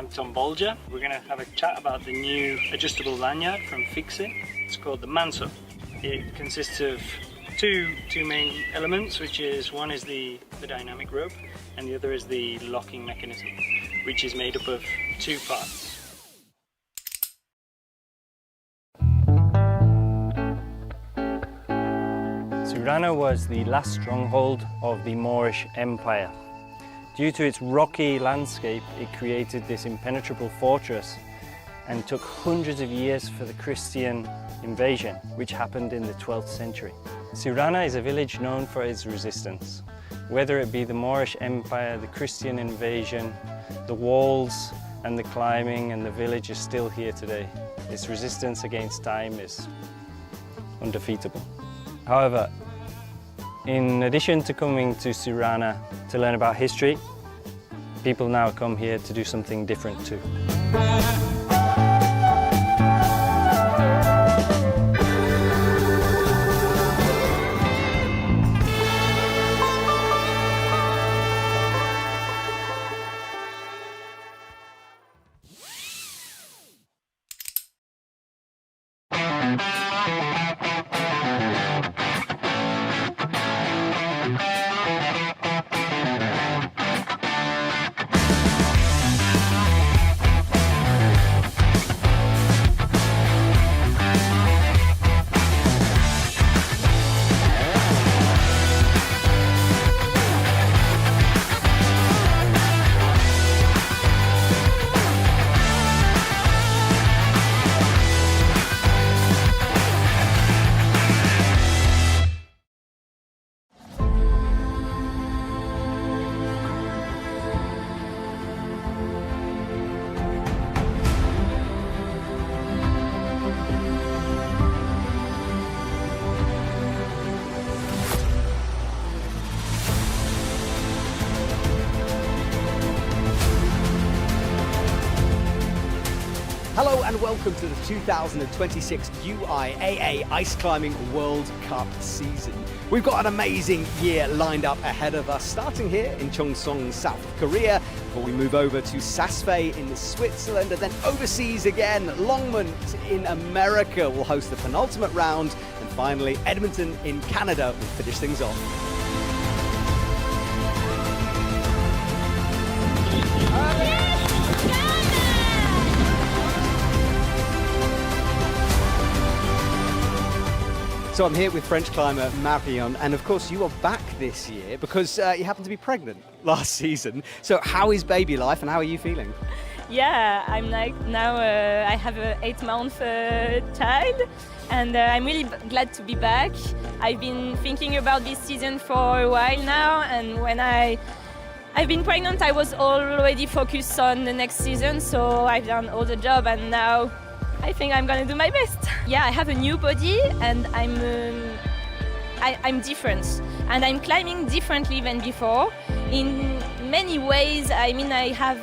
I'm Tom Bolger. We're going to have a chat about the new adjustable lanyard from Fixe. It's called the Manso. It consists of two main elements, which is one is the dynamic rope and the other is the locking mechanism, which is made up of two parts. Surana was the last stronghold of the Moorish Empire. Due to its rocky landscape, it created this impenetrable fortress and took hundreds of years for the Christian invasion, which happened in the 12th century. Surana is a village known for its resistance. Whether it be the Moorish Empire, the Christian invasion, the walls and the climbing, and the village is still here today. Its resistance against time is undefeatable. However, in addition to coming to Surana to learn about history, people now come here to do something different too. and welcome to the 2026 UIAA Ice Climbing World Cup season. We've got an amazing year lined up ahead of us, starting here in Cheongsong, South Korea, before we move over to Saas-Fee in Switzerland, and then overseas again, Longmont in America will host the penultimate round, and finally Edmonton in Canada will finish things off. So I'm here with French climber Marion, and of course you are back this year because you happened to be pregnant last season. So how is baby life and how are you feeling? Yeah, I'm like now I have a 8-month child, and I'm really glad to be back. I've been thinking about this season for a while now, and when I've been pregnant, I was already focused on the next season, so I've done all the job, and now I think I'm gonna do my best. Yeah, I have a new body, and I'm different, and I'm climbing differently than before. In many ways, I mean, I have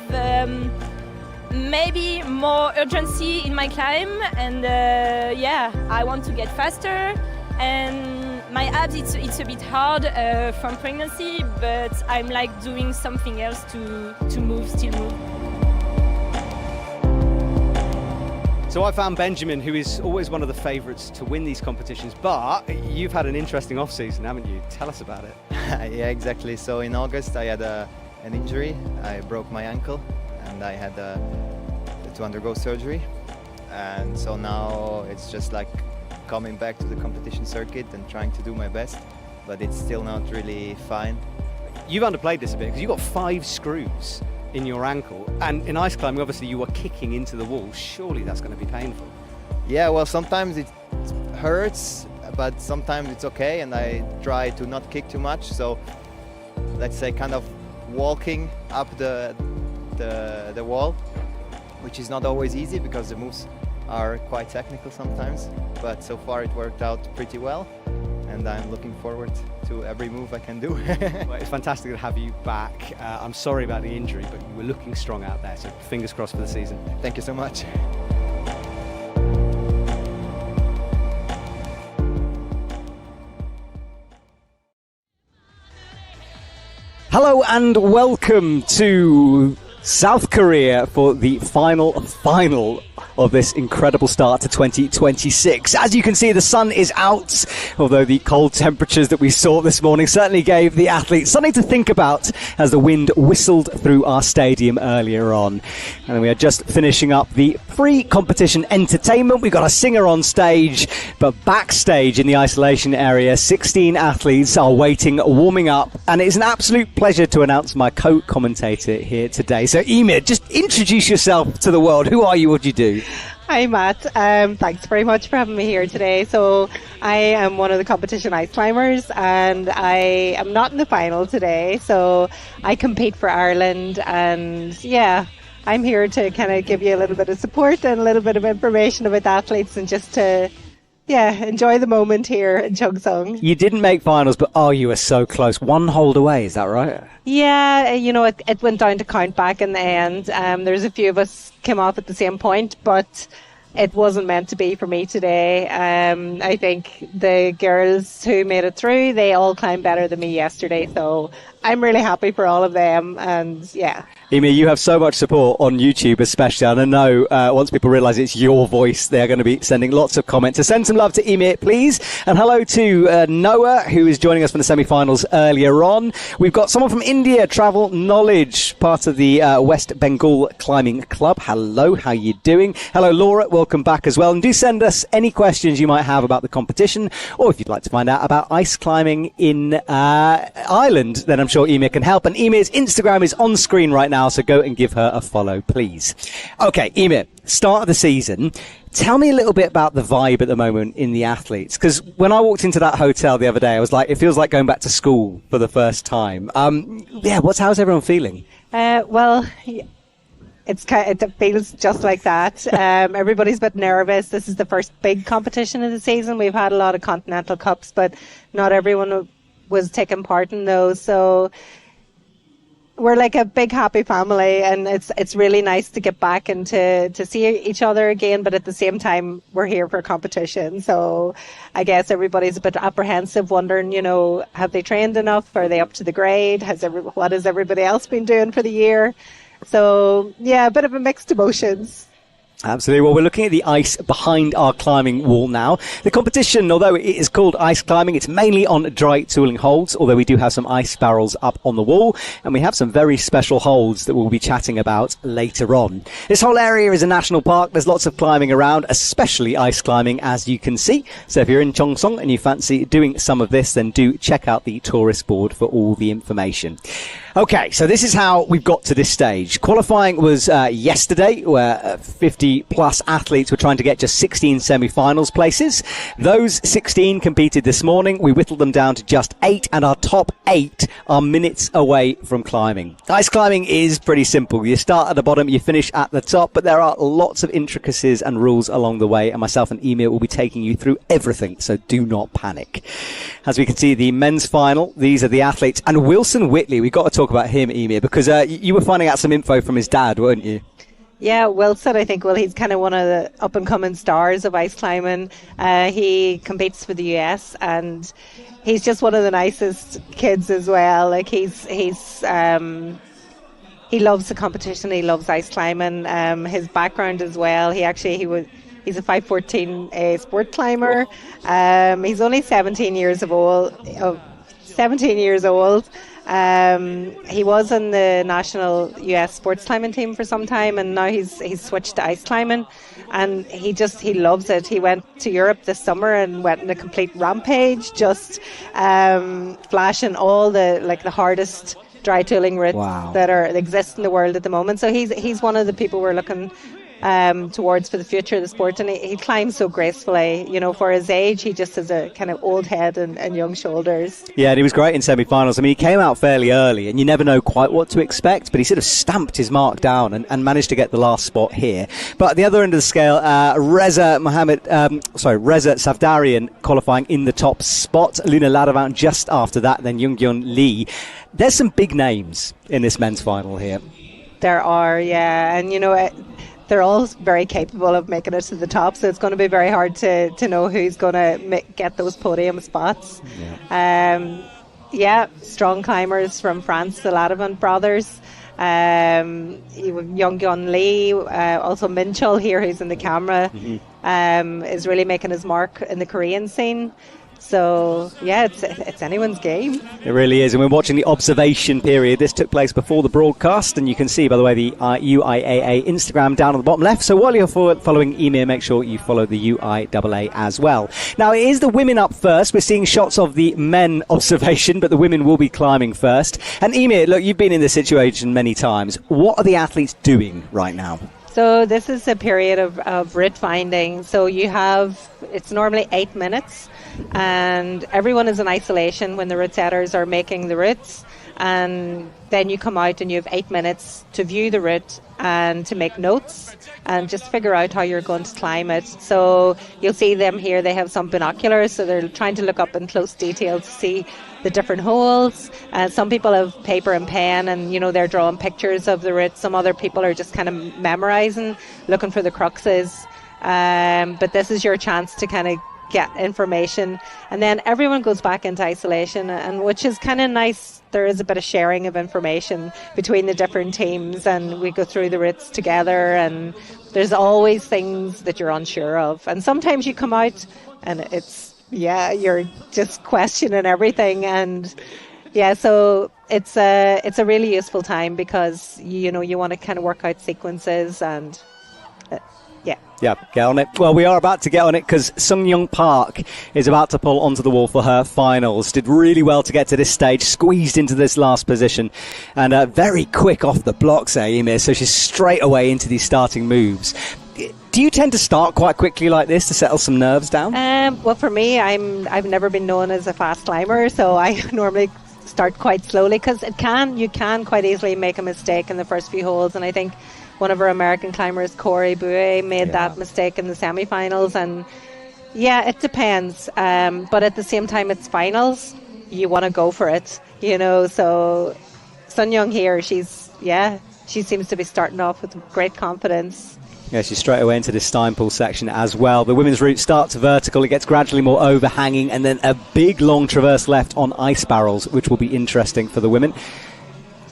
maybe more urgency in my climb, and yeah, I want to get faster. And my abs, it's a bit hard from pregnancy, but I'm like doing something else to move, still move. So I found Benjamin, who is always one of the favourites to win these competitions, but you've had an interesting off-season, haven't you? Tell us about it. Yeah, exactly. So in August I had an injury. I broke my ankle and I had to undergo surgery. And so now it's just like coming back to the competition circuit and trying to do my best, but it's still not really fine. You've underplayed this a bit because you've got 5 screws in your ankle, and in ice climbing obviously you were kicking into the wall. Surely that's going to be painful. Yeah, well, sometimes it hurts, but sometimes it's okay, and I try to not kick too much. So let's say kind of walking up the wall, which is not always easy because the moves are quite technical sometimes, but so far it worked out pretty well, and I'm looking forward to every move I can do. Well, it's fantastic to have you back. I'm sorry about the injury, but you were looking strong out there, so fingers crossed for the season. Thank you so much. Hello and welcome to South Korea for the final of this incredible start to 2026. As you can see, the sun is out, although the cold temperatures that we saw this morning certainly gave the athletes something to think about as the wind whistled through our stadium earlier on. And we are just finishing up the pre-competition entertainment. We've got a singer on stage, but backstage in the isolation area, 16 athletes are waiting, warming up, and it's an absolute pleasure to announce my co-commentator here today. So Emir, just introduce yourself to the world. Who are you? What do you do? Hi Matt, thanks very much for having me here today. So I am one of the competition ice climbers, and I am not in the final today, so I compete for Ireland, and yeah, I'm here to kind of give you a little bit of support and a little bit of information about the athletes, and just to enjoy the moment here in Cheongsong. You didn't make finals, but you were so close. 1 hold away, is that right? Yeah, you know, it went down to count back in the end. There's a few of us came off at the same point, but it wasn't meant to be for me today. I think the girls who made it through, they all climbed better than me yesterday, so I'm really happy for all of them, and yeah. Emir, you have so much support on YouTube especially, and I know once people realise it's your voice, they're going to be sending lots of comments. So send some love to Emir, please. And hello to Noah, who is joining us from the semi-finals earlier on. We've got someone from India, Travel Knowledge, part of the West Bengal Climbing Club. Hello, how you doing? Hello, Laura, welcome back as well. And do send us any questions you might have about the competition, or if you'd like to find out about ice climbing in Ireland, then I'm sure Emir can help. And Emir's Instagram is on screen right now, so go and give her a follow, please. Okay, Emir, start of the season. Tell me a little bit about the vibe at the moment in the athletes, because when I walked into that hotel the other day, I was like, it feels like going back to school for the first time. How's everyone feeling? Well, it feels just like that. Everybody's a bit nervous. This is the first big competition of the season. We've had a lot of continental cups, but not everyone was taking part in those. So we're like a big happy family, and it's really nice to get back and to see each other again. But at the same time, we're here for competition, so I guess everybody's a bit apprehensive, wondering, have they trained enough? Are they up to the grade? What has everybody else been doing for the year? So yeah, a bit of a mixed emotions. Absolutely. Well, we're looking at the ice behind our climbing wall now. The competition, although it is called ice climbing, it's mainly on dry tooling holds, although we do have some ice barrels up on the wall, and we have some very special holds that we'll be chatting about later on. This whole area is a national park. There's lots of climbing around, especially ice climbing, as you can see. So if you're in Cheongsong and you fancy doing some of this, then do check out the tourist board for all the information. Okay, so this is how we've got to this stage. Qualifying was yesterday, where 50 plus athletes were trying to get just 16 semi-finals places. Those 16 competed this morning. We whittled them down to just 8, and our top 8 are minutes away from climbing. Ice climbing is pretty simple. You start at the bottom, you finish at the top, but there are lots of intricacies and rules along the way, and myself and Emil will be taking you through everything, so do not panic. As we can see, the men's final, these are the athletes. And Wilson Whitley, we've got to talk about him, Emil, because you were finding out some info from his dad, weren't you? Yeah, Wilson, I think, he's kind of one of the up-and-coming stars of ice climbing. He competes for the US, and he's just one of the nicest kids as well. Like, he loves the competition. He loves ice climbing. His background as well. He's a 5'14" sport climber. He's only 17 years old. He was in the national US sports climbing team for some time, and now he's switched to ice climbing, and he loves it. He went to Europe this summer and went on a complete rampage, just flashing all the hardest dry tooling routes that exist in the world at the moment. So he's one of the people we're looking towards for the future of the sport, and he climbs so gracefully. For his age, he just has a kind of old head and young shoulders. Yeah, and he was great in semi-finals. I mean, he came out fairly early, and you never know quite what to expect, but he sort of stamped his mark down and managed to get the last spot here. But at the other end of the scale, Reza Safdarian qualifying in the top spot, Luna Ladavant just after that, then Youngyeon Lee. There's some big names in this men's final here. There are, yeah, and they're all very capable of making it to the top, so it's going to be very hard to know who's going to get those podium spots. Strong climbers from France, the Ladavant brothers. Youngyeon Lee, also Minchul here, who's in the camera, is really making his mark in the Korean scene. So, yeah, it's anyone's game. It really is. And we're watching the observation period. This took place before the broadcast. And you can see, by the way, the UIAA Instagram down on the bottom left. So while you're following Emir, make sure you follow the UIAA as well. Now, it is the women up first. We're seeing shots of the men observation, but the women will be climbing first. And Emir, look, you've been in this situation many times. What are the athletes doing right now? So this is a period of route finding. So it's normally 8 minutes, and everyone is in isolation when the route setters are making the routes, and then you come out and you have 8 minutes to view the route and to make notes and just figure out how you're going to climb it. So you'll see them here, they have some binoculars, so they're trying to look up in close detail to see the different holes. Some people have paper and pen, and they're drawing pictures of the route. Some other people are just kind of memorizing, looking for the cruxes. But this is your chance to kind of get information, and then everyone goes back into isolation, and which is kind of nice. There is a bit of sharing of information between the different teams, and we go through the routes together, and there's always things that you're unsure of, and sometimes you come out and you're just questioning everything, and so it's a really useful time, because you want to kind of work out sequences and Yeah, get on it. Well, we are about to get on it, because Sung Young Park is about to pull onto the wall for her finals. Did really well to get to this stage, squeezed into this last position, and very quick off the blocks, Emir, so she's straight away into these starting moves. Do you tend to start quite quickly like this to settle some nerves down? Well, for me, I've never been known as a fast climber, so I normally start quite slowly, because you can quite easily make a mistake in the first few holes, and I think one of our American climbers, Corey Bouet, made that mistake in the semi-finals. And it depends. But at the same time, it's finals. You want to go for it, so Sun Young here, she seems to be starting off with great confidence. Yeah, she's straight away into this Steinpool section as well. The women's route starts vertical, it gets gradually more overhanging, and then a big long traverse left on ice barrels, which will be interesting for the women.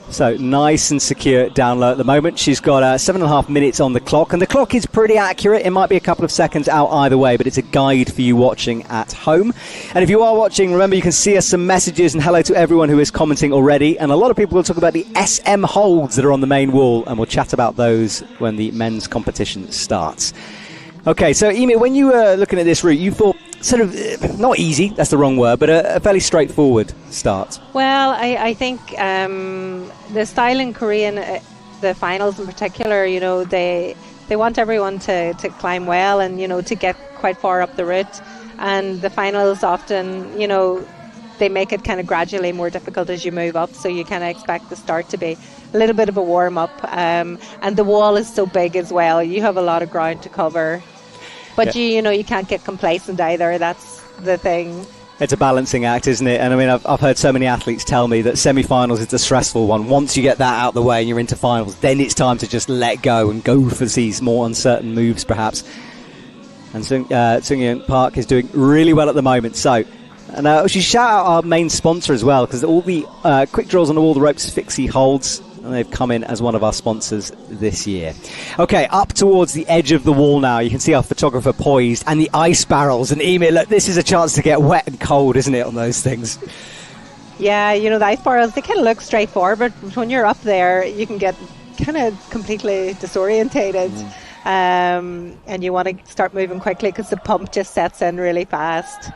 So nice and secure down low at the moment. She's got 7.5 minutes on the clock, and the clock is pretty accurate. It might be a couple of seconds out either way, but it's a guide for you watching at home. And if you are watching, remember you can see us some messages, and hello to everyone who is commenting already. And a lot of people will talk about the SM holds that are on the main wall, and we'll chat about those when the men's competition starts. Okay, so Emi, when you were looking at this route, you thought sort of, not easy, that's the wrong word, but a fairly straightforward start. Well, I think the style in Korean, the finals in particular, you know, they want everyone to climb well and, you know, to get quite far up the route. And the finals often, you know, they make it kind of gradually more difficult as you move up. So you kind of expect the start to be a little bit of a warm-up. And the wall is so big as well. You have a lot of ground to cover. But you know, you can't get complacent either. That's the thing. It's a balancing act, isn't it? And I mean, I've heard so many athletes tell me that semi-finals is the stressful one. Once you get that out of the way and you're into finals, then it's time to just let go and go for these more uncertain moves, perhaps. And Seung-Yeon Park is doing really well at the moment. So, and we should shout out our main sponsor as well, because all the quick draws on all the ropes, Fixe holds, and they've come in as one of our sponsors this year. Okay, up towards the edge of the wall now. You can see our photographer poised, and the ice barrels. And Emi, look, this is a chance to get wet and cold, isn't it, on those things? Yeah, you know, the ice barrels, they kind of look straightforward, but when you're up there, you can get kind of completely disorientated. And you want to start moving quickly because the pump just sets in really fast.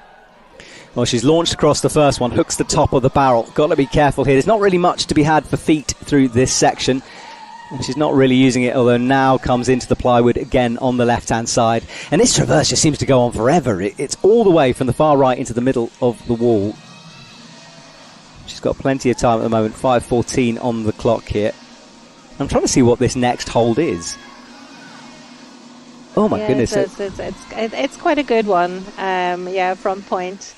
Well, she's launched across the first one, hooks the top of the barrel. Got to be careful here. There's not really much to be had for feet through this section. And she's not really using it, although now comes into the plywood again on the left-hand side. And this traverse just seems to go on forever. It's all the way from the far right into the middle of the wall. She's got plenty of time at the moment, 5:14 on the clock here. I'm trying to see what this next hold is. Oh, my goodness. It's quite a good one. Front point.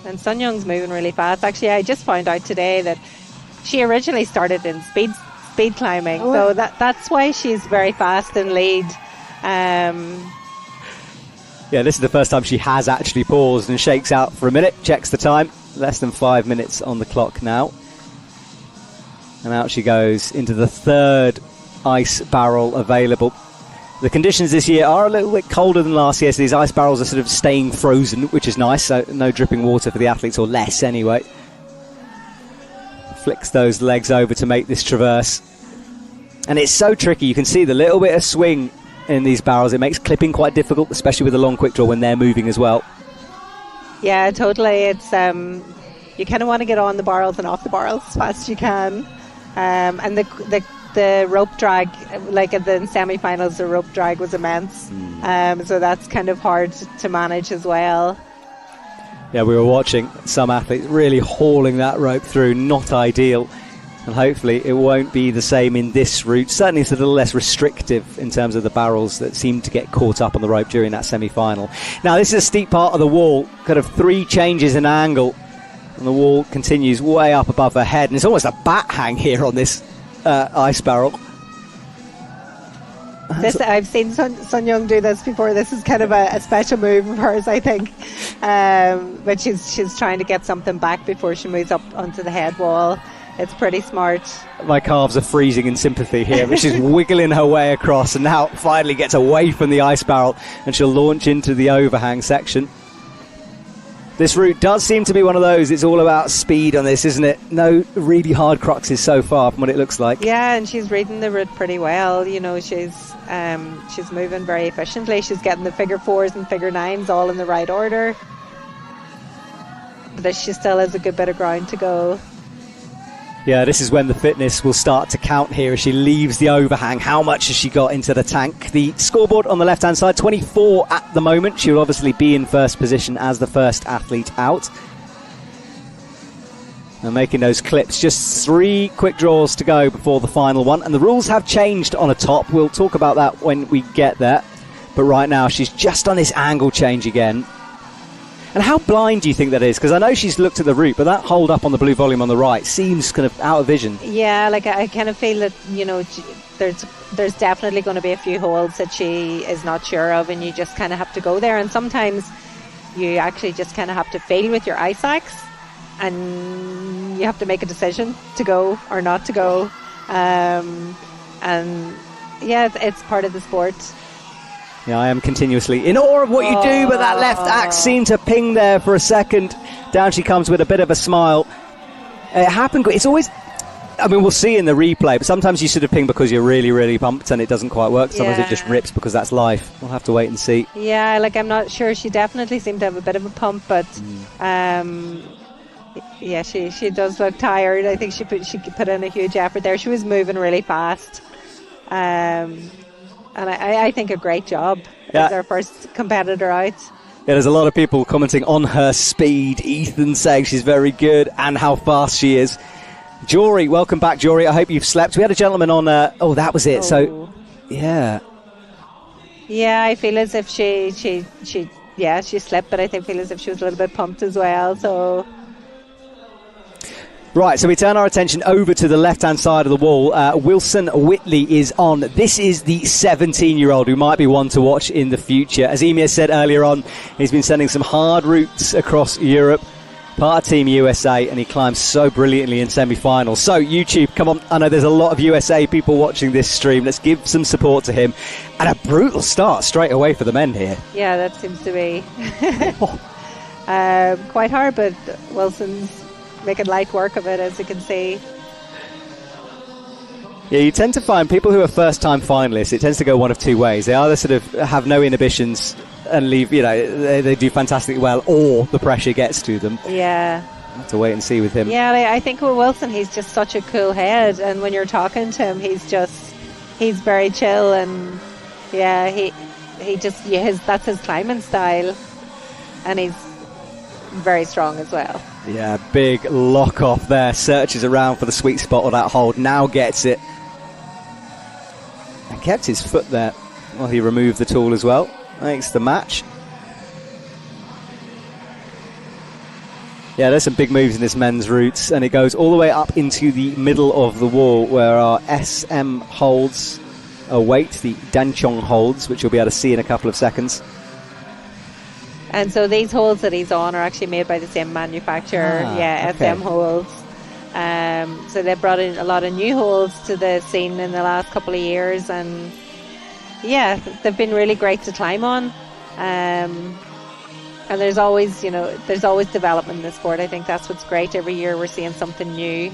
And Sun Young's moving really fast. Actually, I just found out today that she originally started in speed climbing. So that's why she's very fast in lead. Yeah, this is the first time she has actually paused and shakes out for a minute, checks the time. Less than 5 minutes on the clock now. And out she goes into the third ice barrel available. The conditions this year are a little bit colder than last year, so these ice barrels are sort of staying frozen, which is nice, so no dripping water for the athletes, or less anyway. Flicks those legs over to make this traverse. And it's so tricky, you can see the little bit of swing in these barrels. It makes clipping quite difficult, especially with the long quick draw when they're moving as well. Yeah, totally. It's you kind of want to get on the barrels and off the barrels as fast as you can. And the rope drag, like at the semi-finals, the rope drag was immense. So that's kind of hard to manage as well. Yeah, we were watching some athletes really hauling that rope through, not ideal. And hopefully it won't be the same in this route. Certainly it's a little less restrictive in terms of the barrels that seem to get caught up on the rope during that semi-final. Now this is a steep part of the wall, kind of 3 changes in angle. And the wall continues way up above her head. And it's almost a bat hang here on this ice barrel. I've seen Sun Young do this before. This is kind of a special move of hers, I think. But she's trying to get something back before she moves up onto the head wall. It's pretty smart. My calves are freezing in sympathy here, but she's wiggling her way across and now finally gets away from the ice barrel and she'll launch into the overhang section. This route does seem to be one of those. It's all about speed on this, isn't it? No really hard cruxes so far from what it looks like. Yeah, and she's reading the route pretty well. You know, she's moving very efficiently. She's getting the figure 4s and figure 9s all in the right order. But she still has a good bit of ground to go. Yeah, this is when the fitness will start to count here as she leaves the overhang. How much has she got into the tank? The scoreboard on the left-hand side, 24 at the moment. She will obviously be in first position as the first athlete out. And making those clips. Just 3 quick draws to go before the final one. And the rules have changed on a top. We'll talk about that when we get there. But right now, she's just on this angle change again. And how blind do you think that is? Because I know she's looked at the route, but that hold up on the blue volume on the right seems kind of out of vision. Yeah, like I kind of feel that, you know, there's definitely going to be a few holes that she is not sure of, and you just kind of have to go there. And sometimes you actually just kind of have to fail with your ice axe, and you have to make a decision to go or not to go. And yeah, it's part of the sport. Yeah, I am continuously in awe of what you do, but that left axe seemed to ping there for a second. Down she comes with a bit of a smile. It happened. It's always, I mean, we'll see in the replay, but sometimes you sort of ping because you're really, really pumped and it doesn't quite work. Sometimes it just rips because that's life. We'll have to wait and see. Yeah, like I'm not sure. She definitely seemed to have a bit of a pump, but yeah, she does look tired. I think she put in a huge effort there. She was moving really fast. And I think a great job as our first competitor out. Yeah, there's a lot of people commenting on her speed. Ethan saying she's very good and how fast she is. Jory, welcome back, Jory. I hope you've slept. We had a gentleman on... that was it. So, yeah. Yeah, I feel as if she slept, but I feel as if she was a little bit pumped as well. So... Right, so we turn our attention over to the left-hand side of the wall. Wilson Whitley is on. This is the 17-year-old who might be one to watch in the future. As Emir said earlier on, he's been sending some hard routes across Europe, part of Team USA, and he climbs so brilliantly in semi-finals. So, YouTube, come on. I know there's a lot of USA people watching this stream. Let's give some support to him. And a brutal start straight away for the men here. Yeah, that seems to be quite hard, but Wilson's making light work of it, as you can see. Yeah, you tend to find people who are first-time finalists, it tends to go one of two ways. They either sort of have no inhibitions and leave, you know, they do fantastically well, or the pressure gets to them. Yeah. We'll have to wait and see with him. Yeah, I think with Wilson, he's just such a cool head, and when you're talking to him, he's very chill, and yeah, that's his climbing style, and he's very strong as well. Yeah, big lock off there. Searches around for the sweet spot of that hold. Now gets it. And kept his foot there while he removed the tool as well. Makes the match. Yeah, there's some big moves in this men's route. And it goes all the way up into the middle of the wall where our SM holds await the Danchong holds, which you'll be able to see in a couple of seconds. And so these holes that he's on are actually made by the same manufacturer. SM holes. So they brought in a lot of new holes to the scene in the last couple of years, and yeah, they've been really great to climb on. And there's always development in the sport. I think that's what's great. Every year we're seeing something new.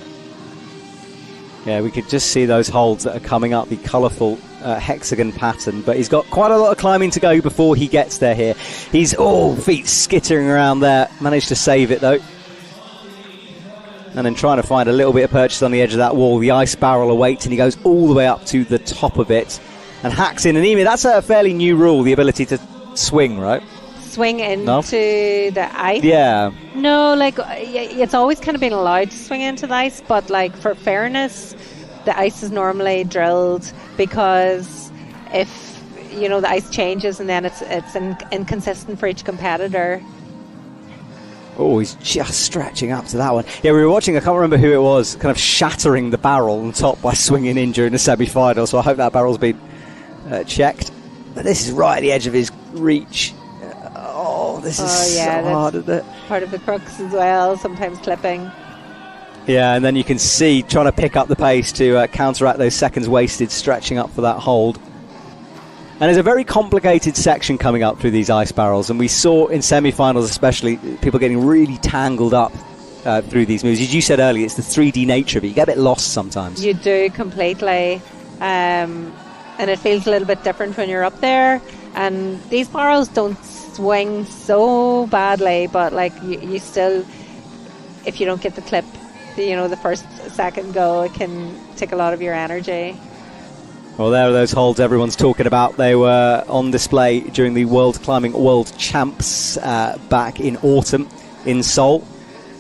Yeah, we could just see those holds that are coming up, the colourful hexagon pattern. But he's got quite a lot of climbing to go before he gets there here. He's, feet skittering around there. Managed to save it, though. And then trying to find a little bit of purchase on the edge of that wall. The ice barrel awaits, and he goes all the way up to the top of it. And hacks in. And Emi, that's a fairly new rule, the ability to swing, right? Swing into the ice? Yeah. No, it's always kind of been allowed to swing into the ice, but for fairness, the ice is normally drilled, because if the ice changes and then it's inconsistent for each competitor. Oh, he's just stretching up to that one. Yeah, we were watching, I can't remember who it was, kind of shattering the barrel on top by swinging in during the semi-final, so I hope that barrel's been checked. But this is right at the edge of his reach. This is so hard, isn't it? Part of the crux as well, sometimes clipping. Yeah, and then you can see trying to pick up the pace to counteract those seconds wasted stretching up for that hold. And there's a very complicated section coming up through these ice barrels, and we saw in semi-finals especially people getting really tangled up through these moves. As you said earlier, it's the 3D nature of it. You get a bit lost sometimes. You do, completely. And it feels a little bit different when you're up there. And these barrels don't swing so badly, but you still, if you don't get the clip, the first second go, it can take a lot of your energy. Well, there are those holds everyone's talking about. They were on display during the World Climbing World Champs back in autumn in Seoul.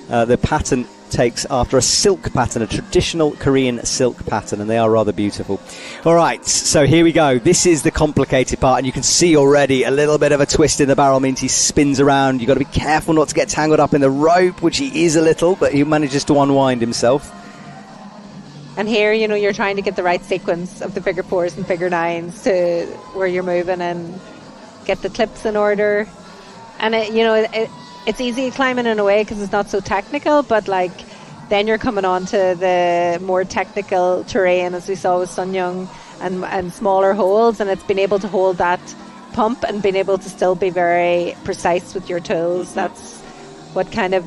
The pattern takes after a silk pattern, a traditional Korean silk pattern, and they are rather beautiful. All right, so here we go. This is the complicated part, and you can see already a little bit of a twist in the barrel means he spins around. You've got to be careful not to get tangled up in the rope, which he is a little, but he manages to unwind himself. And here, you know, you're trying to get the right sequence of the figure 4s and figure 9s to where you're moving and get the clips in order. And it's easy climbing in a way because it's not so technical, but like then you're coming on to the more technical terrain, as we saw with Sun Young, and smaller holds, and it's been able to hold that pump and being able to still be very precise with your tools. That's what kind of...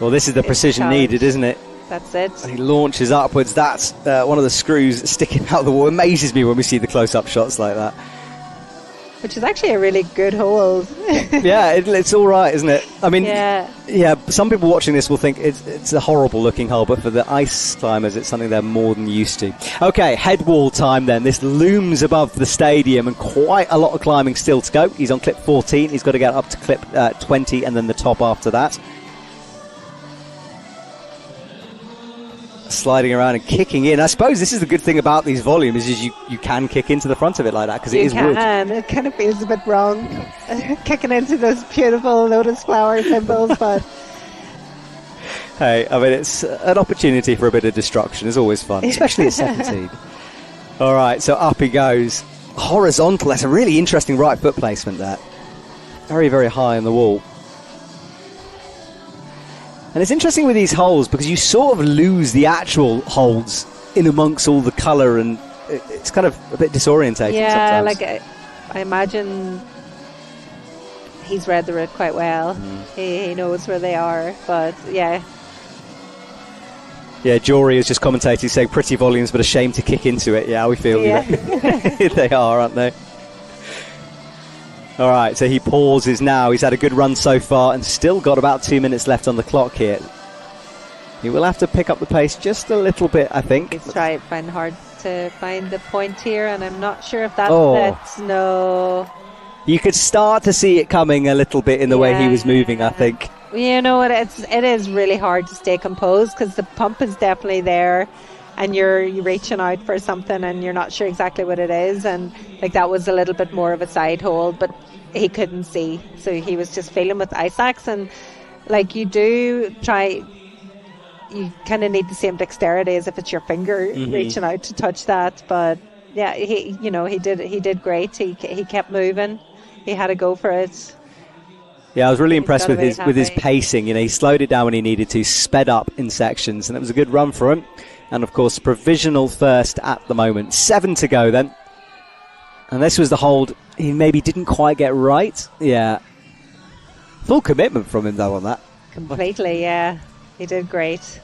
Well, this is the precision needed, isn't it? That's it. He launches upwards. That's one of the screws sticking out the wall. It amazes me when we see the close-up shots like that. Which is actually a really good hold. Yeah, it's all right, isn't it? I mean, yeah. Some people watching this will think it's a horrible-looking hole, but for the ice climbers, it's something they're more than used to. Okay, head wall time then. This looms above the stadium, and quite a lot of climbing still to go. He's on clip 14. He's got to get up to clip 20, and then the top after that. Sliding around and kicking in. I suppose this is the good thing about these volumes is you can kick into the front of it like that because it is wood. It kind of feels a bit wrong kicking into those beautiful lotus flower symbols, but hey, I mean, it's an opportunity for a bit of destruction. It's always fun, especially at 17. All right, so up he goes. Horizontal. That's a really interesting right foot placement there. Very, very high on the wall. And it's interesting with these holes because you sort of lose the actual holds in amongst all the colour, and it's kind of a bit disorientating sometimes. Like I imagine he's read the route quite well. He knows where they are, but yeah. Yeah, Jory is just commentating saying pretty volumes but a shame to kick into it. Yeah, we feel they are, aren't they? All right, so he pauses now. He's had a good run so far and still got about 2 minutes left on the clock here. He will have to pick up the pace just a little bit, I think. He's trying to find hard to find the point here, and I'm not sure if that's it. No. You could start to see it coming a little bit in the way he was moving, I think. You know, it is really hard to stay composed because the pump is definitely there, and you're reaching out for something and you're not sure exactly what it is, and like that was a little bit more of a side hold, but he couldn't see, so he was just feeling with ice axe. And like you kind of need the same dexterity as if it's your finger reaching out to touch that. But yeah, he did great. He kept moving. He had to go for it. Yeah, I was really impressed with his pacing. You know, he slowed it down when he needed to, sped up in sections, and it was a good run for him. And of course, provisional first at the moment. 7 to go then. And this was the hold he maybe didn't quite get right. Yeah. Full commitment from him though on that. Completely, yeah. He did great.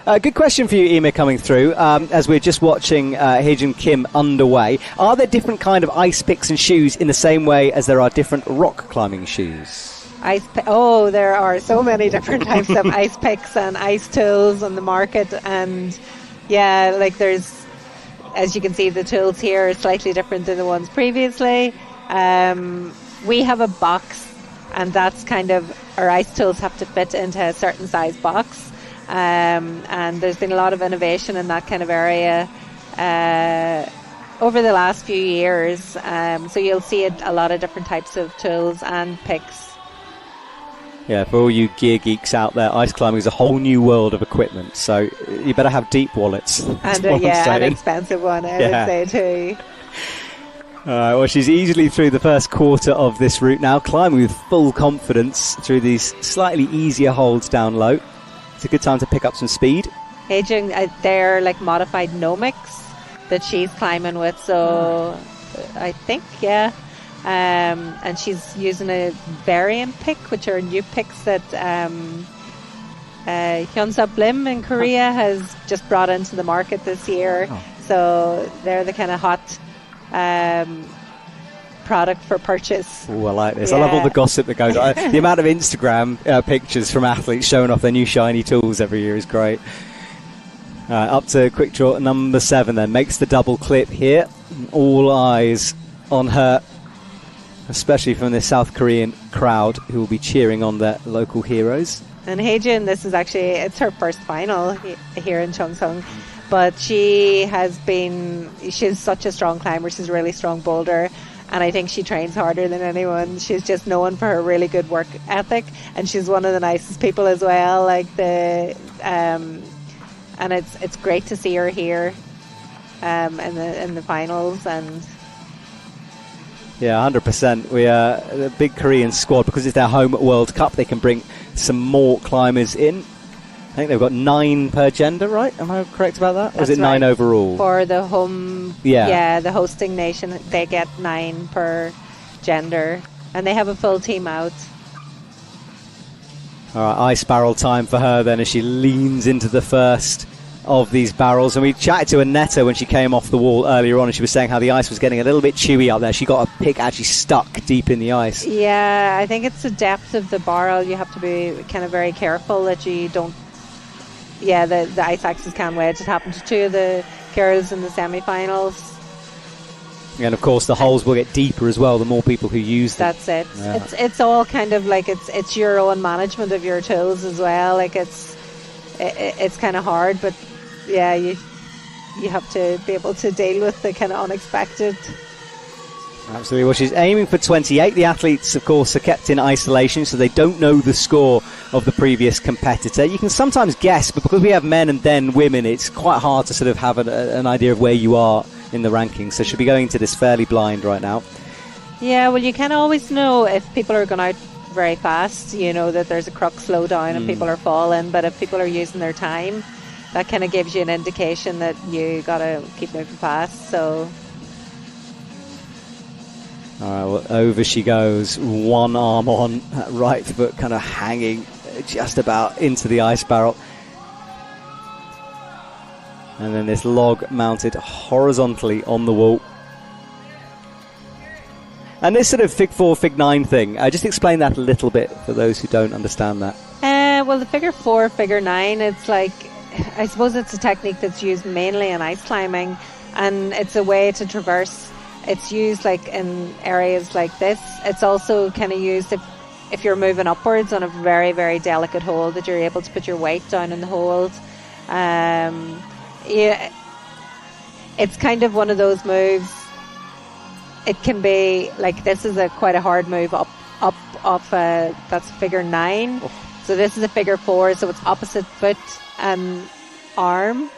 Good question for you, Ema, coming through as we're just watching Hejun Kim underway. Are there different kind of ice picks and shoes in the same way as there are different rock climbing shoes? There are so many different types of ice picks and ice tools on the market, and yeah, like there's, as you can see, the tools here are slightly different than the ones previously. We have a box, and that's kind of, our ice tools have to fit into a certain size box. And there's been a lot of innovation in that kind of area over the last few years. So you'll see a lot of different types of tools and picks. Yeah, for all you gear geeks out there, ice climbing is a whole new world of equipment. So you better have deep wallets. And an expensive one, I would say too. All right, well, she's easily through the first quarter of this route now, climbing with full confidence through these slightly easier holds down low. It's a good time to pick up some speed. They're like modified nomics that she's climbing with, so I think, yeah. And she's using a variant pick, which are new picks that Hyunsub Lim in Korea has just brought into the market this year. So they're the kind of hot product for purchase. Oh, I like this. Yeah. I love all the gossip that goes on. The amount of Instagram pictures from athletes showing off their new shiny tools every year is great. Up to quick draw number 7 then. Makes the double clip here. All eyes on her. especially from the South Korean crowd who will be cheering on their local heroes. And Haejin, it's her first final here in Cheongsong, but she's such a strong climber. She's a really strong boulder, and I think she trains harder than anyone. She's just known for her really good work ethic, and she's one of the nicest people as well. And it's great to see her here in the finals. And yeah, 100%. We are the big Korean squad, because it's their home World Cup. They can bring some more climbers in. I think they've got 9 per gender, right? Am I correct about that? Or is it 9 overall? For the home, the hosting nation, they get 9 per gender, and they have a full team out. All right, ice barrel time for her then, as she leans into the first of these barrels. And we chatted to Annetta when she came off the wall earlier on, and she was saying how the ice was getting a little bit chewy out there. She got her pick actually stuck deep in the ice. Yeah, I think it's the depth of the barrel. You have to be kind of very careful that you don't. Yeah, the ice axes can wedge. It happened to 2 of the girls in the semi-finals. And of course the holes will get deeper as well the more people who use them. That's it. Yeah. It's all kind of like it's your own management of your tools as well. Like it's kind of hard, but yeah, you have to be able to deal with the kind of unexpected. Absolutely. Well, she's aiming for 28. The athletes, of course, are kept in isolation, so they don't know the score of the previous competitor. You can sometimes guess, but because we have men and then women, it's quite hard to sort of have an idea of where you are in the rankings. So she'll be going into this fairly blind right now. Yeah, well, you can always know if people are going out very fast, you know, that there's a crook slowdown and people are falling. But if people are using their time, that kind of gives you an indication that you got to keep moving fast. So... All right, well, over she goes, one arm on, right foot kind of hanging just about into the ice barrel. And then this log mounted horizontally on the wall. And this sort of Fig 4, Fig 9 thing, just explain that a little bit for those who don't understand that. Well, the Figure 4, Figure 9, it's like, I suppose it's a technique that's used mainly in ice climbing, and it's a way to traverse. It's used like in areas like this. It's also kind of used if you're moving upwards on a very, very delicate hold, that you're able to put your weight down in the hold. Yeah, it's kind of one of those moves. It can be like, this is quite a hard move up off that's Figure 9. Oh. So this is a Figure 4, so it's opposite foot and arm.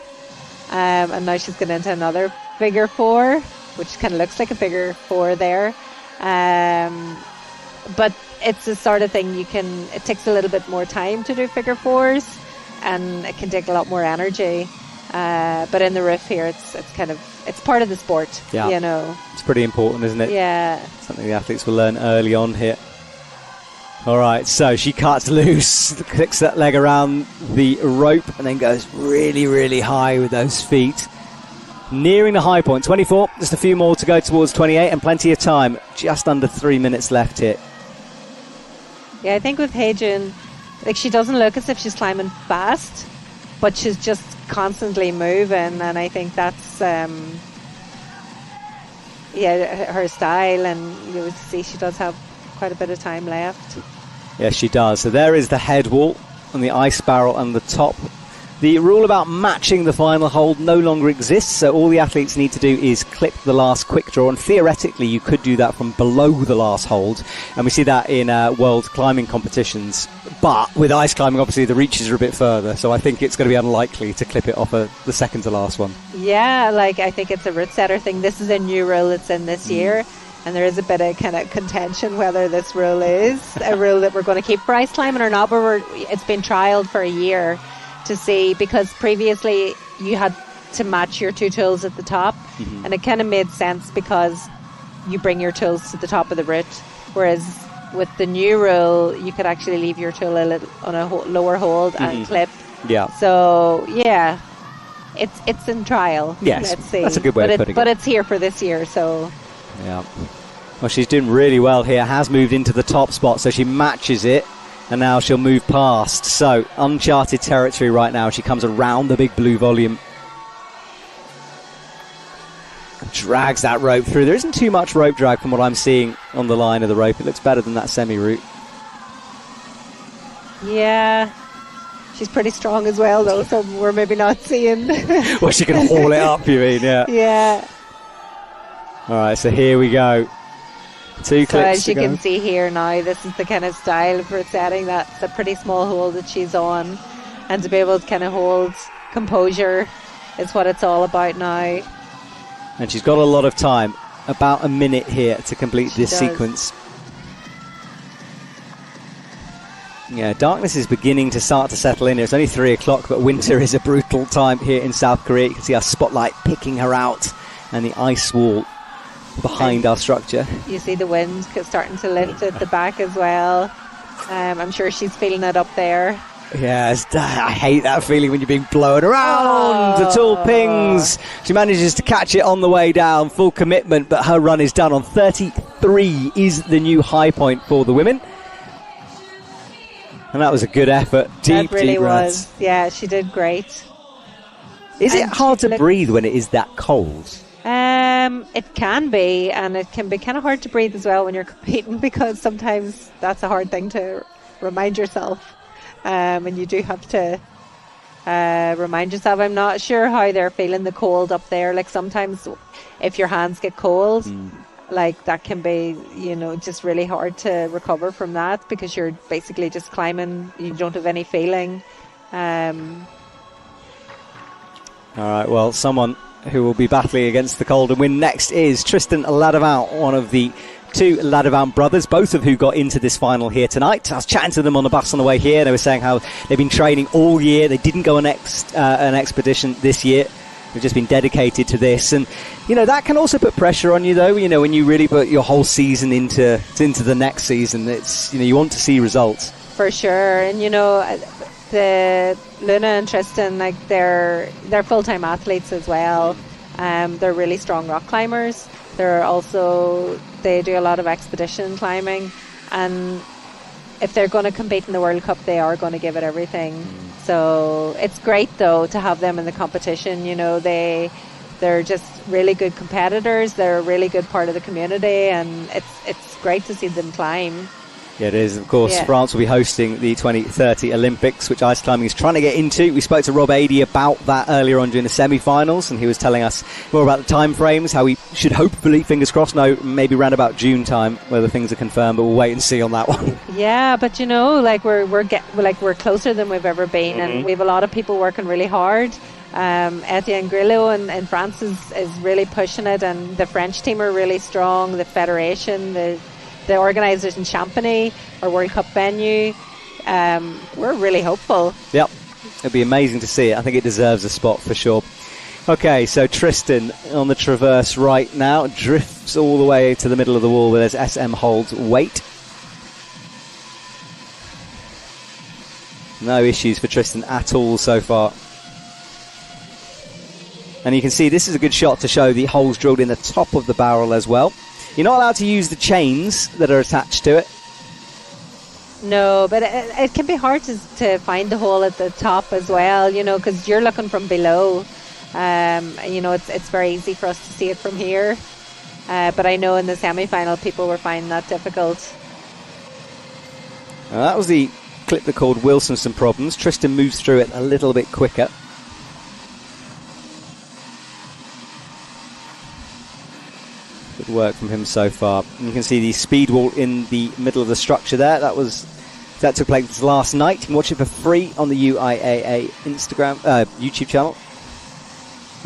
And now she's getting into another Figure 4, which kind of looks like a Figure 4 there. But it's the sort of thing it takes a little bit more time to do Figure 4s, and it can take a lot more energy. But in the roof here, it's part of the sport, yeah. You know. It's pretty important, isn't it? Yeah. Something the athletes will learn early on here. All right, so she cuts loose, clicks that leg around the rope, and then goes really, really high with those feet. Nearing the high point, 24, just a few more to go towards 28, and plenty of time, just under 3 minutes left here. Yeah, I think with Haejin, like, she doesn't look as if she's climbing fast, but she's just constantly moving, and I think that's her style, and you would see she does have quite a bit of time left. Yes, she does. So there is the head wall and the ice barrel and the top. The rule about matching the final hold no longer exists, so all the athletes need to do is clip the last quick draw, and theoretically you could do that from below the last hold, and we see that in world climbing competitions. But with ice climbing, obviously the reaches are a bit further, so I think it's going to be unlikely to clip it off the second to last one. Yeah, like, I think it's a route setter thing. This is a new rule that's in this year, and there is a bit of kind of contention whether this rule is a rule that we're going to keep for ice climbing or not, but it's been trialled for a year to see, because previously you had to match your two tools at the top, and it kind of made sense because you bring your tools to the top of the route, whereas with the new rule you could actually leave your tool a little on a lower hold and clip. Yeah. So yeah, it's in trial. Yes, let's see. That's a good way of putting it. But it's here for this year, so yeah. Well, she's doing really well here. Has moved into the top spot, so she matches it. And now she'll move past. So, uncharted territory right now. She comes around the big blue volume. Drags that rope through. There isn't too much rope drag from what I'm seeing on the line of the rope. It looks better than that semi-route. Yeah. She's pretty strong as well, though, so we're maybe not seeing. Well, she can haul it up, you mean, yeah. Yeah. All right, so here we go. Two So clips as you to go. can see here now, this is the kind of style for setting. That's a pretty small hole that she's on. And to be able to kind of hold composure is what it's all about now. And she's got a lot of time, about a minute here to complete this does. sequence. Yeah, darkness is beginning to start to settle in. It's only 3 o'clock, but winter is a brutal time here in South Korea. You can see our spotlight picking her out and the ice wall behind our structure. You see the wind starting to lift at the back as well. I'm sure she's feeling it up there. Yes, I hate that feeling when you're being blown around. The tall pings. She manages to catch it on the way down. Full commitment, but her run is done on 33 is the new high point for the women. And that was a good effort. Deep, that really deep breaths. was. Yeah, she did great. Is it And hard she to breathe when it is that cold? It can be, and it can be kind of hard to breathe as well when you're competing, because sometimes that's a hard thing to remind yourself. And you do have to remind yourself. I'm not sure how they're feeling the cold up there. Like sometimes if your hands get cold, like that can be, just really hard to recover from that, because you're basically just climbing. You don't have any feeling. All right, well, someone who will be battling against the cold and win next is Tristan Ladevant, one of the two Ladevant brothers, both of who got into this final here tonight. I was chatting to them on the bus on the way here. They were saying how they've been training all year. They didn't go on an expedition this year. They've just been dedicated to this. And, that can also put pressure on you, though, when you really put your whole season into the next season. It's, you want to see results. For sure. And, the Luna and Tristan, like they're full-time athletes as well. They're really strong rock climbers. They do a lot of expedition climbing, and if they're going to compete in the World Cup, they are going to give it everything. So it's great though to have them in the competition. They're just really good competitors. They're a really good part of the community, and it's great to see them climb. Yeah, it is. Of course, Yeah. France will be hosting the 2030 Olympics, which ice climbing is trying to get into. We spoke to Rob Adey about that earlier on during the semi-finals, and he was telling us more about the time frames, how we should hopefully, fingers crossed, know maybe around about June time whether things are confirmed, but we'll wait and see on that one. Yeah, but we're closer than we've ever been, and we have a lot of people working really hard. Etienne Grillo in France is really pushing it, and the French team are really strong. The federation, the organisers in Champagny, our World Cup venue, we're really hopeful. Yep, it'd be amazing to see it. I think it deserves a spot for sure. Okay, so Tristan on the traverse right now, drifts all the way to the middle of the wall where there's SM holds weight. No issues for Tristan at all so far. And you can see this is a good shot to show the holes drilled in the top of the barrel as well. You're not allowed to use the chains that are attached to it. No, but it can be hard to find the hole at the top as well, because you're looking from below. It's very easy for us to see it from here. But I know in the semi-final people were finding that difficult. That was the clip that called Wilson some problems. Tristan moves through it a little bit quicker. Good work from him so far. And you can see the speed wall in the middle of the structure there. That took place last night. You can watch it for free on the UIAA YouTube channel.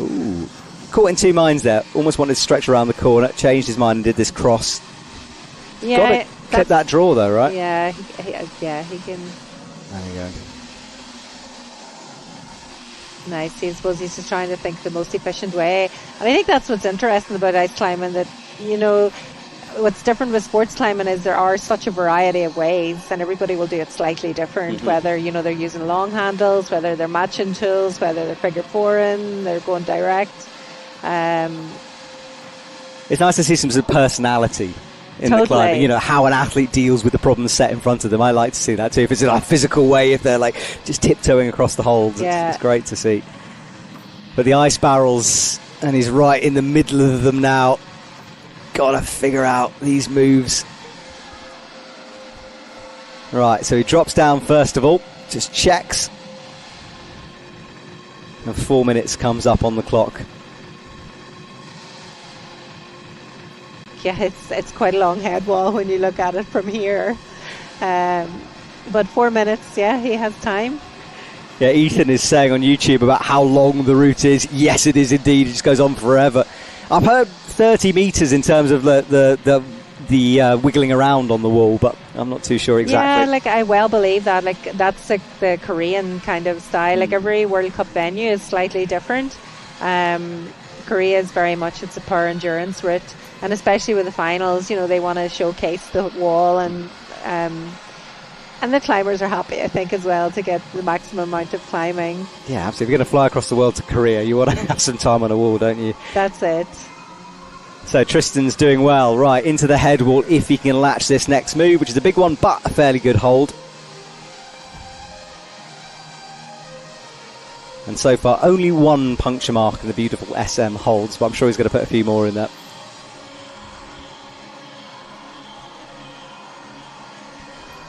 Ooh, caught in two minds there. Almost wanted to stretch around the corner. Changed his mind and did this cross. Yeah, Got to clip that draw though, right? Yeah, he can. There you go. Nice. I suppose he's just trying to think the most efficient way. And I think that's what's interesting about ice climbing, that, what's different with sports climbing is there are such a variety of ways, and everybody will do it slightly different, whether, they're using long handles, whether they're matching tools, whether they're figure fouring, they're going direct. It's nice to see some sort of personality in the climbing, how an athlete deals with the problems set in front of them. I like to see that too. If it's in a physical way, if they're just tiptoeing across the holds, it's great to see. But the ice barrels And he's right in the middle of them now. Gotta figure out these moves. Right, so he drops down first of all, just checks. And 4 minutes comes up on the clock. Yeah, it's quite a long head wall when you look at it from here. But 4 minutes, yeah, he has time. Yeah, Ethan is saying on YouTube about how long the route is. Yes, it is indeed. It just goes on forever. I've heard 30 metres in terms of the wiggling around on the wall, but I'm not too sure exactly. Yeah, like I well believe that. Like that's like the Korean kind of style. Like every World Cup venue is slightly different. Korea is very much, it's a pure endurance route, and especially with the finals, you know, they want to showcase the wall, and the climbers are happy, I think, as well, to get the maximum amount of climbing. Yeah, absolutely. If you're going to fly across the world to Korea, you want to have some time on a wall, don't you? That's it. So Tristan's doing well, right, into the head wall if he can latch this next move, which is a big one, but a fairly good hold. And so far, only one puncture mark in the beautiful SM holds, but I'm sure he's going to put a few more in there.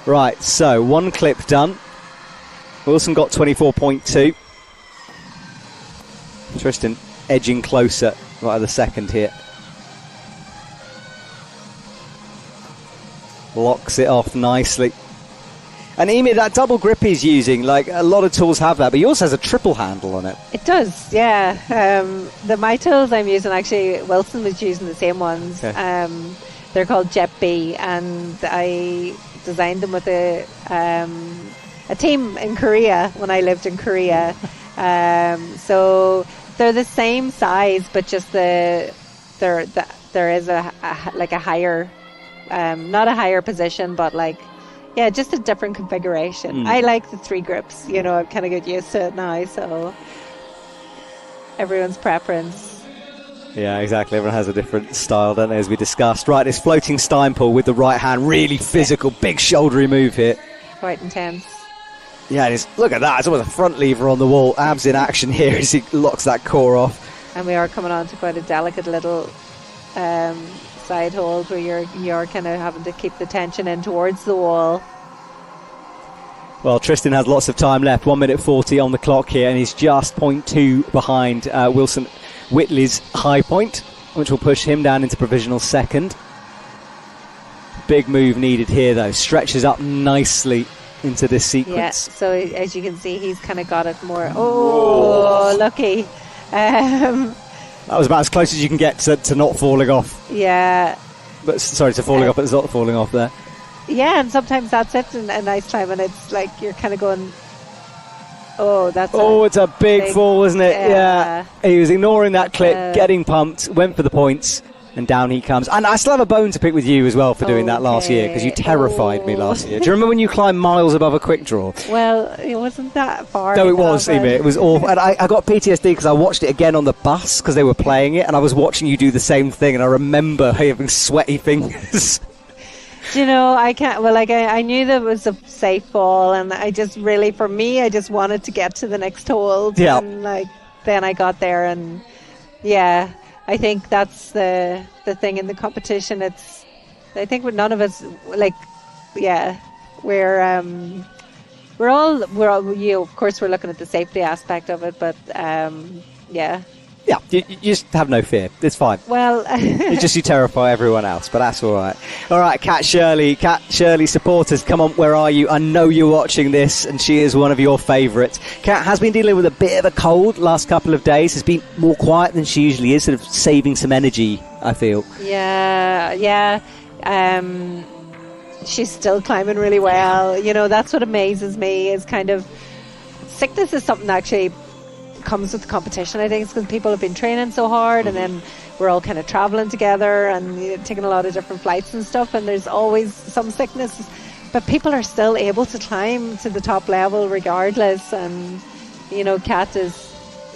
Right, so one clip done. Wilson got 24.2. Tristan edging closer right at the second here. Locks it off nicely. And Emi, that double grip he's using, like a lot of tools have that, but he also has a triple handle on it. It does, yeah. My tools I'm using, actually, Wilson was using the same ones. Okay. They're called Jet B, and I designed them with a team in Korea when I lived in Korea. So they're the same size, but just there is a higher, not a higher position, but yeah, just a different configuration. I like the 3 grips, you know, I've kind of got used to it now, so everyone's preference. Yeah, exactly. Everyone has a different style, don't they, as we discussed. Right, this floating Steinpull with the right hand, really physical, big shouldery move here. Quite intense. Yeah, it is. Look at that. It's almost a front lever on the wall. Abs in action here as he locks that core off. And we are coming on to quite a delicate little side hold where you're kind of having to keep the tension in towards the wall. Well, Tristan has lots of time left, 1 minute 40 on the clock here, and he's just 0.2 behind Wilson Whitley's high point, which will push him down into provisional second. Big move needed here, though. Stretches up nicely into this sequence. Yeah, so as you can see, he's kind of got it more. Oh, lucky. That was about as close as you can get to not falling off. Yeah. But sorry, to falling off, but it's not falling off there. Yeah, and sometimes that's it in a nice climb, and it's like you're kind of going, oh, it's a big fall, isn't it? Yeah. He was ignoring that clip, getting pumped, went for the points, and down he comes. And I still have a bone to pick with you as well for doing that last year, because you terrified me last year. Do you remember when you climbed miles above a quick draw? Well, it wasn't that far. No, it was, Amy. It was awful. And I got PTSD because I watched it again on the bus because they were playing it, and I was watching you do the same thing, and I remember having sweaty fingers. Do you know, I can't, well, like, I knew that it was a safe fall, and I just really, for me, I just wanted to get to the next hold. Yeah. And, then I got there, and, yeah, I think that's the thing in the competition. I think with none of us, we're all, of course, we're looking at the safety aspect of it, but, yeah. Yeah, you just have no fear. It's fine. Well, it's just you terrify everyone else, but that's all right. All right, Kat Shirley supporters, come on, where are you? I know you're watching this, and she is one of your favourites. Kat has been dealing with a bit of a cold last couple of days. Has been more quiet than she usually is, sort of saving some energy, I feel. Yeah. She's still climbing really well. You know, that's what amazes me, is kind of sickness is something that actually comes with the competition. I think it's because people have been training so hard, and then we're all kind of traveling together and taking a lot of different flights and stuff, and there's always some sickness, but people are still able to climb to the top level regardless. And you know, Kat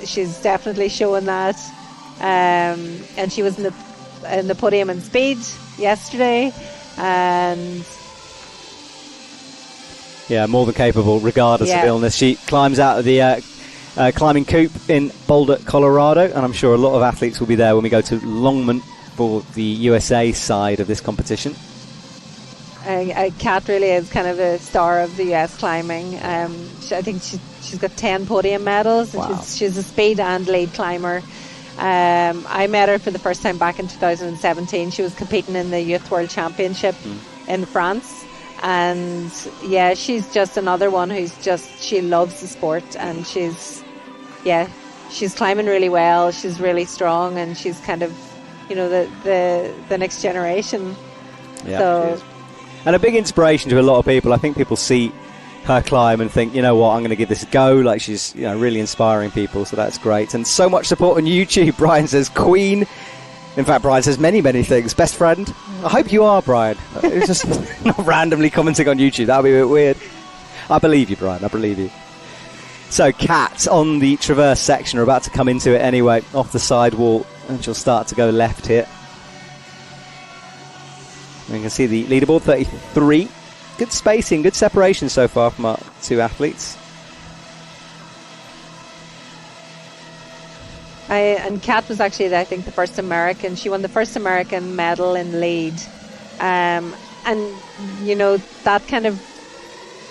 she's definitely showing that, and she was in the podium in speed yesterday, and yeah, more than capable regardless of illness. She climbs out of the climbing coop in Boulder, Colorado, and I'm sure a lot of athletes will be there when we go to Longman for the USA side of this competition. Kat really is kind of a star of the US climbing. I think she's got 10 podium medals. Wow. She's a speed and lead climber. I met her for the first time back in 2017. She was competing in the Youth World Championship in France. And yeah, she's just another one she loves the sport, and she's climbing really well. She's really strong, and she's kind of, the next generation. Yeah, so, she is. And a big inspiration to a lot of people. I think people see her climb and think, you know what, I'm going to give this a go. Like, she's really inspiring people, so that's great. And so much support on YouTube. Brian says Queen. In fact, Brian says many, many things. Best friend. I hope you are, Brian. It's just not randomly commenting on YouTube. That would be a bit weird. I believe you, Brian. I believe you. So, Kat on the traverse section are about to come into it anyway, off the sidewall, and she'll start to go left here. And you can see the leaderboard, 33. Good spacing, good separation so far from our two athletes. And Kat was actually, I think, the first American. She won the first American medal in lead. And, that kind of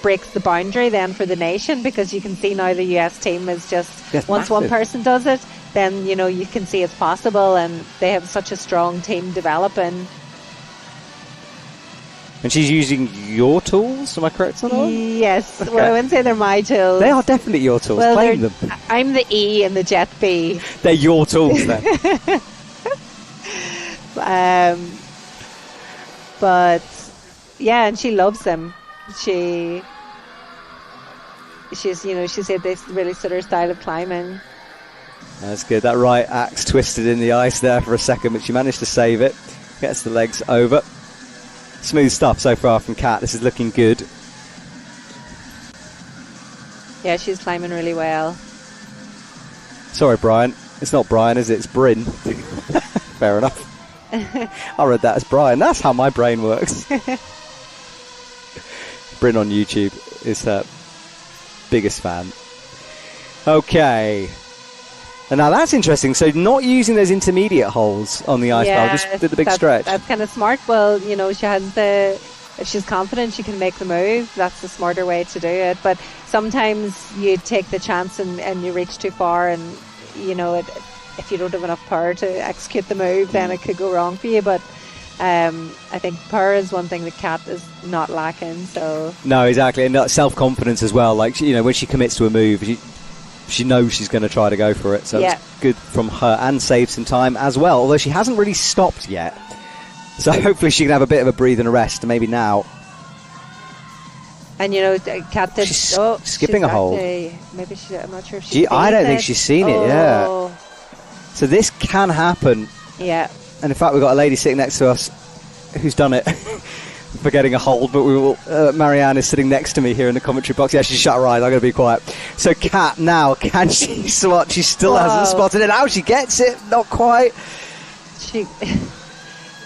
breaks the boundary then for the nation, because you can see now the US team is just, once massive. One person does it, then, you can see it's possible, and they have such a strong team developing. And she's using your tools, am I correct on that? Yes. Okay. Well, I wouldn't say they're my tools. They are definitely your tools. Well, Claim them. I'm the E and the Jet B. They're your tools then. But yeah, and she loves them. She said this really suit her style of climbing. That's good. That right axe twisted in the ice there for a second, but she managed to save it. Gets the legs over. Smooth stuff so far from Kat. This is looking good. Yeah, she's climbing really well. Sorry, Brian. It's not Brian, is it? It's Bryn. Fair enough. I read that as Brian. That's how my brain works. Bryn on YouTube is her biggest fan. Okay. And now that's interesting. So not using those intermediate holes on the ice bar, just did the big stretch. That's kind of smart. Well, she has if she's confident she can make the move, that's the smarter way to do it. But sometimes you take the chance and you reach too far, and if you don't have enough power to execute the move, then it could go wrong for you. But I think power is one thing that Kat is not lacking. So no, exactly, and self-confidence as well. Like when she commits to a move, she knows she's going to try to go for it. So it's good from her, and save some time as well. Although she hasn't really stopped yet, so hopefully she can have a bit of a breathe and a rest. Maybe now. And Kat did. She's skipping a hold. Maybe I'm not sure if she's. I don't think she's seen it. Yeah. So this can happen. Yeah. And in fact, we've got a lady sitting next to us who's done it. Forgetting a hold, but we will. Marianne is sitting next to me here in the commentary box. Yeah, she's shut her eyes. I'm going to be quiet. So, Kat, now can she spot? She still hasn't spotted it. Now she gets it. Not quite.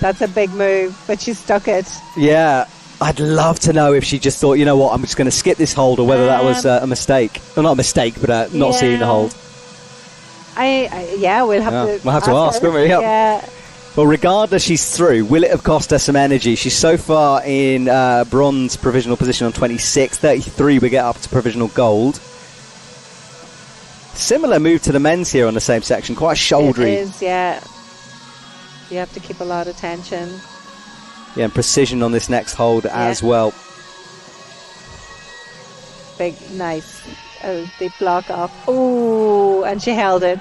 That's a big move, but she stuck it. Yeah, I'd love to know if she just thought, you know what, I'm just going to skip this hold, or whether that was a mistake. Well, not a mistake, but not seeing the hold. We'll have to ask, won't we? Yep. Yeah. Well, regardless, she's through. Will it have cost her some energy? She's so far in bronze provisional position on 26. 33 we get up to provisional gold. Similar move to the men's here on the same section. Quite shouldery. It is, yeah. You have to keep a lot of tension. Yeah, and precision on this next hold as well. Big, nice. Deep block off. Oh, and she held it.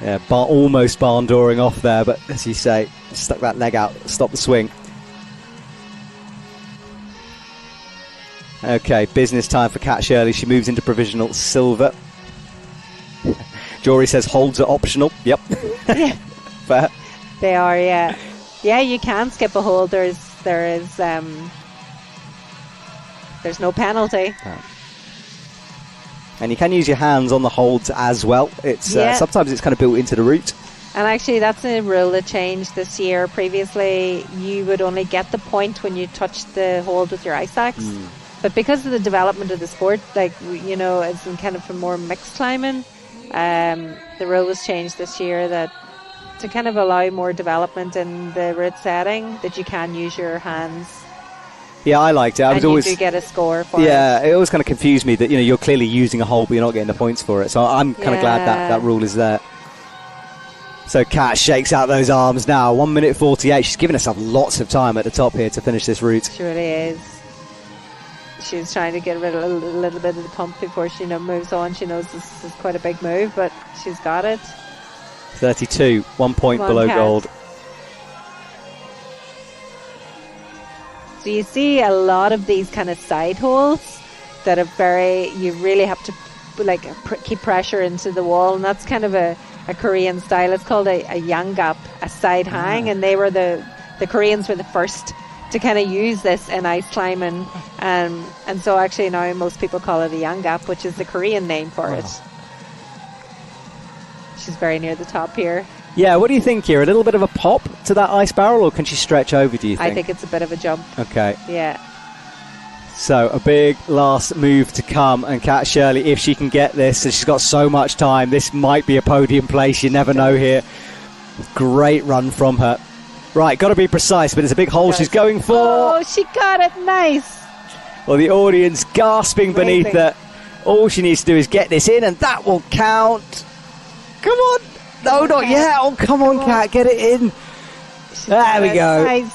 Yeah, almost barn dooring off there, but as you say, stuck that leg out, stop the swing. Okay, business time for Kat Shirley. She moves into provisional silver. Jory says holds are optional. Yep. Yeah. Fair. They are, yeah. Yeah, you can skip a hold. There's no penalty. Oh. And you can use your hands on the holds as well. It's sometimes it's kind of built into the route. And actually, that's a rule that changed this year. Previously, you would only get the point when you touched the hold with your ice axe. But because of the development of the sport, like, you know, it's in kind of a more mixed climbing, the rule was changed this year that to kind of allow more development in the route setting, that you can use your hands. Yeah, I liked it. I was and always you do get a score for it. Yeah, it always kind of confused me that, you know, you're clearly using a hole, but you're not getting the points for it. So I'm kind of glad that rule is there. So Kat shakes out those arms now. 1 minute 48. She's given herself lots of time at the top here to finish this route. She really is. She was trying to get rid of a little bit of the pump before she moves on. She knows this is quite a big move, but she's got it. 32, 1 point below Kat. gold. So you see a lot of these kind of side holes that are you really have to keep pressure into the wall, and that's kind of a Korean style. It's called a yanggap, a side hang, and they were the Koreans were the first to kind of use this in ice climbing, and so actually now most people call it a yanggap, which is the Korean name for it. She's very near the top here. Yeah, what do you think here? A little bit of a pop to that ice barrel, or can she stretch over, do you think? I think it's a bit of a jump. Okay. Yeah. So a big last move to come, and Kat Shirley, if she can get this, and she's got so much time, this might be a podium place, you never know here. Great run from her. Right, got to be precise, but it's a big hole she's going for. Oh, she got it, nice. Well, the audience gasping beneath Amazing. her. All she needs to do is get this in, and that will count. Come on. No, not yet. Oh, come on, Kat, get it in. There we go. Nice.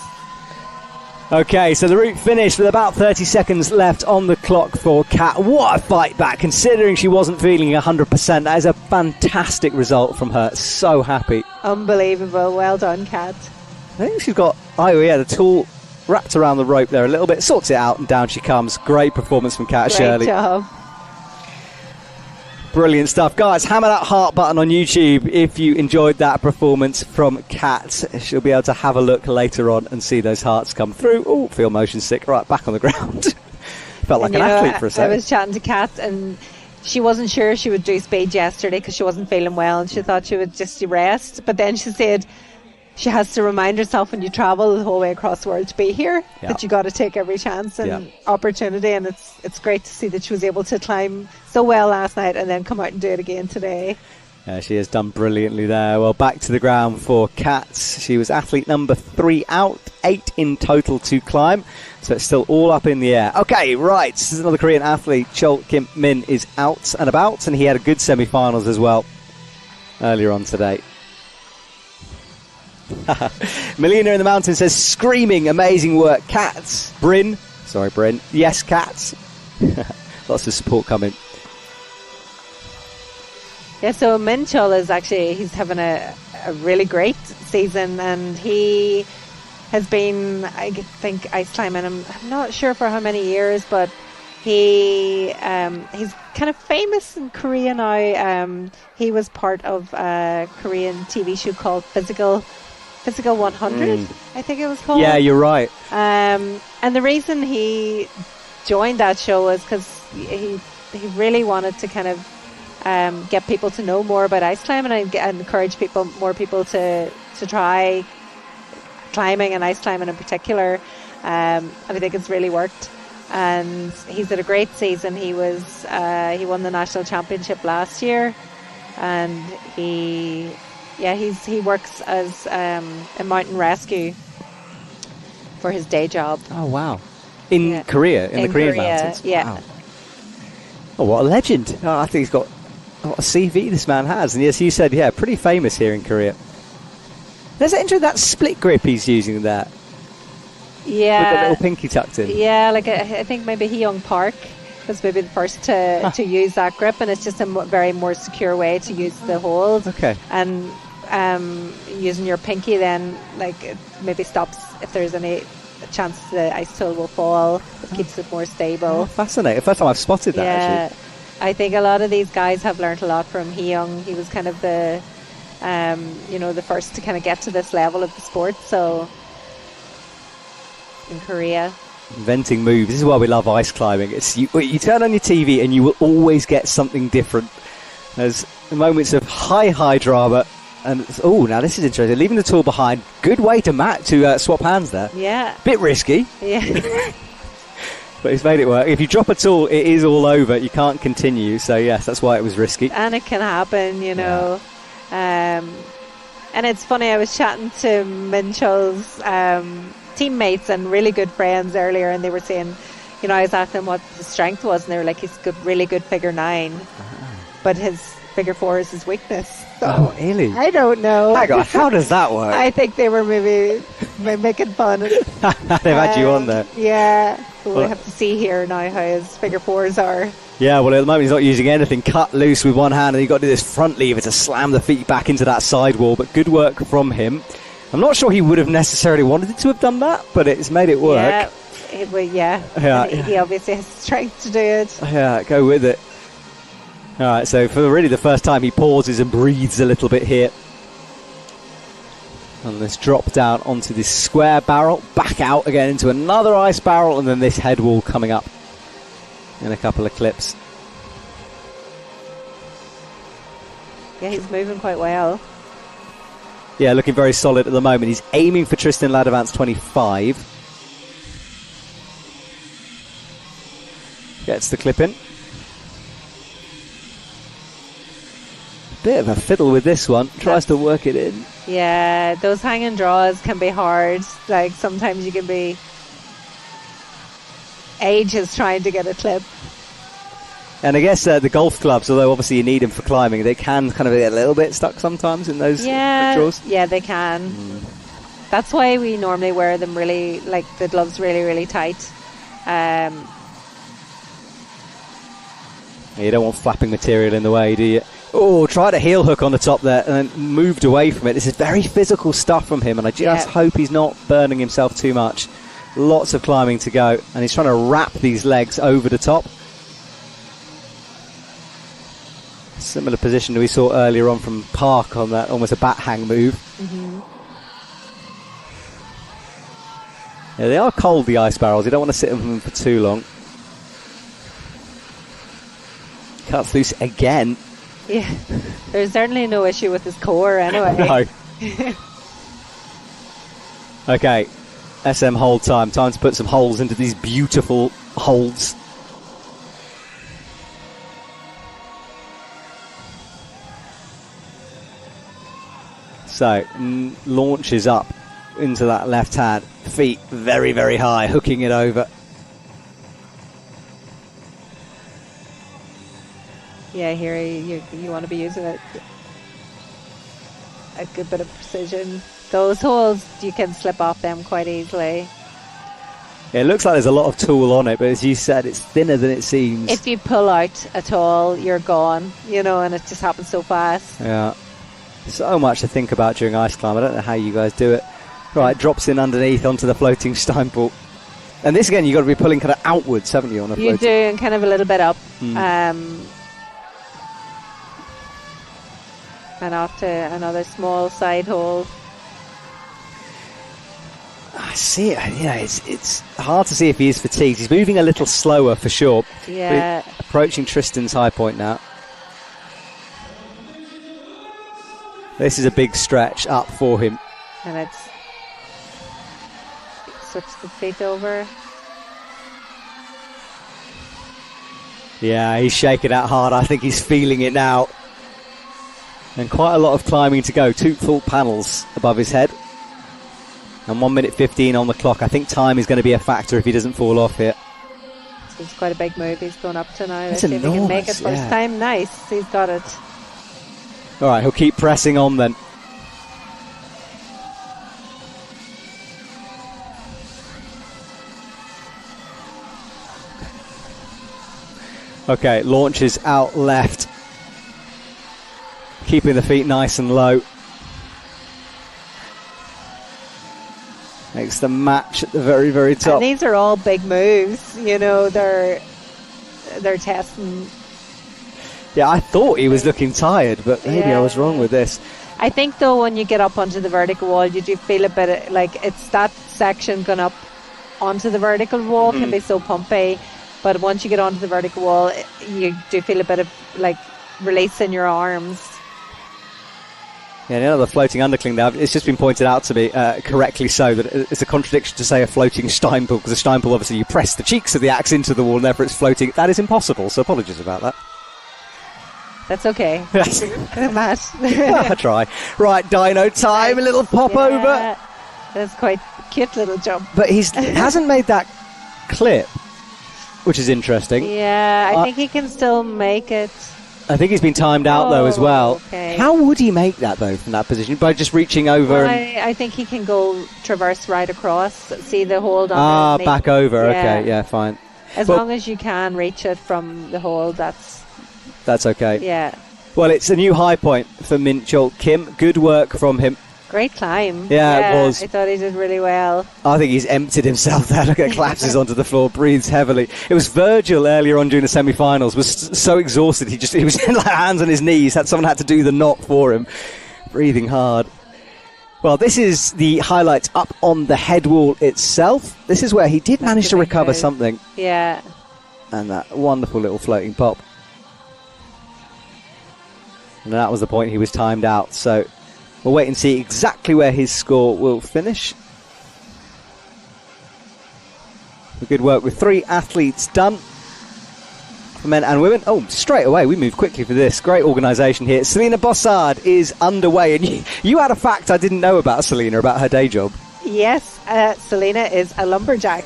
Okay, so the route finished with about 30 seconds left on the clock for Kat. What a fight back, considering she wasn't feeling 100%. That is a fantastic result from her. So happy. Unbelievable. Well done, Kat. I think she's got, the tool wrapped around the rope there a little bit. Sorts it out, and down she comes. Great performance from Kat Shirley. Great job. Brilliant stuff. Guys, hammer that heart button on YouTube if you enjoyed that performance from Kat. She'll be able to have a look later on and see those hearts come through. Oh, feel motion sick. Right, back on the ground. Felt like an athlete for a I second. was chatting to Kat, and she wasn't sure she would do speed yesterday because she wasn't feeling well, and she thought she would just rest. But then she said she has to remind herself when you travel the whole way across the world to be here, that you got to take every chance and opportunity, and it's great to see that she was able to climb so well last night and then come out and do it again today. Yeah, she has done brilliantly there. Well, back to the ground for Kat. She was athlete number 3 out, 8 in total to climb, so it's still all up in the air. Okay, right, this is another Korean athlete. Chol Kim Min is out and about, and he had a good semi-finals as well earlier on today. Melina in the mountain says, screaming, amazing work, Cats. Bryn. Yes, Cats. Lots of support coming. Yeah, so Min Chol is actually, he's having a really great season, and he has been, I think, ice climbing, I'm not sure for how many years, but he's kind of famous in Korea now. He was part of a Korean TV show called Physical 100, I think it was called. Yeah, you're right. And the reason he joined that show is because he really wanted to kind of get people to know more about ice climbing and encourage more people to try climbing and ice climbing in particular. And I think it's really worked. And he's had a great season. He won the national championship last year, and he works as a mountain rescue for his day job. Oh, wow. In Korea, in the Korean mountains? Yeah. Wow. Oh, what a legend. Oh, I think he's got what a CV this man has. And yes, you said, pretty famous here in Korea. There's that split grip he's using there. Yeah. With the little pinky tucked in. Yeah, like I think maybe Hyung Park was maybe the first to use that grip, and it's just a very more secure way to use the hold. Okay. And using your pinky then, like, it maybe stops if there's any chance the ice tool will fall. It keeps it more stable. Oh, fascinating. First time I've spotted that, actually. I think a lot of these guys have learnt a lot from Hyung. He was kind of the first to kind of get to this level of the sport. So in Korea, inventing moves. This is why we love ice climbing. It's you turn on your TV and you will always get something different. There's moments of high drama, and now this is interesting. Leaving the tool behind, good way to swap hands there. Yeah, bit risky. Yeah. But he's made it work. If you drop at all, it is all over. You can't continue. So, yes, that's why it was risky. And it can happen, you know. And it's funny, I was chatting to Minchell's teammates and really good friends earlier, and they were saying, you know, I was asking them what his strength was, and they were like, he's good, really good figure 9. But his figure 4 is his weakness. So Oh, really? I don't know. Hang on, how does that work? I think they were maybe making fun. They've had you on there. Yeah. But Well- we have to see here now how his figure 4s are. Yeah, well, at the moment he's not using anything. Cut loose with one hand, and you've got to do this front lever to slam the feet back into that sidewall. But good work from him. I'm not sure he would have necessarily wanted to have done that, but it's made it work. Yeah. Yeah. And he obviously has strength to do it. Yeah, go with it. All right, so for really the first time, he pauses and breathes a little bit here. And this drop down onto this square barrel, back out again into another ice barrel, and then this head wall coming up in a couple of clips. Yeah, he's moving quite well. Yeah, looking very solid at the moment. He's aiming for Tristan Ladevant's 25. Gets the clip in. Bit of a fiddle with this one. Tries to work it in. Yeah, those hanging draws can be hard. Like, sometimes you can be ages trying to get a clip. And I guess the golf clubs, although obviously you need them for climbing, they can kind of get a little bit stuck sometimes in those quick draws. Yeah, they can. That's why we normally wear them really, like the gloves really, really tight. You don't want flapping material in the way, do you? Oh, tried a heel hook on the top there and then moved away from it. This is very physical stuff from him, and I just hope he's not burning himself too much. Lots of climbing to go, and he's trying to wrap these legs over the top. Similar position we saw earlier on from Park on that, almost a bat hang move. Yeah, they are cold, the ice barrels. You don't want to sit on them for too long. Cuts loose again. Yeah, there's certainly no issue with his core anyway. No. Okay, SM hold time. Time to put some holes into these beautiful holds. So, launches up into that left hand. Feet very, very high, hooking it over. Yeah, here you want to be using a good bit of precision. Those holes, you can slip off them quite easily. Yeah, it looks like there's a lot of tool on it, but as you said, it's thinner than it seems. If you pull out at all, you're gone, you know, and it just happens so fast. Yeah. So much to think about during ice climb. I don't know how you guys do it. Right, drops in underneath onto the floating Steinpool. And this again, you've got to be pulling kind of outwards, haven't you, on a floating? You do, and kind of a little bit up. And off to another small side hole. I see it. Yeah, it's hard to see if he is fatigued. He's moving a little slower for sure. Yeah. Approaching Tristan's high point now. This is a big stretch up for him. And it's switch the feet over. Yeah, he's shaking out hard. I think he's feeling it now. And quite a lot of climbing to go. 2 full panels above his head. And 1 minute 15 on the clock. I think time is going to be a factor if he doesn't fall off here. So it's quite a big move he's going up to now. It's Let's see if he can make it enormous, first time. Nice, he's got it. All right, he'll keep pressing on then. Okay, launches out left. Keeping the feet nice and low. Makes the match at the very, very top. And these are all big moves, you know, they're testing. Yeah, I thought he was looking tired, but maybe I was wrong with this. I think though when you get up onto the vertical wall, you do feel a bit of, like, it's that section going up onto the vertical wall can be so pumpy, but once you get onto the vertical wall, you do feel a bit of like release in your arms. Yeah, another floating undercling now. It's just been pointed out to me, correctly so, that it's a contradiction to say a floating Steinpull, because a Steinpull, obviously, you press the cheeks of the axe into the wall, and therefore it's floating. That is impossible, so apologies about that. That's okay. Matt. I try. Right, Dino time, a little pop over. That's quite a cute little jump. But he hasn't made that clip, which is interesting. Yeah, I think he can still make it. I think he's been timed out, though, as well. Okay. How would he make that, though, from that position? By just reaching over Well, and... I think he can go traverse right across, see the hold on. Back over. Okay, yeah, fine. As long as you can reach it from the hold, that's okay. Yeah. Well, it's a new high point for Minchol. Kim, good work from him. Great climb. Yeah, it was. I thought he did really well. I think he's emptied himself there. Look at it, collapses onto the floor, breathes heavily. It was Virgil earlier on during the semi-finals, was so exhausted, he was like hands on his knees, someone had to do the knot for him, breathing hard. Well, this is the highlights up on the head wall itself. This is where he did manage to recover something. Yeah. And that wonderful little floating pop. And that was the point he was timed out, so we'll wait and see exactly where his score will finish. Good work with 3 athletes done for men and women. Oh, straight away, we move quickly for this. Great organisation here. Selena Bossard is underway. And you had a fact I didn't know about Selena, about her day job. Yes, Selena is a lumberjack.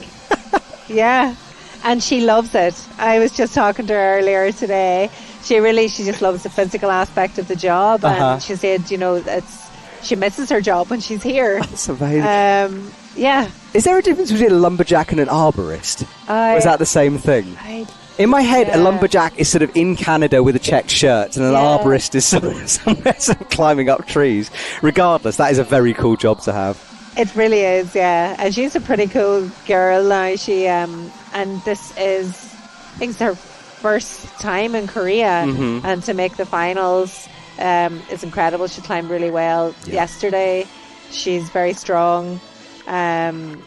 Yeah, and she loves it. I was just talking to her earlier today. She just loves the physical aspect of the job. And she said, she misses her job when she's here. That's amazing. Yeah. Is there a difference between a lumberjack and an arborist? Or is that the same thing? In my head, a lumberjack is sort of in Canada with a checked shirt, and an arborist is somewhere climbing up trees. Regardless, that is a very cool job to have. It really is, yeah. And she's a pretty cool girl now. She and this is, I think, it's her first time in Korea, and to make the finals is incredible. She climbed really well yesterday. She's very strong. Her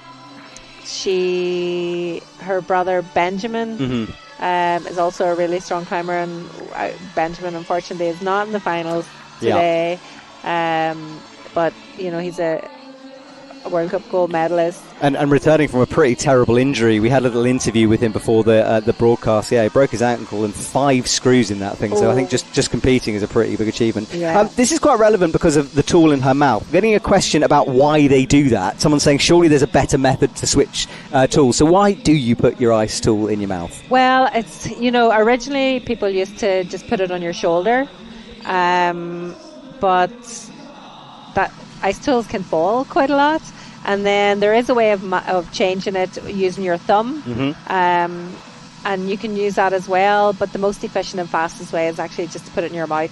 brother Benjamin is also a really strong climber, and Benjamin unfortunately is not in the finals today. But he's a World Cup gold medalist. And returning from a pretty terrible injury. We had a little interview with him before the broadcast. Yeah, he broke his ankle and 5 screws in that thing. So I think just competing is a pretty big achievement. Yeah. This is quite relevant because of the tool in her mouth. Getting a question about why they do that. Someone saying surely there's a better method to switch tools. So why do you put your ice tool in your mouth? Well, it's, originally people used to just put it on your shoulder. But that ice tools can fall quite a lot, and then there is a way of changing it using your thumb, and you can use that as well, but the most efficient and fastest way is actually just to put it in your mouth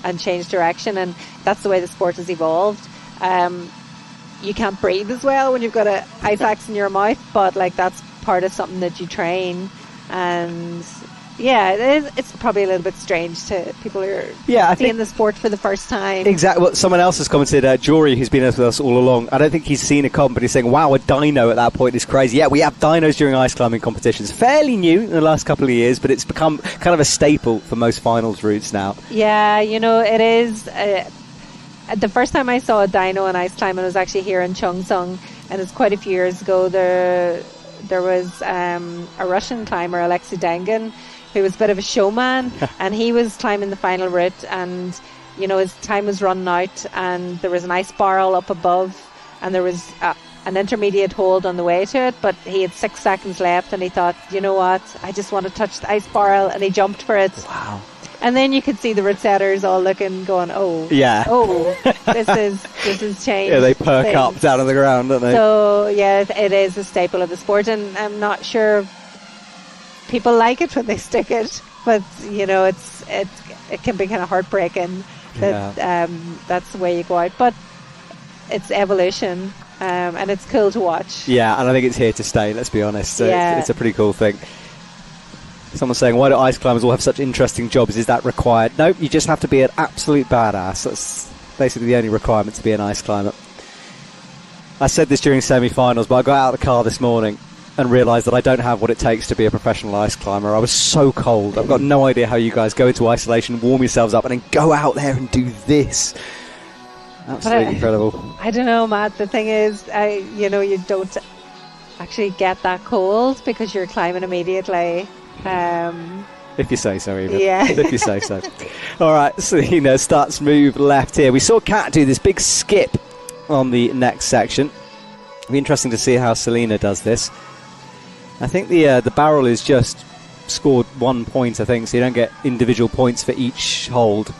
and change direction, and that's the way the sport has evolved. You can't breathe as well when you've got an ice axe in your mouth, but that's part of something that you train, and it's probably a little bit strange to people who are seeing the sport for the first time. Exactly. Well, someone else has commented, Jory, who's been with us all along, I don't think he's seen a comp, but he's saying, wow, a dyno at that point is crazy. Yeah, we have dynos during ice climbing competitions. Fairly new in the last couple of years, but it's become kind of a staple for most finals routes now. Yeah, it is. The first time I saw a dyno in ice climbing was actually here in Cheongsong, and it's quite a few years ago. There was a Russian climber, Alexei Dengin, who was a bit of a showman, and he was climbing the final route, and his time was running out, and there was an ice barrel up above, and there was an intermediate hold on the way to it, but he had 6 seconds left, and he thought, you know what, I just want to touch the ice barrel, and he jumped for it. Wow. And then you could see the route setters all looking, going, this is changed. Yeah, they perk up down on the ground, don't they? So yeah, it is a staple of the sport, and I'm not sure people like it when they stick it, but it can be kind of heartbreaking that that's the way you go out. But it's evolution, and it's cool to watch. Yeah, and I think it's here to stay. Let's be honest. So it's a pretty cool thing. Someone's saying, why do ice climbers all have such interesting jobs? Is that required? No, you just have to be an absolute badass. That's basically the only requirement to be an ice climber. I said this during semi-finals, but I got out of the car this morning and realised that I don't have what it takes to be a professional ice climber. I was so cold. I've got no idea how you guys go into isolation, warm yourselves up, and then go out there and do this. Absolutely incredible. I don't know, Matt. The thing is, you don't actually get that cold because you're climbing immediately. If you say so, even. Yeah. If you say so. All right, Selena starts move left here. We saw Kat do this big skip on the next section. It'll be interesting to see how Selena does this. I think the barrel is just scored 1 point, I think, so you don't get individual points for each hold.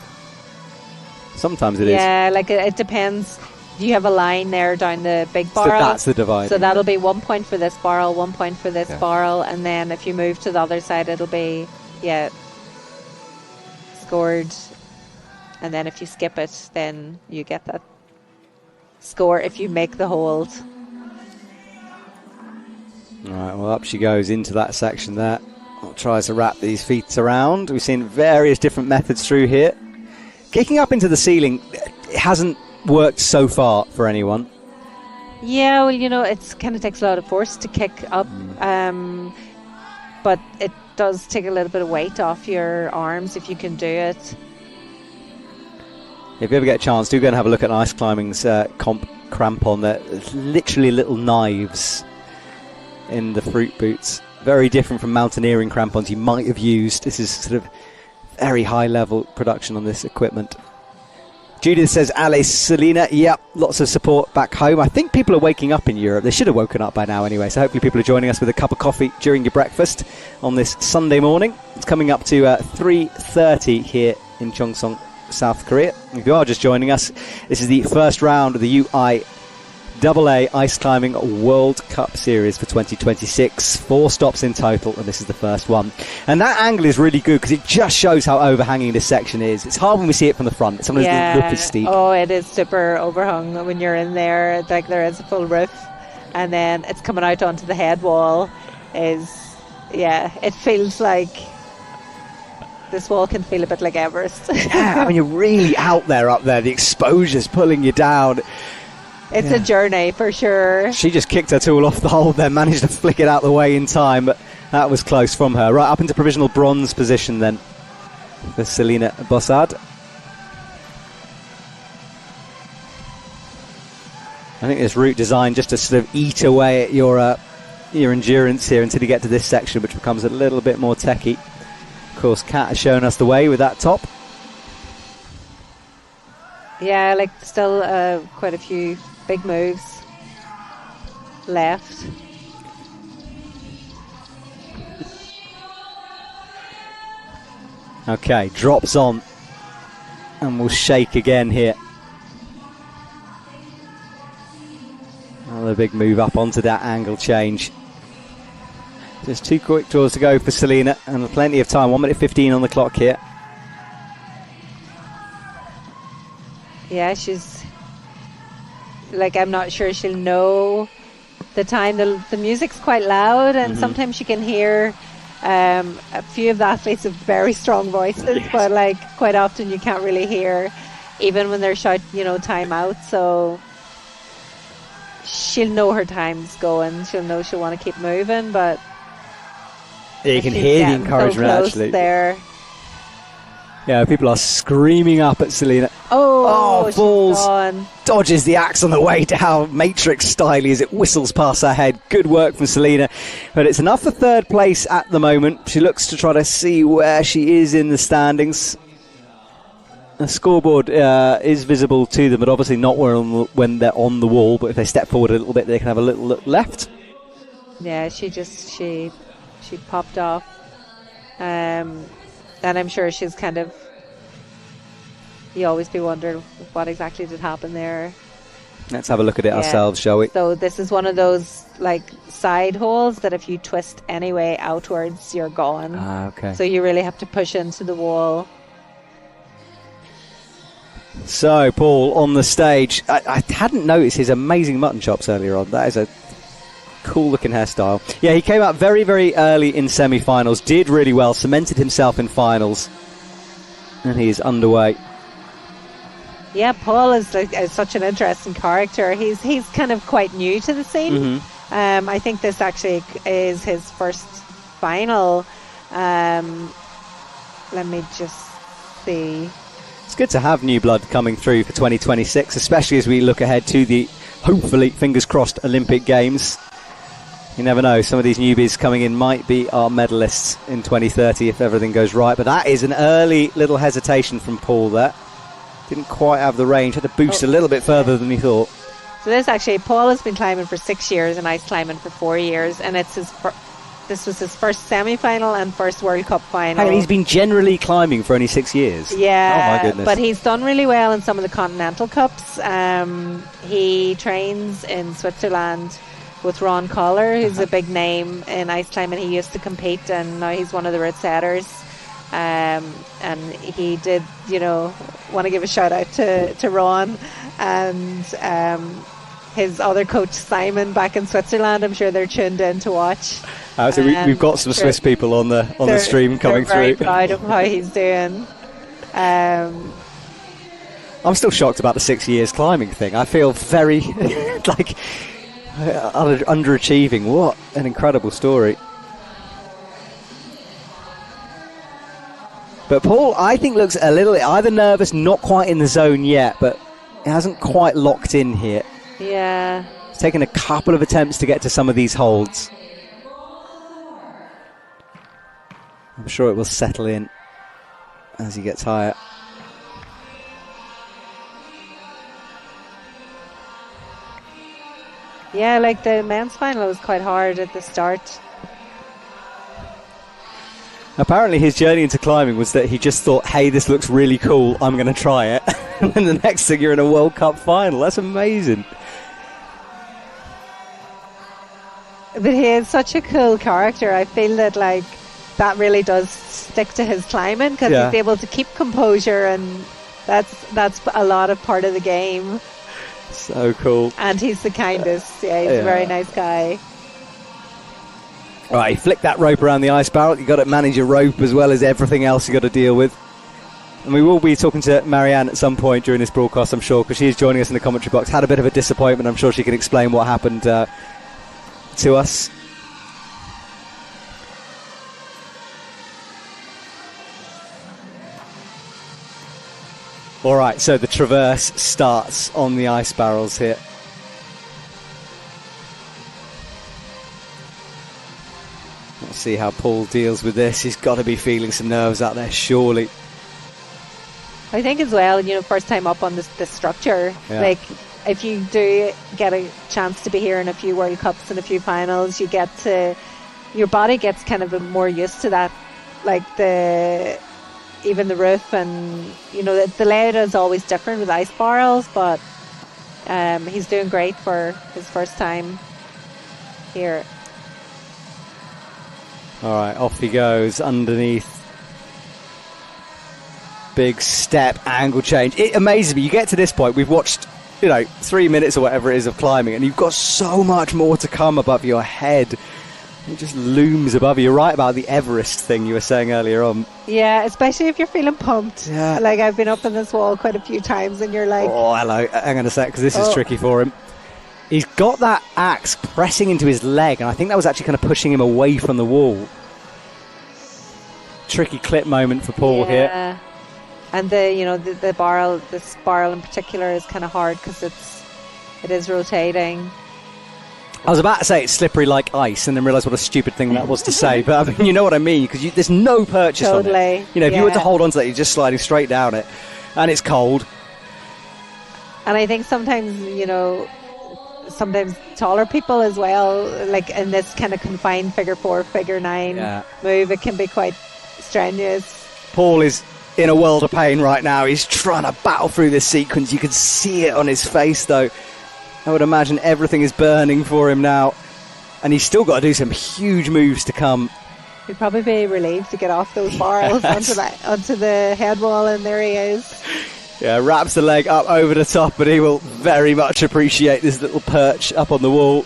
Sometimes it is. Yeah, like it depends. You have a line there down the big barrel. So that's the divide. So that'll be 1 point for this barrel, 1 point for this barrel, and then if you move to the other side, it'll be, scored. And then if you skip it, then you get that score if you make the hold. All right, well, up she goes into that section there. Tries to wrap these feet around. We've seen various different methods through here. Kicking up into the ceiling, it hasn't worked so far for anyone. Yeah, well, it kind of takes a lot of force to kick up, but it does take a little bit of weight off your arms if you can do it. If you ever get a chance, do go and have a look at Ice Climbing's comp crampon. There's literally little knives in the fruit boots. Very different from mountaineering crampons you might have used. This is sort of very high level production on this equipment. Judith says, Allez, Selena, yep, lots of support back home. I think people are waking up in Europe. They should have woken up by now anyway, so hopefully people are joining us with a cup of coffee during your breakfast on this Sunday morning. It's coming up to 3:30 here in Cheongsong, South Korea. If you are just joining us, this is the first round of the UIAA Ice Climbing World Cup Series for 2026. 4 stops in total, and this is the first one. And that angle is really good because it just shows how overhanging this section is. It's hard when we see it from the front. Some of the roof is steep. Oh, it is super overhung when you're in there. Like there is a full roof, and then it's coming out onto the head wall. It feels like this wall can feel a bit like Everest. Yeah, I mean, you're really out there up there. The exposure's pulling you down. It's a journey for sure. She just kicked her tool off the hold there, managed to flick it out the way in time, but that was close from her. Right up into provisional bronze position then for Selena Bossard. I think this route designed just to sort of eat away at your endurance here until you get to this section, which becomes a little bit more techie. Of course, Kat has shown us the way with that top. Yeah, like still quite a few big moves left. Okay, drops on and we'll shake again here. Another big move up onto that angle change. Just 2 quick draws to go for Selena and plenty of time. 1 minute 15 on the clock here. Yeah, she's like, I'm not sure she'll know the time. The music's quite loud, and sometimes you can hear a few of the athletes have very strong voices, but like quite often you can't really hear, even when they're shouting, time out. So she'll know her time's going. She'll know she'll want to keep moving, but yeah, you can hear the encouragement so actually. There. Yeah, people are screaming up at Selena. Oh, falls, she's gone. Dodges the axe on the way down, Matrix style as it whistles past her head. Good work from Selena, but it's enough for 3rd place at the moment. She looks to try to see where she is in the standings. The scoreboard is visible to them, but obviously not when they're on the wall. But if they step forward a little bit, they can have a little look left. Yeah, she popped off. And I'm sure she's kind of, you always be wondering what exactly did happen there. Let's have a look at it ourselves, shall we? So this is one of those like side holes that if you twist any way outwards, you're gone. Okay. So you really have to push into the wall. So, Paul on the stage. I hadn't noticed his amazing mutton chops earlier on. That is a cool looking hairstyle. Yeah, he came out very, very early in semi-finals, did really well, cemented himself in finals, and he is underway. Yeah, Paul is such an interesting character. He's kind of quite new to the scene. I think this actually is his first final. Let me just see. It's good to have new blood coming through for 2026, especially as we look ahead to the, hopefully, fingers crossed, Olympic Games. You never know, some of these newbies coming in might be our medalists in 2030 if everything goes right. But that is an early little hesitation from Paul there. Didn't quite have the range, had to boost a little bit further than he thought. So this actually, Paul has been climbing for 6 years and ice climbing for 4 years, and it's this was his first semi-final and first World Cup final. And he's been generally climbing for only 6 years. Yeah, oh my goodness. But he's done really well in some of the Continental Cups. He trains in Switzerland with Ron Collar, who's a big name in ice climbing. He used to compete, and now he's one of the route setters. And he did, want to give a shout out to Ron and his other coach Simon back in Switzerland. I'm sure they're tuned in to watch. So we've got some Swiss people on the stream coming through. Very proud of how he's doing. I'm still shocked about the 6 years climbing thing. I feel very like underachieving. What an incredible story. But Paul, I think, looks a little either nervous, not quite in the zone yet, but it hasn't quite locked in here. Yeah. It's taken a couple of attempts to get to some of these holds. I'm sure it will settle in as he gets higher. Yeah, like the men's final was quite hard at the start. Apparently his journey into climbing was that he just thought, hey, this looks really cool, I'm going to try it. And then the next thing you're in a World Cup final. That's amazing. But he is such a cool character. I feel that that really does stick to his climbing because he's able to keep composure, and that's a lot of part of the game. So cool. And he's the kindest. Yeah, he's a very nice guy. All right, flick that rope around the ice barrel. You've got to manage your rope as well as everything else you've got to deal with. And we will be talking to Marianne at some point during this broadcast, I'm sure, because she is joining us in the commentary box. Had a bit of a disappointment. I'm sure she can explain what happened to us. All right, so the traverse starts on the ice barrels here. Let's see how Paul deals with this. He's got to be feeling some nerves out there, surely. I think as well, first time up on this structure, if you do get a chance to be here in a few World Cups and a few finals, your body gets kind of more used to that, even the roof, and the layout is always different with ice barrels, but he's doing great for his first time here. All right, off he goes underneath. Big step, angle change. It amazes me. You get to this point, we've watched 3 minutes or whatever it is of climbing, and you've got so much more to come above your head. It just looms above you. You're right about the Everest thing you were saying earlier on. Yeah, especially if you're feeling pumped. Yeah. I've been up on this wall quite a few times, and you're like... Oh, hello. Hang on a sec, because this is tricky for him. He's got that axe pressing into his leg, and I think that was actually kind of pushing him away from the wall. Tricky clip moment for Paul here. And the barrel, this barrel in particular, is kind of hard because it is rotating. I was about to say it's slippery like ice, and then realised what a stupid thing that was to say. But I mean, you know what I mean, because there's no purchase on it. If you were to hold on to that, you're just sliding straight down it, and it's cold. And I think sometimes, sometimes taller people as well, like in this kind of confined figure 4, figure 9 move, it can be quite strenuous. Paul is in a world of pain right now. He's trying to battle through this sequence. You can see it on his face, though. I would imagine everything is burning for him now, and he's still got to do some huge moves to come. He'd probably be relieved to get off those barrels onto the head wall, and there he is. Yeah, wraps the leg up over the top, but he will very much appreciate this little perch up on the wall.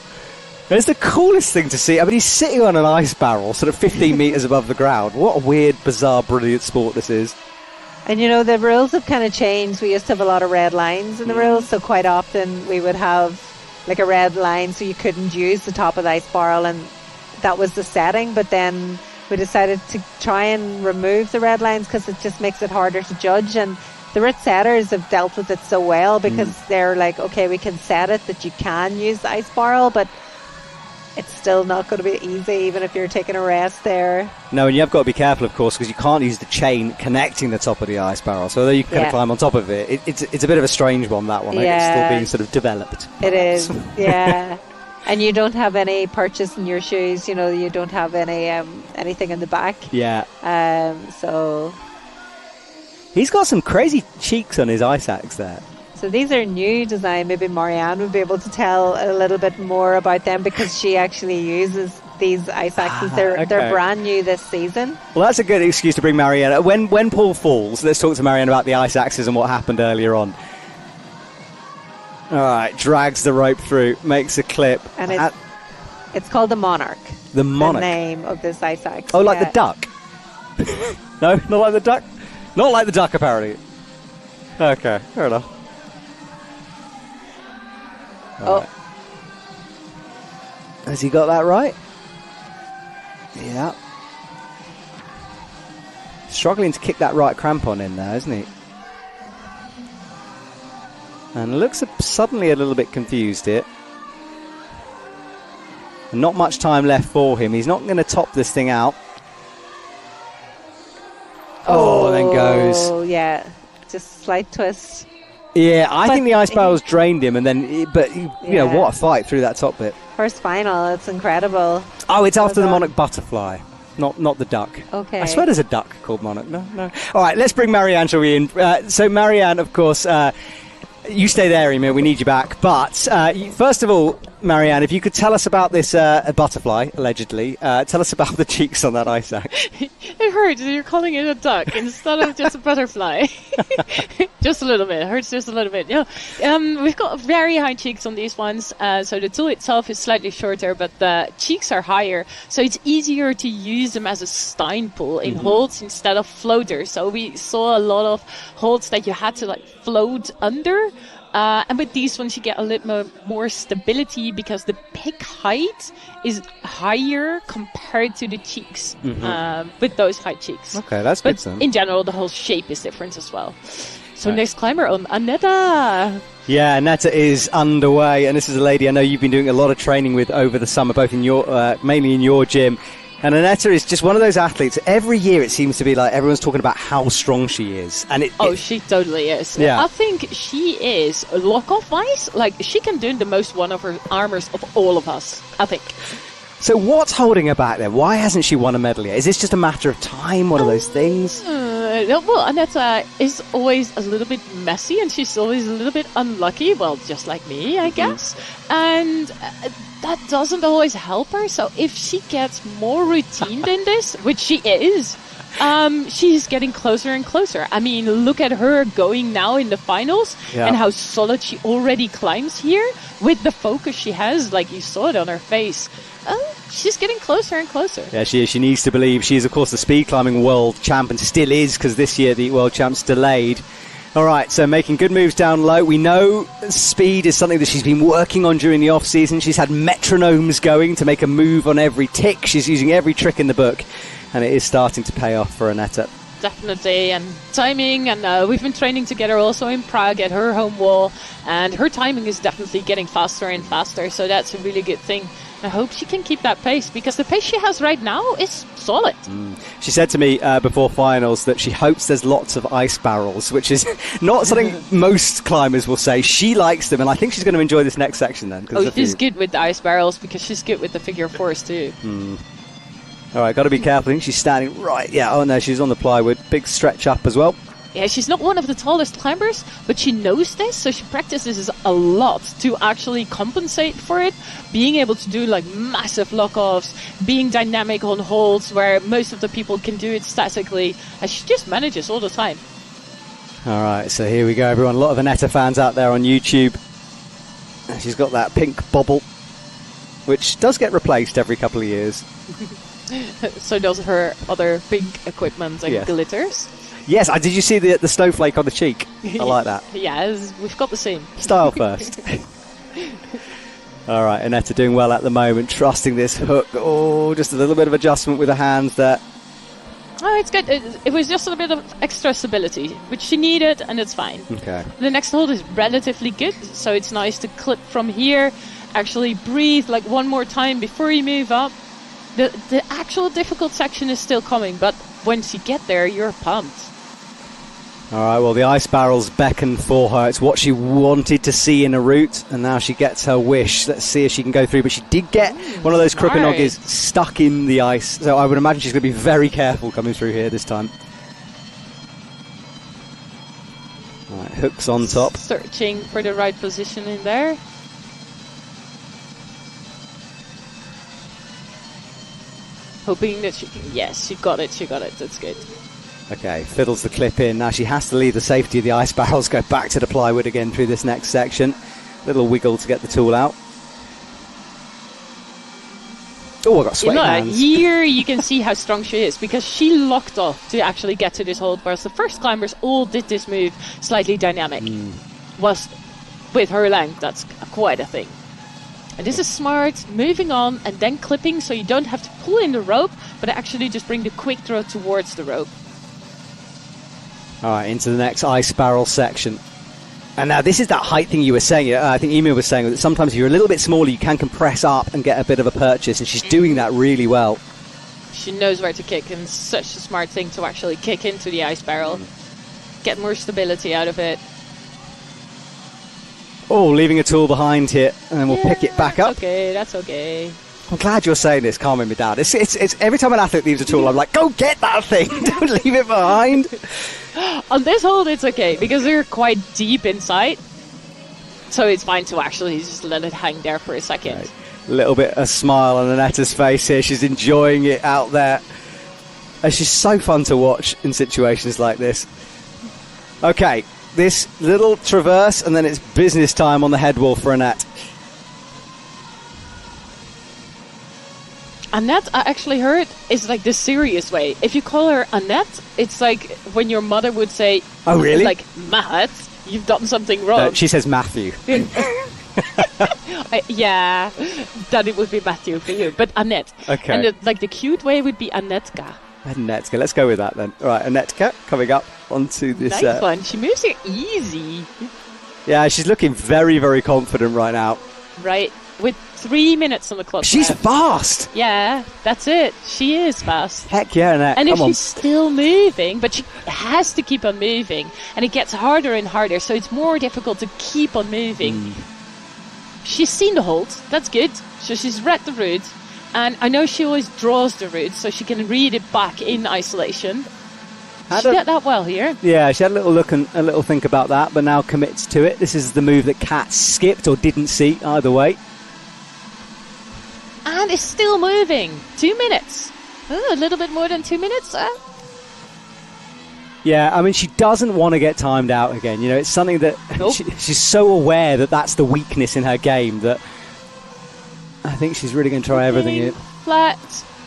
And it's the coolest thing to see. I mean, he's sitting on an ice barrel, sort of 15 metres above the ground. What a weird, bizarre, brilliant sport this is. And the rules have kind of changed. We used to have a lot of red lines in the rules, so quite often we would have a red line so you couldn't use the top of the ice barrel, and that was the setting. But then we decided to try and remove the red lines because it just makes it harder to judge, and the Rit setters have dealt with it so well because they're like, okay, we can set it that you can use the ice barrel, but it's still not going to be easy even if you're taking a rest there. No, and you have got to be careful, of course, because you can't use the chain connecting the top of the ice barrel. So although you can kind of climb on top of it, it's a bit of a strange one, that one. It's still being sort of developed. It is, yeah. And you don't have any purchase in your shoes, you know, you don't have any anything in the back. Yeah. So he's got some crazy cheeks on his ice axe there. So these are new design. Maybe Marianne would be able to tell a little bit more about them because she actually uses these ice axes. They're brand new this season. Well, that's a good excuse to bring Marianne. When Paul falls, let's talk to Marianne about the ice axes and what happened earlier on. All right, drags the rope through, makes a clip. And it's called the Monarch. The Monarch. The name of this ice axe. Oh, like the duck? No, not like the duck? Not like the duck, apparently. Okay, fair enough. Right. Has he got that right? Yeah. Struggling to kick that right crampon in there, isn't he? And looks suddenly a little bit confused here. And not much time left for him. He's not going to top this thing out. Oh, then goes. Oh, yeah. Just slight twist. Yeah, I think the ice barrels drained him, and then, you know, what a fight through that top bit. First final, it's incredible. Oh, it's after the Monarch butterfly, not the duck. Okay. I swear there's a duck called Monarch. No. All right, let's bring Marianne, shall we, in? So Marianne, of course, you stay there, Emil, we need you back. But first of all, Marianne, if you could tell us about this butterfly, allegedly. Tell us about the cheeks on that ice axe. It hurts. You're calling it a duck instead of just a butterfly. Just a little bit. It hurts just a little bit. Yeah. We've got very high cheeks on these ones. So the tool itself is slightly shorter, but the cheeks are higher. So it's easier to use them as a Stein pull in holds instead of floaters. So we saw a lot of holds that you had to like float under. And with these ones, you get a little more stability because the pick height is higher compared to the cheeks with those high cheeks. Okay, that's good. But in general, the whole shape is different as well. So next climber on Annetta. Yeah, Annetta is underway, and this is a lady I know you've been doing a lot of training with over the summer, both in your mainly in your gym. And Annetta is just one of those athletes. Every year it seems to be like everyone's talking about how strong she is. And she totally is. Yeah. I think she is, lock-off wise, like she can do the most one of her armors of all of us, I think. So what's holding her back then? Why hasn't she won a medal yet? Is this just a matter of time, one of those things? Well, Annetta is always a little bit messy and she's always a little bit unlucky. Well, just like me, I guess. And that doesn't always help her. So if she gets more routine in this, which she is, she's getting closer and closer. I mean, look at her going now in the finals and how solid she already climbs here with the focus she has, like you saw it on her face. She's getting closer and closer. Yeah, she is. She needs to believe. She is, of course, the speed climbing world champ and still is, because this year the world champ's delayed. All right, so making good moves down low. We know speed is something that she's been working on during the off-season. She's had metronomes going to make a move on every tick. She's using every trick in the book, and it is starting to pay off for Annetta. Definitely, and timing, and we've been training together also in Prague at her home wall, and her timing is definitely getting faster and faster, so that's a really good thing. I hope she can keep that pace, because the pace she has right now is solid. She said to me before finals that she hopes there's lots of ice barrels, which is not something most climbers will say. She likes them, and I think she's going to enjoy this next section then. She's good with the ice barrels, because she's good with the figure fours too. All right, got to be careful. I think she's standing right. Yeah, oh no, she's on the plywood. Big stretch up as well. Yeah, she's not one of the tallest climbers, but she knows this, so she practices a lot to actually compensate for it. Being able to do like massive lock-offs, being dynamic on holds where most of the people can do it statically, and she just manages all the time. All right, so here we go, everyone. A lot of Annetta fans out there on YouTube. And she's got that pink bobble, which does get replaced every couple of years. So does her other pink equipment and glitters. Yes, did you see the snowflake on the cheek? I like that. Yes, we've got the same. Style first. All right, Annetta doing well at the moment, trusting this hook. Oh, just a little bit of adjustment with the hands there. Oh, it's good. It was just a bit of extra stability, which she needed, and it's fine. Okay. The next hold is relatively good, so it's nice to clip from here, actually breathe like one more time before you move up. The actual difficult section is still coming, but once you get there, you're pumped. All right, well, the ice barrels beckon for her. It's what she wanted to see in a route, and now she gets her wish. Let's see if she can go through. But she did get one of those Crooked stuck in the ice, so I would imagine she's going to be very careful coming through here this time. All right, hooks on top. Searching for the right position in there. Hoping that she can... Yes, she got it, that's good. Okay, fiddles the clip in. Now she has to leave the safety of the ice barrels, go back to the plywood again through this next section. Little wiggle to get the tool out. Oh, I got sweaty hands. Here you can see how strong she is, because she locked off to actually get to this hold, whereas the first climbers all did this move slightly dynamic. Was with her length, that's quite a thing. And this is smart, moving on and then clipping, so you don't have to pull in the rope, but actually just bring the quick draw towards the rope. All right, into the next ice barrel section. And now this is that height thing you were saying. I think Emil was saying that sometimes if you're a little bit smaller, you can compress up and get a bit of a purchase, and she's doing that really well. She knows where to kick, and it's such a smart thing to actually kick into the ice barrel. Get more stability out of it. Oh, leaving a tool behind here, and then we'll pick it back up. Okay, that's okay. I'm glad you're saying this, calming me down. It's every time an athlete leaves a tool, I'm like, go get that thing. Don't leave it behind. On this hold, it's okay, because they're quite deep inside. So it's fine to actually just let it hang there for a second. Right. A little bit of smile on Annetta's face here. She's enjoying it out there. And she's so fun to watch in situations like this. Okay, this little traverse, and then it's business time on the head wall for Annette. Annette, I actually heard, is like the serious way. If you call her Annette, it's like when your mother would say, oh, really? Like, Matt, you've done something wrong. No, she says Matthew. Yeah, that it would be Matthew for you, but Annette. Okay. And the cute way would be Annetka. Annetka, let's go with that then. All right, Annetka coming up onto this. Nice one. She moves here easy. Yeah, she's looking very, very confident right now. Right, with 3 minutes on the clock. She's left. fast. Yeah, that's it. She is fast. Heck yeah, Annette. And if Come on. she's still moving, but she has to keep on moving, and it gets harder and harder, so it's more difficult to keep on moving. She's seen the hold. That's good. So she's read the route. And I know she always draws the route, so she can read it back in isolation. She did that well here. Yeah, she had a little look and a little think about that, but now commits to it. This is the move that Kat skipped or didn't see, either way. And it's still moving. 2 minutes. A little bit more than 2 minutes. Yeah, I mean, she doesn't want to get timed out again. You know, it's something that she's so aware that that's the weakness in her game that I think she's really going to try everything in. Flat.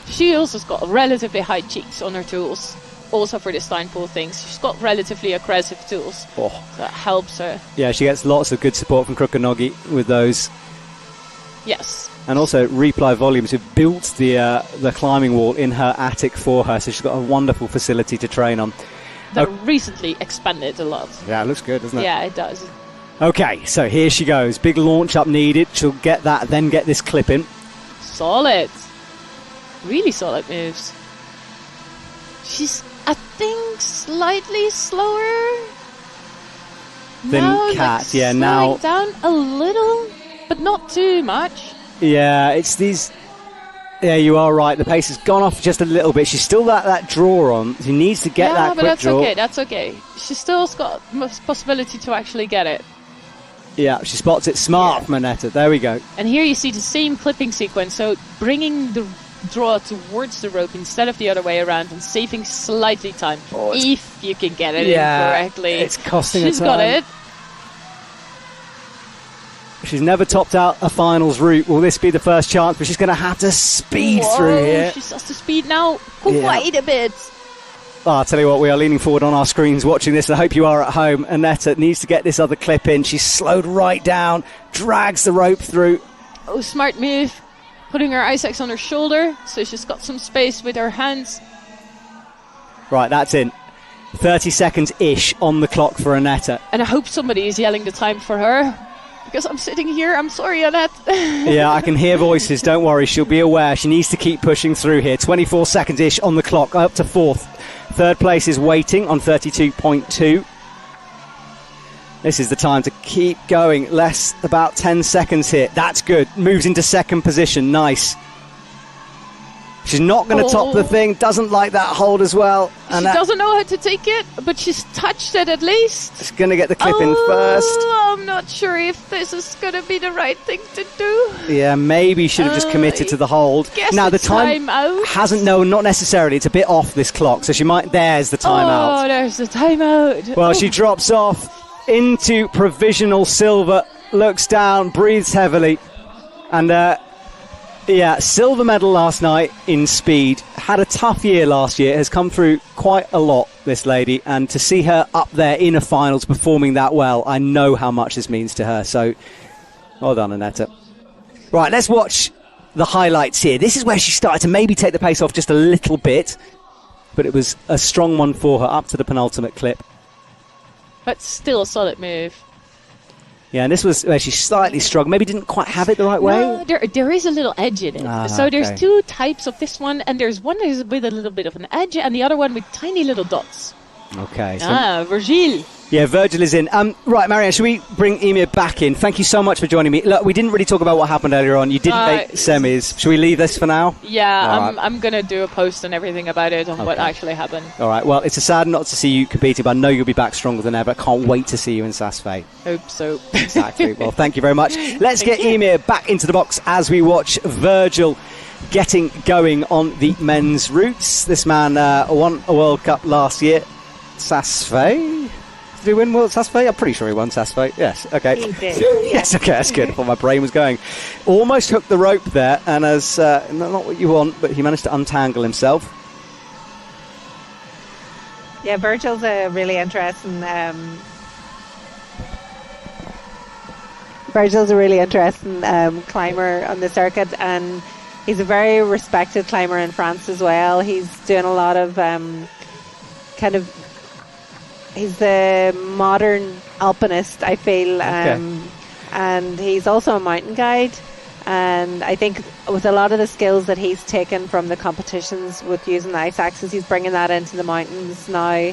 She also's got relatively high cheeks on her tools. Also for the Steinpool things. She's got relatively aggressive tools. Oh. So that helps her. Yeah, she gets lots of good support from Krokonogi with those. Yes. And also Reply Volumes, who built the climbing wall in her attic for her. So she's got a wonderful facility to train on. That recently expanded a lot. Yeah, it looks good, doesn't it? Yeah, it does. Okay, so here she goes. Big launch up needed. She'll get that, then get this clip in. Solid. Really solid moves. She's, I think, slightly slower than Kat. Yeah, now down a little, but not too much. Yeah, it's these. Yeah, you are right. The pace has gone off just a little bit. She's still that draw on. She needs to get that quick but that's draw. okay. That's okay. She still's got possibility to actually get it. Yeah, she spots it smart from Annetta. There we go. And here you see the same clipping sequence. So bringing the draw towards the rope instead of the other way around and saving slightly time if you can get it in correctly. It's costing her time. She's got it. She's never topped out a finals route. Will this be the first chance? But she's going to have to speed through here. She has to speed now quite a bit. I'll tell you what, we are leaning forward on our screens watching this. I hope you are at home. Annetta needs to get this other clip in. She's slowed right down, drags the rope through. Oh, smart move. Putting her ice axe on her shoulder, so she's got some space with her hands. Right, that's in. 30 seconds-ish on the clock for Annette. And I hope somebody is yelling the time for her. Because I'm sitting here, I'm sorry, Annette. Yeah, I can hear voices, don't worry, she'll be aware. She needs to keep pushing through here. 24 seconds-ish on the clock, up to 4th. 3rd place is waiting on 32.2. This is the time to keep going. About 10 seconds here. That's good. Moves into 2nd position. Nice. She's not going to top the thing. Doesn't like that hold as well. She doesn't know how to take it, but she's touched it at least. She's going to get the clip in first. I'm not sure if this is going to be the right thing to do. Yeah, maybe should have just committed to the hold. Now the time hasn't. No, not necessarily. It's a bit off this clock, so she might. There's the timeout. Oh, there's the timeout. Well, she drops off into provisional silver. Looks down, breathes heavily, and. Yeah, silver medal last night in speed. Had a tough year last year. Has come through quite a lot, this lady. And to see her up there in a finals performing that well, I know how much this means to her. So, well done, Annette. Right, let's watch the highlights here. This is where she started to maybe take the pace off just a little bit. But it was a strong one for her up to the penultimate clip. But still a solid move. Yeah, and this was where she slightly struggled. Maybe didn't quite have it the right way. No, there is a little edge in it. So there's two types of this one, and there's one that's with a little bit of an edge, and the other one with tiny little dots. Okay. So Virgil. Yeah, Virgil is in. Right, Marianne, should we bring Emir back in? Thank you so much for joining me. Look, we didn't really talk about what happened earlier on. You didn't make semis. Should we leave this for now? Yeah, I'm going to do a post and everything about it on what actually happened. All right, well, it's a sad not to see you competing, but I know you'll be back stronger than ever. Can't wait to see you in Saas-Fee. Hope so. Exactly. Well, thank you very much. Let's get Emir back into the box as we watch Virgil getting going on the men's routes. This man won a World Cup last year. Saas-Fee? Did he win World Saas-Fee? I'm pretty sure he won Saas-Fee. Yes, okay. He did. Yes, okay, that's good. I thought my brain was going. Almost hooked the rope there, and as not what you want, but he managed to untangle himself. Yeah, Virgil's a really interesting. Climber on the circuit, and he's a very respected climber in France as well. He's doing a lot of he's the modern alpinist, I feel, and he's also a mountain guide. And I think with a lot of the skills that he's taken from the competitions with using the ice axes, he's bringing that into the mountains now.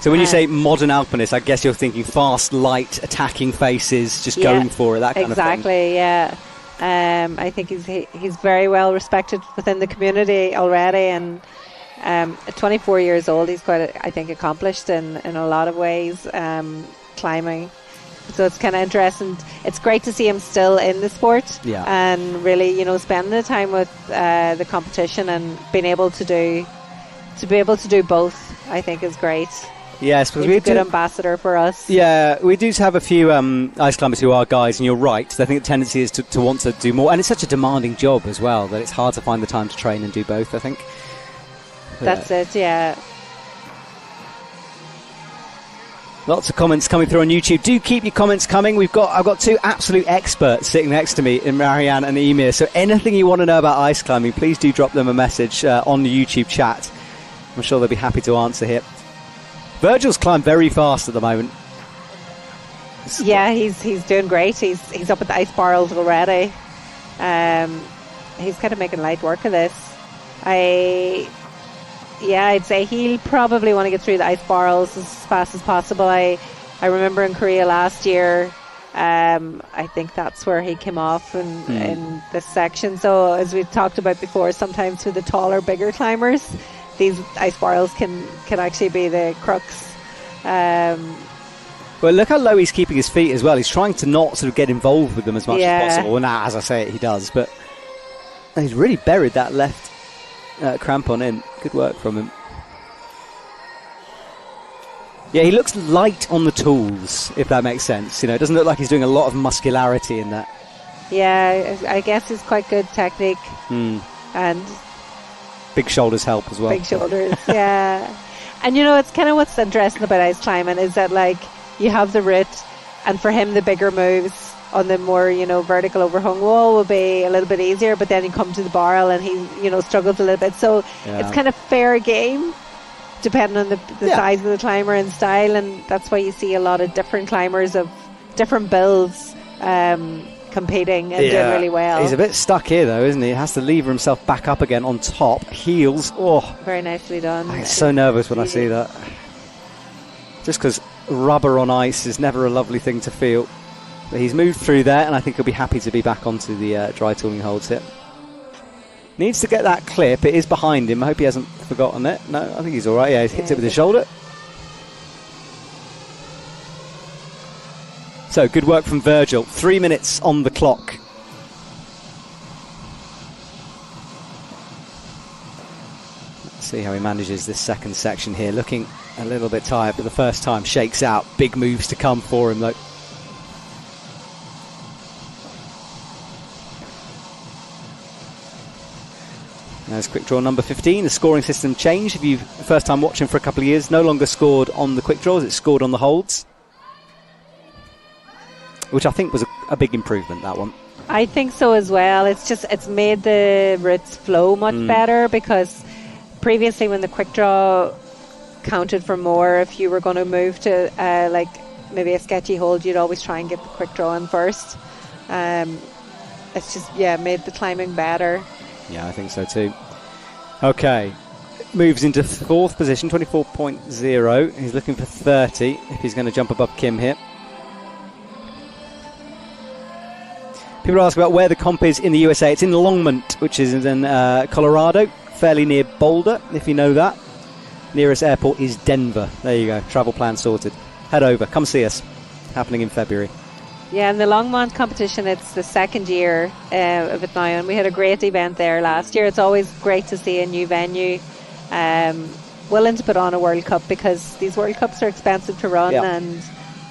So when you say modern alpinist, I guess you're thinking fast, light, attacking faces, just going for it, that kind of thing. Exactly, yeah. I think he's very well respected within the community already, and at 24 years old, he's quite, I think, accomplished in a lot of ways, climbing. So it's kind of interesting. It's great to see him still in the sport, and really, spending the time with the competition and being able to be able to do both, I think, is great. Yes, because he's a good ambassador for us. Yeah, we do have a few ice climbers who are guys, and you're right. I think the tendency is to want to do more, and it's such a demanding job as well that it's hard to find the time to train and do both, I think. That's it, yeah. Lots of comments coming through on YouTube. Do keep your comments coming. I've got two absolute experts sitting next to me in Marianne and Emir. So anything you want to know about ice climbing, please do drop them a message on the YouTube chat. I'm sure they'll be happy to answer here. Virgil's climbed very fast at the moment. Yeah, he's doing great. He's up at the ice barrels already. He's kind of making light work of this. I'd say he'll probably want to get through the ice barrels as fast as possible. I remember in Korea last year, I think that's where he came off in this section. So as we've talked about before, sometimes for the taller, bigger climbers, these ice barrels can actually be the crux. Well, look how low he's keeping his feet as well. He's trying to not sort of get involved with them as much as possible. And as I say it, he does. But he's really buried that left crampon in. Good work from him. Yeah, he looks light on the tools, if that makes sense. It doesn't look like he's doing a lot of muscularity in that. Yeah, I guess it's quite good technique. And big shoulders help as well. Big shoulders, yeah. And it's kind of what's interesting about ice climbing is that, like, you have the route, and for him the bigger moves on the more, vertical overhung wall will be a little bit easier, but then you come to the barrel and he, struggles a little bit. So it's kind of fair game, depending on the size of the climber and style, and that's why you see a lot of different climbers of different builds competing and doing really well. He's a bit stuck here though, isn't he? He has to lever himself back up again on top. Heels. Oh, very nicely done. I get so nervous when I see that. Just because rubber on ice is never a lovely thing to feel. But he's moved through there, and I think he'll be happy to be back onto the dry tooling holds here. Needs to get that clip. It is behind him. I hope he hasn't forgotten it. No, I think he's all right. Yeah, he's hit it with his shoulder. So, good work from Virgil. 3 minutes on the clock. Let's see how he manages this second section here. Looking a little bit tired, but the first time shakes out. Big moves to come for him, though. There's quick draw number 15. The scoring system changed. If you've first time watching for a couple of years, no longer scored on the quick draws, it's scored on the holds, which I think was a big improvement, that one. I think so as well. It's made the routes flow much better, because previously when the quick draw counted for more, if you were going to move to like maybe a sketchy hold, you'd always try and get the quick draw in first. It's just made the climbing better. Yeah, I think so too. Okay, moves into fourth position, 24.0. He's looking for 30 if he's going to jump above Kim here. People ask about where the comp is in the USA. It's in Longmont, which is in Colorado, fairly near Boulder, if you know that. Nearest airport is Denver. There you go, travel plan sorted. Head over, come see us. Happening in February. Yeah, in the Longmont competition, it's the second year of it now, and we had a great event there last year. It's always great to see a new venue willing to put on a World Cup, because these World Cups are expensive to run,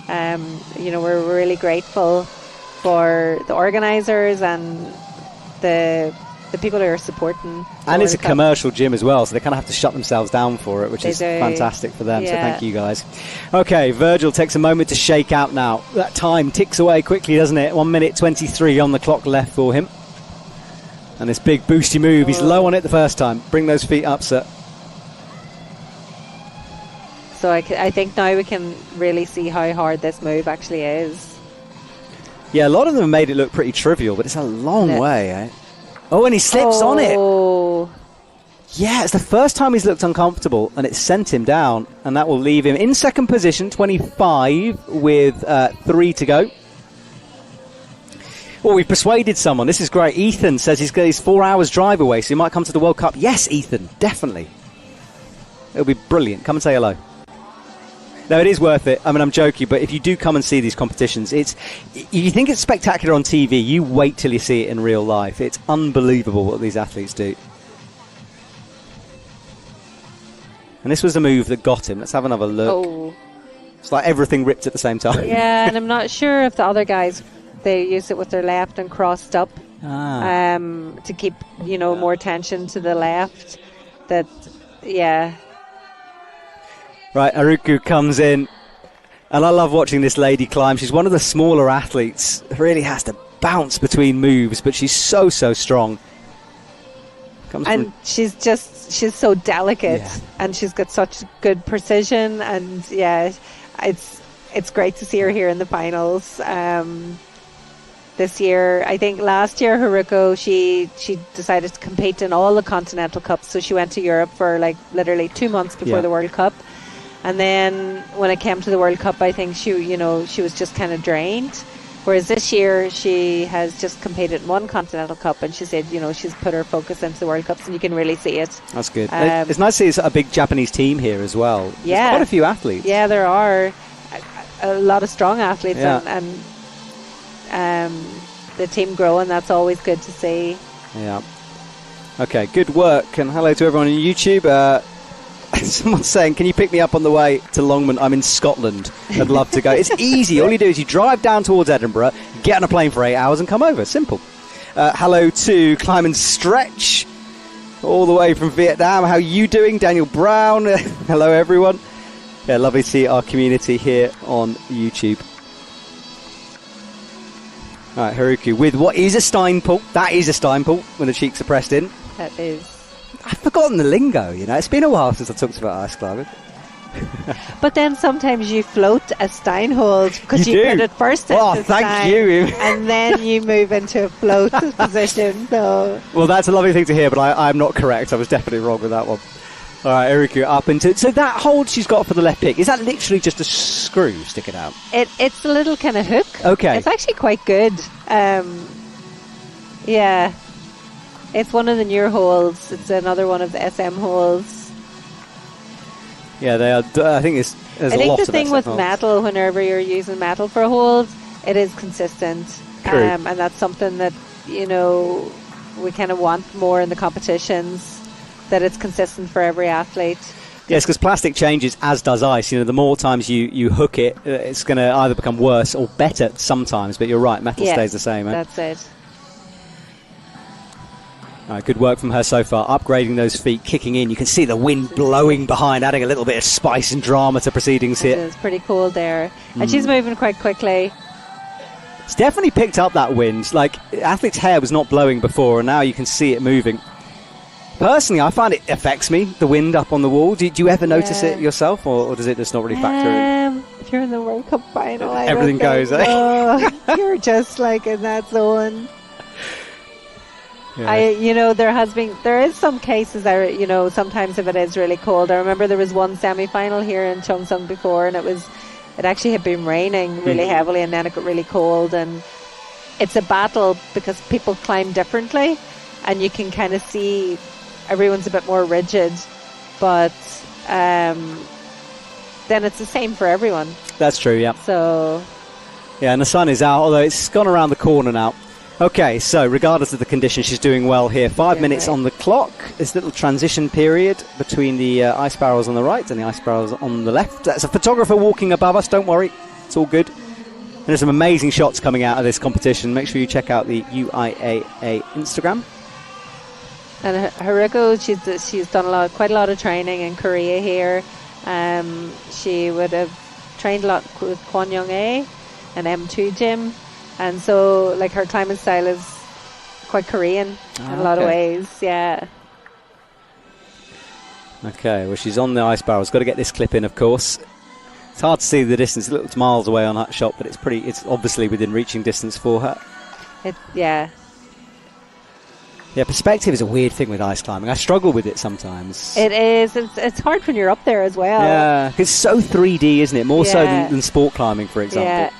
and we're really grateful for the organisers and the people who are supporting. And it's a commercial gym as well, so they kind of have to shut themselves down for it, which is fantastic for them. So thank you guys. Okay, Virgil takes a moment to shake out now. That time ticks away quickly, doesn't it? 1 minute 23 on the clock left for him. And this big boosty move. He's low on it the first time. Bring those feet up, sir. So I think now we can really see how hard this move actually is. Yeah, a lot of them made it look pretty trivial, but it's a long way, eh? Oh, and he slips on it. Yeah, it's the first time he's looked uncomfortable, and it sent him down, and that will leave him in second position, 25, with 3 to go. Well, we've persuaded someone. This is great. Ethan says he's 4 hours drive away, so he might come to the World Cup. Yes, Ethan, definitely. It'll be brilliant. Come and say hello. No, it is worth it. I mean, I'm joking, but if you do come and see these competitions, you think it's spectacular on TV, you wait till you see it in real life. It's unbelievable what these athletes do. And this was the move that got him. Let's have another look. Oh. It's like everything ripped at the same time. Yeah, and I'm not sure if the other guys, they used it with their left and crossed up to keep, more tension to the left. Right, Aruku comes in, and I love watching this lady climb. She's one of the smaller athletes. Really has to bounce between moves, but she's so strong. She's so delicate, and she's got such good precision, and it's great to see her here in the finals. This year, I think last year, Haruko, she decided to compete in all the Continental Cups, so she went to Europe for literally 2 months before the World Cup. And then when it came to the World Cup, I think she was just kind of drained. Whereas this year, she has just competed in one Continental Cup, and she said, she's put her focus into the World Cups, and you can really see it. That's good. It's nice to see a big Japanese team here as well. Yeah. There's quite a few athletes. Yeah, there are a lot of strong athletes, and the team growing. That's always good to see. Yeah. Okay, good work, and hello to everyone on YouTube. Someone's saying, can you pick me up on the way to Longmont? I'm in Scotland. I'd love to go. It's easy. All you do is you drive down towards Edinburgh, get on a plane for 8 hours and come over. Simple. Hello to Climb and Stretch, all the way from Vietnam. How are you doing? Daniel Brown. Hello, everyone. Yeah, lovely to see our community here on YouTube. All right, Haruku with what is a Stein pull. That is a Stein pull when the cheeks are pressed in. That is. I've forgotten the lingo, you know. It's been a while since I talked about ice climbing. But then sometimes you float a Stein hold because you put it first into Oh, thank Stein, you. and then you move into a float position. So Well, that's a lovely thing to hear, but I'm not correct. I was definitely wrong with that one. All right, Haruku up into... So that hold she's got for the left pick, is that literally just a screw sticking out? it's a little kind of hook. Okay. It's actually quite good. Yeah. It's one of the newer holds. It's another one of the SM holds. Yeah, they are. I think there's I a think lot the of thing SM with holds. metal, whenever you're using metal for a hold, it is consistent. True. And that's something that, you know, we kind of want more in the competitions, that it's consistent for every athlete. Yes, because plastic changes, as does ice. You know, the more times you hook it, it's going to either become worse or better sometimes. But you're right, metal Yeah, stays the same. Eh? That's it. All right, good work from her so far. Upgrading those feet, kicking in. You can see the wind blowing behind, adding a little bit of spice and drama to proceedings It here. is pretty cool there. And she's moving quite quickly. It's definitely picked up that wind. Like, athlete's hair was not blowing before, and now you can see it moving. Personally, I find it affects me, the wind up on the wall. Do you ever notice it yourself, or does it just not really factor in? If you're in the World Cup final, I Everything don't think, goes, eh? no, you're just like in that zone. Yeah. There is some cases that, you know, sometimes if it is really cold. I remember there was one semi-final here in Cheongsong before, and it actually had been raining really heavily, and then it got really cold, and it's a battle because people climb differently, and you can kind of see everyone's a bit more rigid, but then it's the same for everyone. That's true, yeah. So Yeah, and the sun is out, although it's gone around the corner now. Okay, so regardless of the condition, she's doing well here. 5 minutes on the clock. This little transition period between the ice barrels on the right and the ice barrels on the left. That's a photographer walking above us, don't worry. It's all good. And there's some amazing shots coming out of this competition. Make sure you check out the UIAA Instagram. And Haruko, she's done quite a lot of training in Korea here. She would have trained a lot with Kwon Young-ae and M2 gym, and so like her climbing style is quite Korean in a lot of ways. Yeah. Okay, well, she's on the ice barrels. Got to get this clip in, of course. It's hard to see the distance. It's miles away on that shot, but it's obviously within reaching distance for her. Yeah. Yeah, perspective is a weird thing with ice climbing. I struggle with it sometimes. It is. It's hard when you're up there as well. Yeah, it's so 3D, isn't it? More so Yeah. than sport climbing, for example.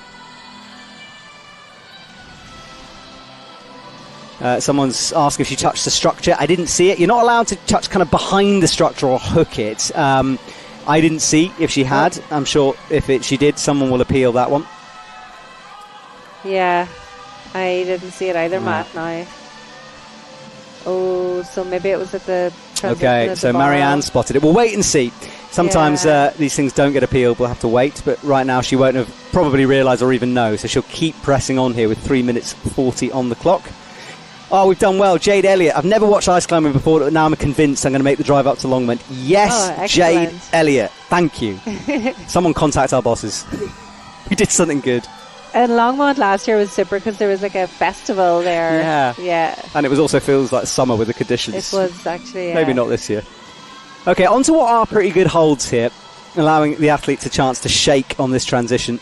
Someone's asked if she touched the structure. I didn't see it. You're not allowed to touch kind of behind the structure or hook it. I didn't see if she had. I'm sure if she did, someone will appeal that one. Yeah. I didn't see it either, Matt. Now. Oh, so maybe it was at the transition. Okay, at so the bar. Marianne spotted it. We'll wait and see. Sometimes these things don't get appealed. We'll have to wait. But right now she won't have probably realised or even know. So she'll keep pressing on here with 3 minutes 40 on the clock. Oh, we've done well. Jade Elliott. I've never watched ice climbing before, but now I'm convinced I'm going to make the drive up to Longmont. Yes, Jade Elliott. Thank you. Someone contact our bosses. We did something good. And Longmont last year was super because there was like a festival there. Yeah. And it was also feels like summer with the conditions. It was actually. Maybe not this year. Okay, on to what are pretty good holds here, allowing the athletes a chance to shake on this transition.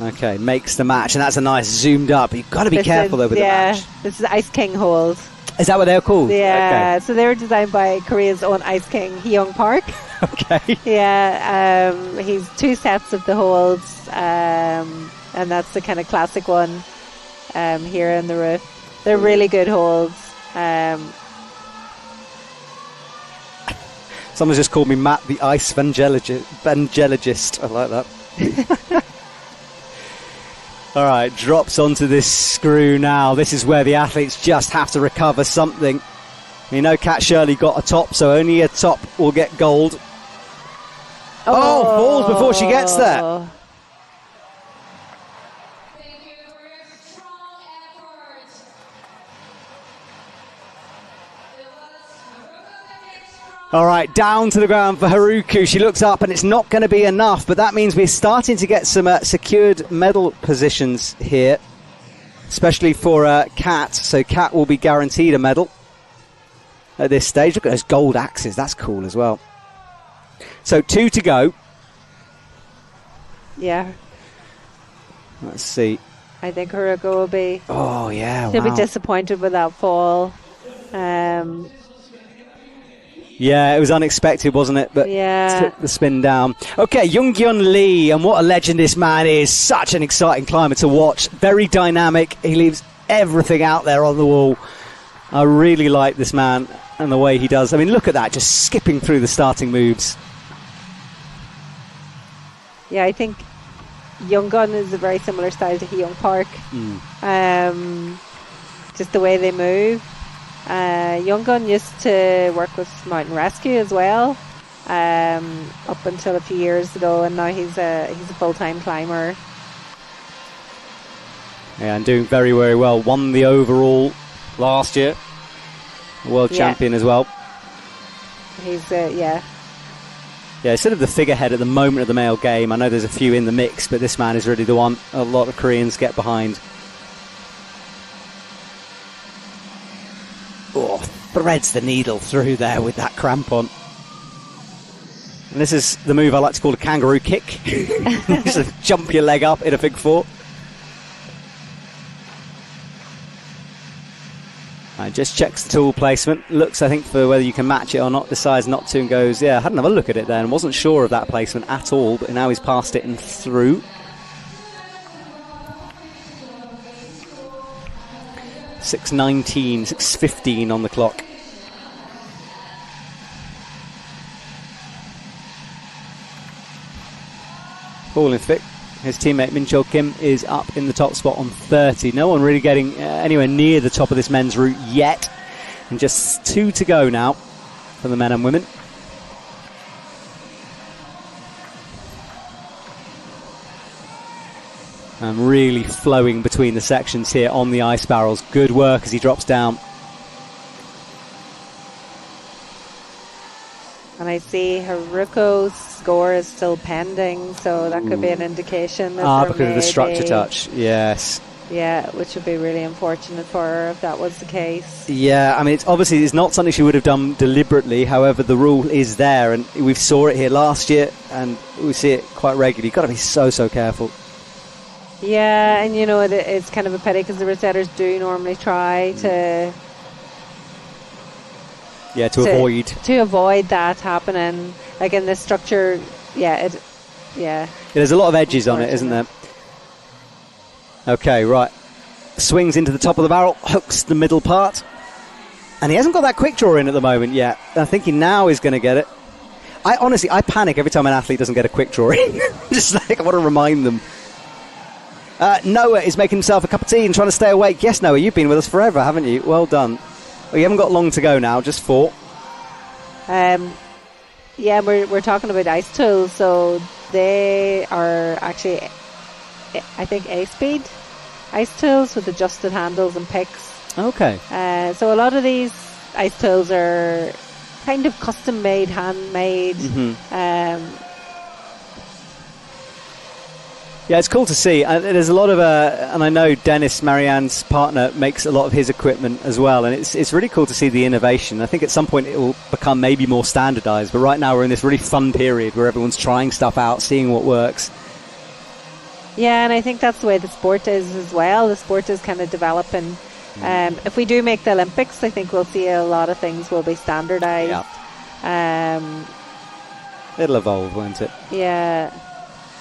Okay, makes the match, and that's a nice zoomed up. You've got to be careful though with the match. This is Ice King hold. Is that what they're called? Yeah, Okay. so they were designed by Korea's own Ice King, Hyung Park. Okay. Yeah, he's 2 sets of the holds, and that's the kind of classic one here in the roof. They're really good holds. Someone's just called me Matt the Ice Evangelist. I like that. All right, drops onto this screw now. This is where the athletes just have to recover something. You know, Kat Shirley got a top, so only a top will get gold. Oh, falls before she gets there. Thank you for your strong effort. All right, down to the ground for Haruku. She looks up and it's not going to be enough, but that means we're starting to get some secured medal positions here, especially for Kat. So Kat will be guaranteed a medal at this stage. Look at those gold axes. That's cool as well. So 2 to go. Yeah, Let's see. I think Haruko will be. Oh, yeah, She'll wow. be disappointed with that fall. Yeah, it was unexpected, wasn't it? But Yeah. took the spin down. Okay, Younghyun Lee, and what a legend this man is. Such an exciting climber to watch. Very dynamic. He leaves everything out there on the wall. I really like this man and the way he does. I mean, look at that, just skipping through the starting moves. Yeah, I think Younggun is a very similar style to Hyung Park. Just the way they move. Younggun used to work with Mountain Rescue as well, up until a few years ago, and now he's a full-time climber. Yeah, and doing very, very well. Won the overall last year. World Yeah. champion as well. He's yeah. Yeah, sort of the figurehead at the moment of the male game. I know there's a few in the mix, but this man is really the one a lot of Koreans get behind. Oh, threads the needle through there with that crampon. And this is the move I like to call a kangaroo kick. Just jump your leg up in a big four. Just checks the tool placement. Looks, I think, for whether you can match it or not. Decides not to and goes, yeah, I had another look at it then. Wasn't sure of that placement at all, but now he's passed it and through. .6:15 on the clock. Falling thick. His teammate Min Chol Kim is up in the top spot on 30. No one really getting anywhere near the top of this men's route yet. And just 2 to go now for the men and women. And really flowing between the sections here on the ice barrels. Good work as he drops down. And I see Haruko's score is still pending, so that could be an indication that Because of the structure touch, yes. Yeah, which would be really unfortunate for her if that was the case. Yeah, I mean, it's not something she would have done deliberately. However, the rule is there, and we saw it here last year, and we see it quite regularly. You've got to be so careful. Yeah, and you know, it's kind of a pity because the resetters do normally try to avoid that happening. Like in this structure, There's a lot of edges on it, isn't there? Okay, right. Swings into the top of the barrel, hooks the middle part. And he hasn't got that quick draw in at the moment yet. I think he now is going to get it. I panic every time an athlete doesn't get a quick draw in. Just like, I want to remind them. Noah is making himself a cup of tea and trying to stay awake. Yes, Noah, you've been with us forever, haven't you? Well done. Well, you haven't got long to go now, just 4. Yeah, we're talking about ice tools, so they are actually, I think, A-speed ice tools with adjusted handles and picks. Okay. So a lot of these ice tools are kind of custom made, handmade. Yeah, it's cool to see. There's a lot of, and I know Dennis, Marianne's partner, makes a lot of his equipment as well, and it's really cool to see the innovation. I think at some point it will become maybe more standardized, but right now we're in this really fun period where everyone's trying stuff out, seeing what works. Yeah, and I think that's the way the sport is as well. The sport is kind of developing. If we do make the Olympics, I think we'll see a lot of things will be standardized. Yeah. It'll evolve, won't it? Yeah.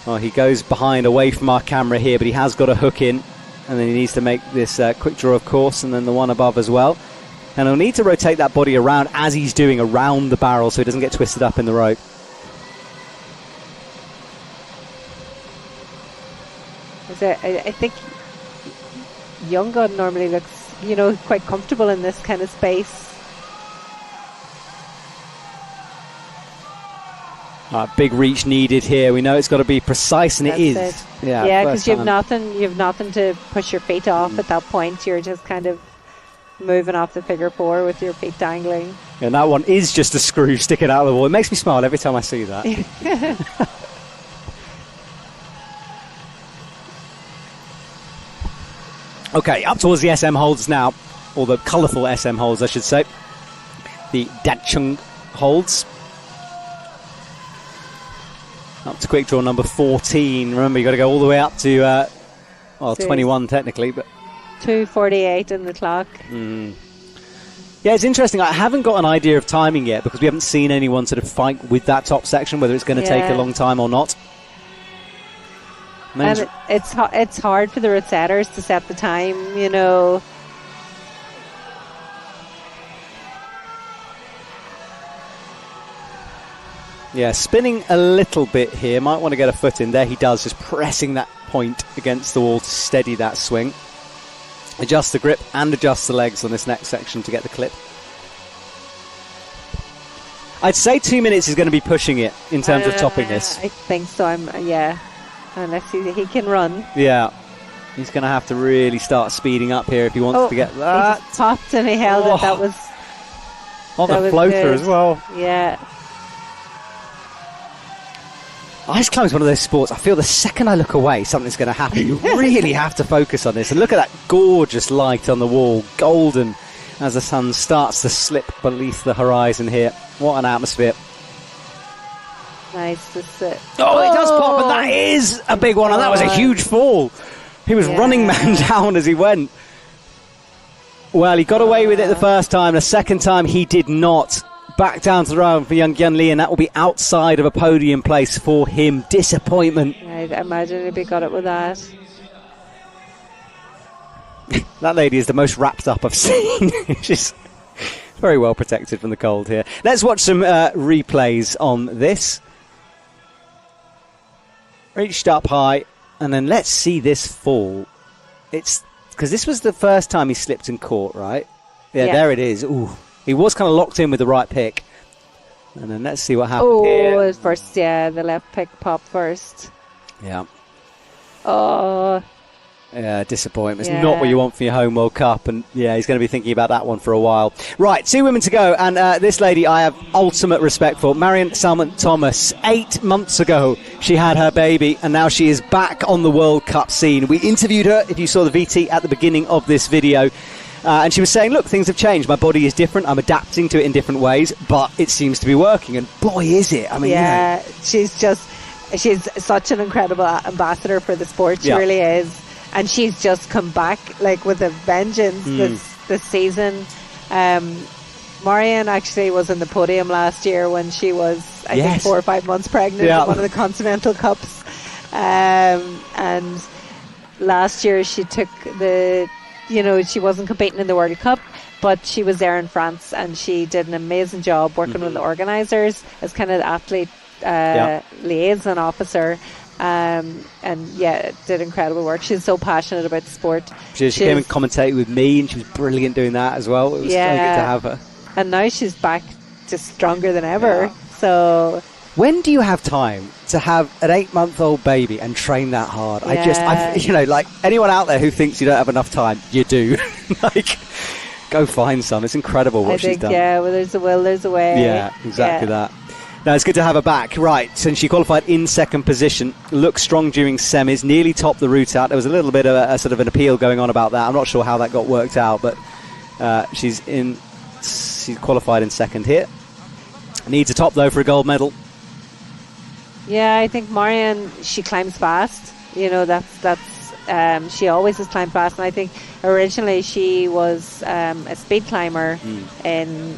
Well, he goes behind, away from our camera here, but he has got a hook in, and then he needs to make this quick draw, of course, and then the one above as well. And he'll need to rotate that body around as he's doing around the barrel so he doesn't get twisted up in the rope. I think Younggun normally looks, quite comfortable in this kind of space. Big reach needed here. We know it's got to be precise, and That's it is. it. Yeah, because you've nothing to push your feet off at that point. You're just kind of moving off the figure 4 with your feet dangling. And that one is just a screw sticking out of the wall. It makes me smile every time I see that. Okay, up towards the SM holds now, or the colourful SM holds, I should say. The Dachung holds. Up to quick draw number 14. Remember, you've got to go all the way up to, 21 technically, but 2:48 in the clock. Yeah, it's interesting. I haven't got an idea of timing yet because we haven't seen anyone sort of fight with that top section, whether it's going to take a long time or not. And it's hard for the route setters to set the time, you know. Yeah, spinning a little bit here. Might want to get a foot in. There he does, just pressing that point against the wall to steady that swing. Adjust the grip and adjust the legs on this next section to get the clip. I'd say 2 minutes is going to be pushing it in terms of topping this. I think so. Unless he can run. Yeah. He's going to have to really start speeding up here if he wants to get that. He just popped and he held it. That was on the floater good. as well. Yeah. Ice climbing is one of those sports. I feel the second I look away, something's going to happen. You really have to focus on this. And look at that gorgeous light on the wall, golden, as the sun starts to slip beneath the horizon here. What an atmosphere. Nice to sit. Oh, it does pop, and that is a big one, and that was a huge fall. He was running man down as he went. Well, he got away with it the first time. The second time, he did not. Back down to the ground for young Gyun Lee, and that will be outside of a podium place for him. Disappointment. I imagine he'd be got it with that. That lady is the most wrapped up I've seen. She's very well protected from the cold here. Let's watch some replays on this. Reached up high, and then let's see this fall. It's because this was the first time he slipped and caught, right? Yeah, there it is. Ooh. He was kind of locked in with the right pick. And then let's see what happened here. Oh, first, the left pick popped first. Yeah. Oh. Yeah, disappointment. It's not what you want for your home World Cup. And yeah, he's going to be thinking about that one for a while. Right, 2 women to go. And this lady I have ultimate respect for. Marion Salmon-Thomas. 8 months ago, she had her baby. And now she is back on the World Cup scene. We interviewed her, if you saw the VT, at the beginning of this video. And she was saying, look, things have changed. My body is different. I'm adapting to it in different ways, but it seems to be working. And boy, is it. I mean, she's such an incredible ambassador for the sport. She really is. And she's just come back like with a vengeance this season. Marianne actually was in the podium last year when she was, I think, 4 or 5 months pregnant in one of the Continental Cups. And last year she took she wasn't competing in the World Cup, but she was there in France and she did an amazing job working with the organisers as kind of the athlete liaison officer. Did incredible work. She's so passionate about the sport. She came and commentated with me, and she was brilliant doing that as well. It was so good to have her. And now she's back just stronger than ever. So when do you have time to have an 8-month-old baby and train that hard? Like anyone out there who thinks you don't have enough time, you do. Like, go find some. It's incredible what she's done. Yeah, well, there's a will, there's a way. Yeah, exactly that. No, it's good to have her back. Right, since she qualified in second position, looked strong during semis, nearly topped the route out. There was a little bit of a sort of an appeal going on about that. I'm not sure how that got worked out, but she's qualified in second here. Needs a top, though, for a gold medal. Yeah, I think Marianne, she climbs fast. You know, that's she always has climbed fast. And I think originally she was a speed climber in...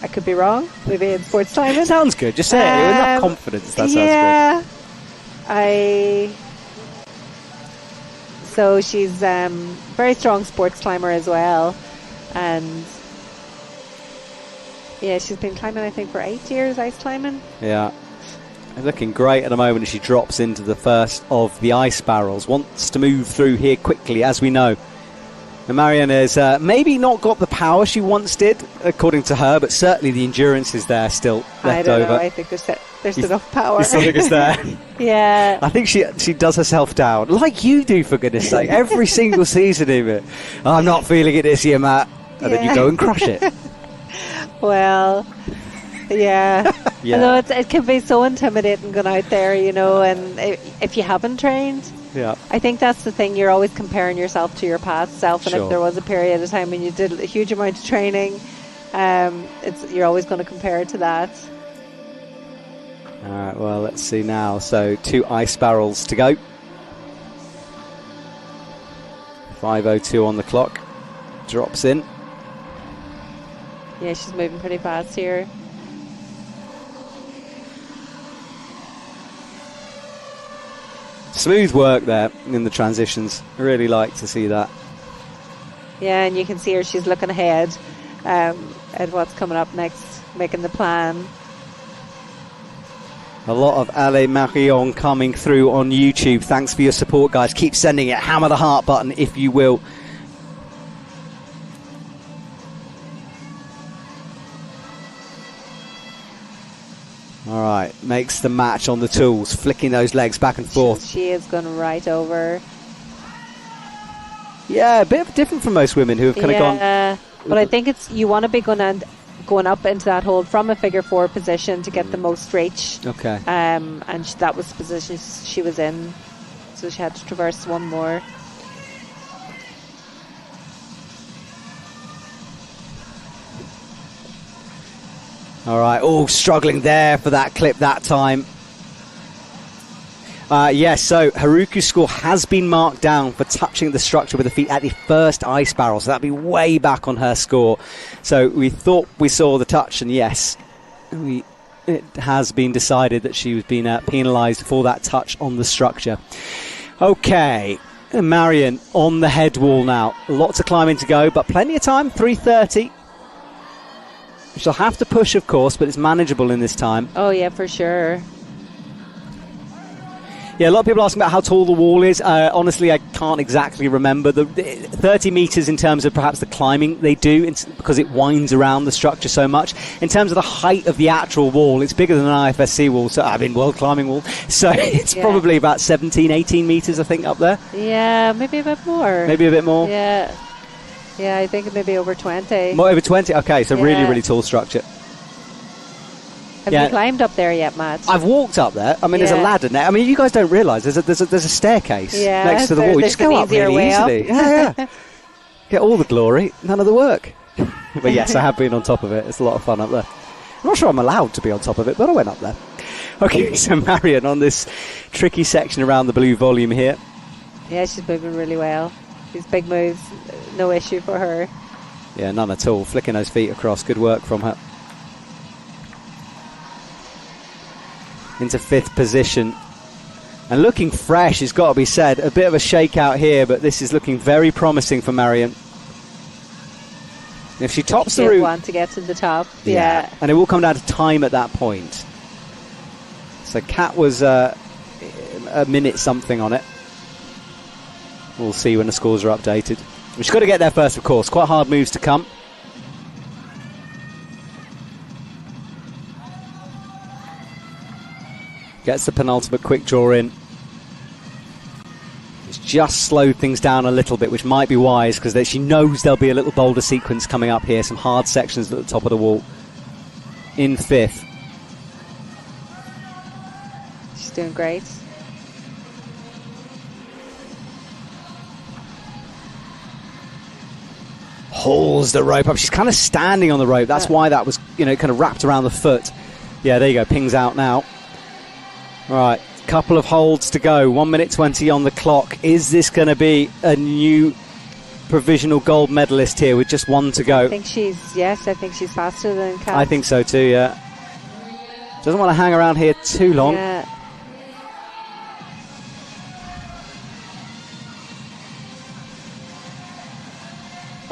I could be wrong. Maybe in sports climbing. Sounds good. Just say it with enough confidence. That sounds good. So she's very strong sports climber as well, and she's been climbing I think for 8 years, ice climbing. Yeah, looking great at the moment as she drops into the first of the ice barrels. Wants to move through here quickly, as we know. And Marianne has maybe not got the power she once did, according to her, but certainly the endurance is there still left over. I think There's enough power. You still think it's there? Yeah. I think she does herself down, like you do, for goodness sake, every single season, even. I'm not feeling it this year, Matt. And then you go and crush it. Well, yeah. Yeah. Although it can be so intimidating going out there, you know, and if you haven't trained, Yeah. I think that's the thing. You're always comparing yourself to your past self, and Sure. if there was a period of time when you did a huge amount of training, you're always going to compare it to that. All right, well, let's see now. So 2 ice barrels to go. 5:02 on the clock. Drops in. Yeah, she's moving pretty fast here. Smooth work there in the transitions. I really like to see that. Yeah, and you can see her, she's looking ahead at what's coming up next, making the plan. A lot of Ale Marion coming through on YouTube. Thanks for your support, guys. Keep sending it. Hammer the heart button if you will. All right, makes the match on the tools, flicking those legs back and forth. She is going right over. Yeah, a bit different from most women who have kind of gone. But I think you want to be going up into that hold from a figure 4 position to get the most reach. Okay. And that was the position she was in, so she had to traverse one more. All right. Oh, struggling there for that clip that time. Yes, so Haruku's score has been marked down for touching the structure with the feet at the first ice barrel, so that'd be way back on her score. So we thought we saw the touch, and yes, it has been decided that she was being penalised for that touch on the structure. Okay, Marion on the head wall now. Lots of climbing to go, but plenty of time, 3:30. She'll have to push, of course, but it's manageable in this time. Oh, yeah, for sure. Yeah, a lot of people asking about how tall the wall is. Honestly, I can't exactly remember. The 30 metres in terms of perhaps the climbing they do, because it winds around the structure so much. In terms of the height of the actual wall, it's bigger than an IFSC wall, World Climbing Wall. So it's probably about 17, 18 metres, I think, up there. Yeah, maybe a bit more. Maybe a bit more? Yeah. Yeah, I think maybe over 20. More over 20? Okay, so really, Yeah. really tall structure. Have you climbed up there yet, Matt? I've walked up there. I mean, there's a Yeah. ladder now. I mean, you guys don't realise there's a staircase Yeah, next to the wall. You there's just go an up easier really way up. easily. Yeah. Get all the glory, none of the work. But yes, I have been on top of it. It's a lot of fun up there. I'm not sure I'm allowed to be on top of it, but I went up there. Okay, so Marion on this tricky section around the blue volume here. Yeah, she's moving really well. These big moves, no issue for her. Yeah, none at all. Flicking those feet across. Good work from her. Into 5th position. And looking fresh, it's got to be said. A bit of a shakeout here, but this is looking very promising for Marion. If she tops She the did route... want to get to the top. Yeah. And it will come down to time at that point. So Kat was a minute something on it. We'll see when the scores are updated. She's got to get there first, of course. Quite hard moves to come. Gets the penultimate quick draw in. It's just slowed things down a little bit, which might be wise, because she knows there'll be a little boulder sequence coming up here. Some hard sections at the top of the wall. In 5th. She's doing great. Hauls the rope up. She's kind of standing on the rope. That's why that was, kind of wrapped around the foot. Yeah, there you go. Pings out now. All right, couple of holds to go. 1 minute 20 on the clock. Is this going to be a new provisional gold medalist here with just one to go? I think she's faster than Kat. I think so too, yeah. Doesn't want to hang around here too long. Yeah.